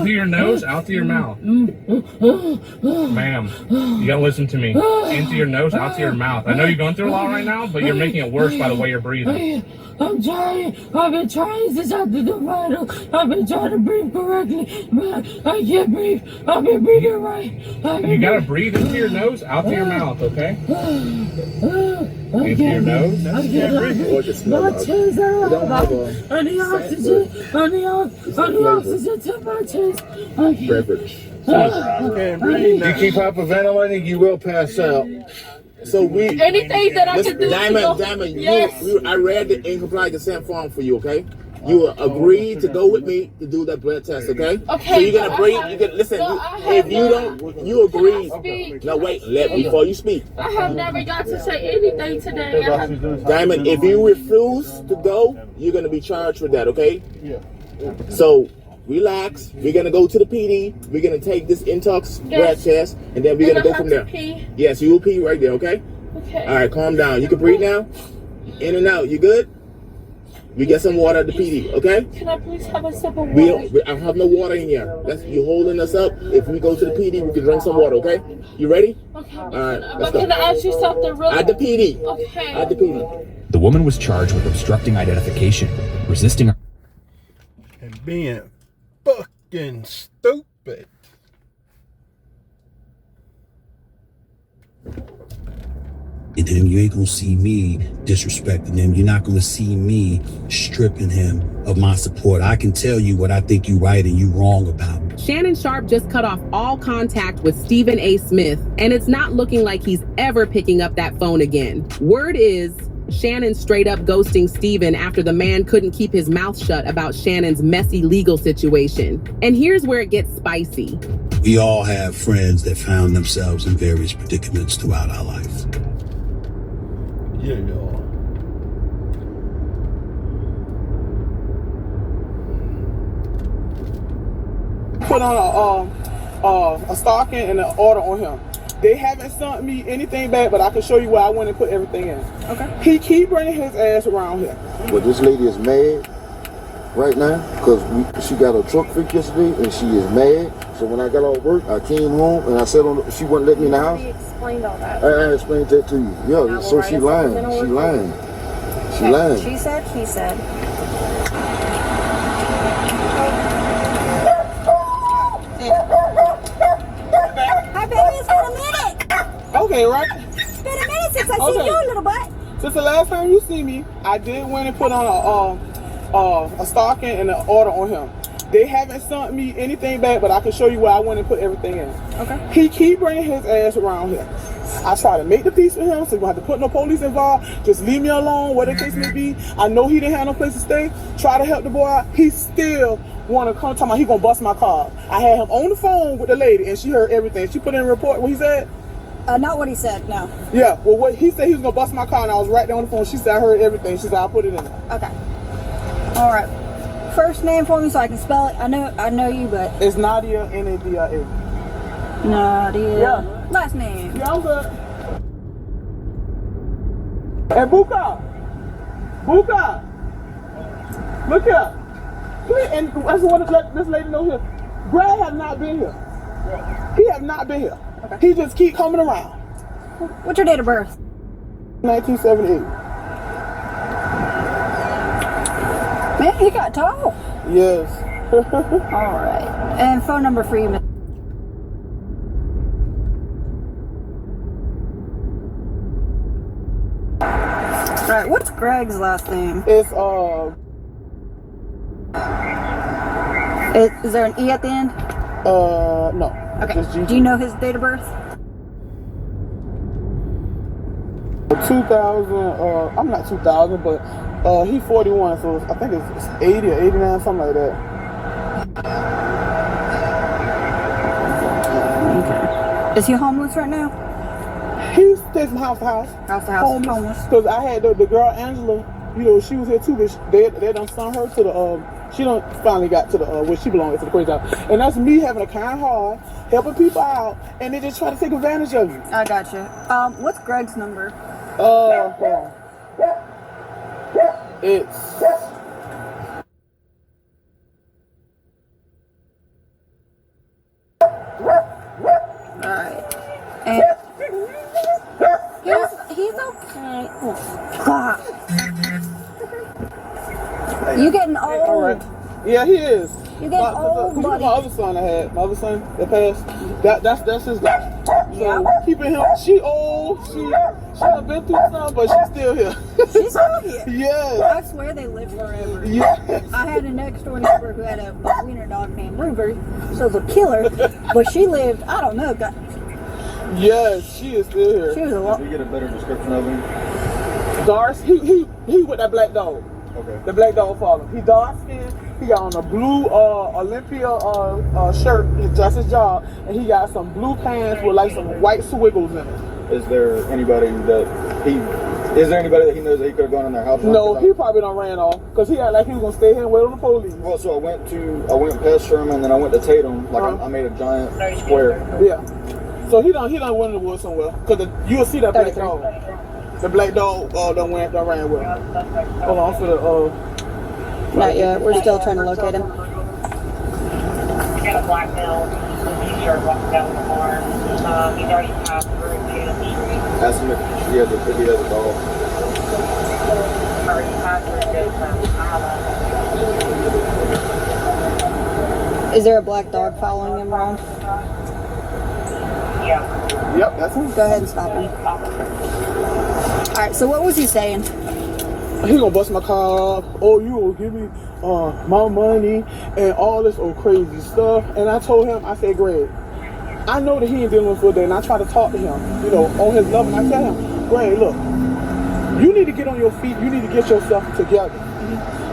through your nose, out through your mouth. Ma'am, you gotta listen to me. In through your nose, out through your mouth. I know you're going through a lot right now, but you're making it worse by the way you're breathing. I'm trying. I've been trying since after the final. I've been trying to breathe correctly, but I can't breathe. I've been breathing right. You gotta breathe into your nose, out through your mouth, okay? Into your nose. My chest out. I need oxygen. I need oxygen to my chest. Beverage. You keep hyperventilating, you will pass out. So anything that I can do. Diamond, yes. I read the incomplete consent form for you, okay? You agreed to go with me to do that blood test, okay? Okay. So you're gonna breathe. You can listen. If you don't, you agree. No, wait. Before you speak. I have never got to say anything today. Diamond, if you refuse to go, you're gonna be charged with that, okay? Yeah. So relax. We're gonna go to the PD. We're gonna take this intox blood test, and then we're gonna go from there. Yes, you will pee right there, okay? Okay. All right, calm down. You can breathe now. In and out. You good? We get some water at the PD, okay? Can I please have a sip of water? I have no water in here. You holding us up. If we go to the PD, we can drink some water, okay? You ready? Okay. All right, let's But go. can I ask you something real At the PD. Okay. At the PD. The woman was charged with obstructing identification, resisting And being fucking stupid. And then you ain't gonna see me disrespecting him. You're not gonna see me stripping him of my support. I can tell you what I think you right and you wrong about. Shannon Sharpe just cut off all contact with Stephen A. Smith, and it's not looking like he's ever picking up that phone again. Word is Shannon straight up ghosting Stephen after the man couldn't keep his mouth shut about Shannon's messy legal situation. And here's where it gets spicy. We all have friends that found themselves in various predicaments throughout our life. Yeah, y'all. Put on a stocking and an order on him. They haven't sent me anything back, but I can show you where I went and put everything in. Okay. He keep bringing his ass around here. Well, this lady is mad right now because she got her truck fixed yesterday and she is mad. So when I got off work, I came home and I said she wouldn't let me in the house. You explained all that. I explained that to you. Yeah, so she lying. She lying. She lying. She said, he said. Hi, baby, it's been a minute. Okay, right? It's been a minute since I seen you, little butt. Since the last time you see me, I did went and put on a stocking and an order on him. They haven't sent me anything back, but I can show you where I went and put everything in. Okay. He keep bringing his ass around here. I try to make the peace with him, so you don't have to put no police involved. Just leave me alone, whatever the case may be. I know he didn't have no place to stay. Try to help the boy out. He still want to come talking about he gonna bust my car. I had him on the phone with the lady, and she heard everything. She put in a report what he said. Not what he said, no. Yeah, well, what he said he was gonna bust my car, and I was right there on the phone. She said I heard everything. She said I'll put it in there. Okay. All right. First name for me so I can spell it. I know you, but it's Nadia, Nadia. Nadia. Yeah. Last name. Yeah, I'm good. Hey, Buka. Look here. And I just want to let this lady know here. Brad have not been here. He have not been here. Okay. He just keep coming around. What's your date of birth? 1978. Man, he got tall. Yes. All right. And phone number for you, Miss. Right. What's Greg's last name? It's Is there an E at the end? No. Okay. Do you know his date of birth? 2000. I'm not 2000, but he's 41, so I think it's 80 or 89, something like that. Okay. Is he homeless right now? He stays from house to house. House to house. Homeless. Because I had the girl Angela, you know, she was here too, but they done sent her to the she done finally got to the where she belongs, to the crazy house. And that's me having a kind heart, helping people out, and they just try to take advantage of you. I got you. What's Greg's number? It's alright. And he's okay. Oh, God. You getting old? All right. Yeah, he is. You getting old, buddy. My other son I had. My other son that passed. That's his guy. So keeping him. She old. She done been through something, but she's still here. She's still here? Yes. I swear they live forever. Yes. I had a next door neighbor who had a wiener dog named Ruby, so it was a killer, but she lived, I don't know. Yes, she is still here. She was a lot. Did we get a better description of him? Darcy, he with that black dog. Okay. The black dog follow. He dark skinned. He got on a blue Olympia shirt. That's his job, and he got some blue pants with like some white swiggles in it. Is there anybody that he knows that he could have gone in their house? No, he probably done ran off because he acted like he was gonna stay here and wait on the police. Well, so I went past Sherman, then I went to Tatum. Like I made a giant square. Yeah. So he done went in the woods somewhere because you'll see that black dog. The black dog done ran with him. Hold on for the Not yet. We're still trying to locate him. He got a black male t-shirt walking down the barn. He's already passed through Tatum Street. Ask him if he has a dog. Already passed through Tatum. Is there a black dog following him around? Yeah. Yep, that's him. Go ahead and stop him. Alright, so what was he saying? he gonna bust my car up. Oh, you gonna give me my money and all this old crazy stuff. And I told him, I said, Greg, I know that he ain't dealing with that, and I try to talk to him, you know, on his level. And I tell him, Greg, look, you need to get on your feet. You need to get yourself together.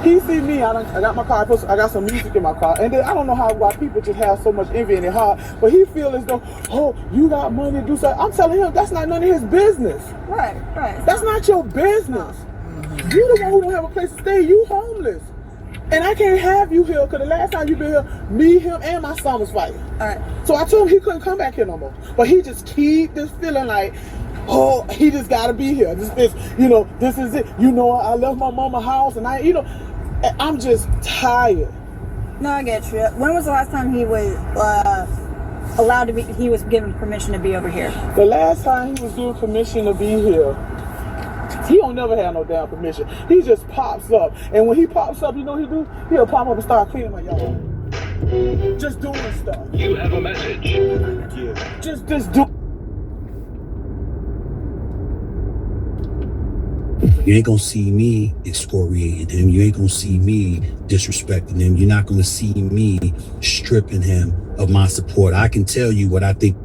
He see me, I got my car, I got some music in my car, and then I don't know why people just have so much envy in their heart, but he feel as though, oh, you got money to do something. I'm telling him, that's not none of his business. Right. That's not your business. You the one who don't have a place to stay, you homeless. And I can't have you here, because the last time you been here, me, him, and my son was fighting. All right. So I told him he couldn't come back here no more. But he just keep this feeling like, oh, he just gotta be here. This is it. You know, I left my mama's house, and I'm just tired. No, I get you. When was the last time he was allowed to be? He was given permission to be over here. The last time he was given permission to be here, he don't never have no damn permission. He just pops up, and when he pops up, you know what he do? He'll pop up and start cleaning my yard, just doing stuff. You have a message. Just do. You ain't gonna see me excoriating him. You ain't gonna see me disrespecting him. You're not gonna see me stripping him of my support. I can tell you what I think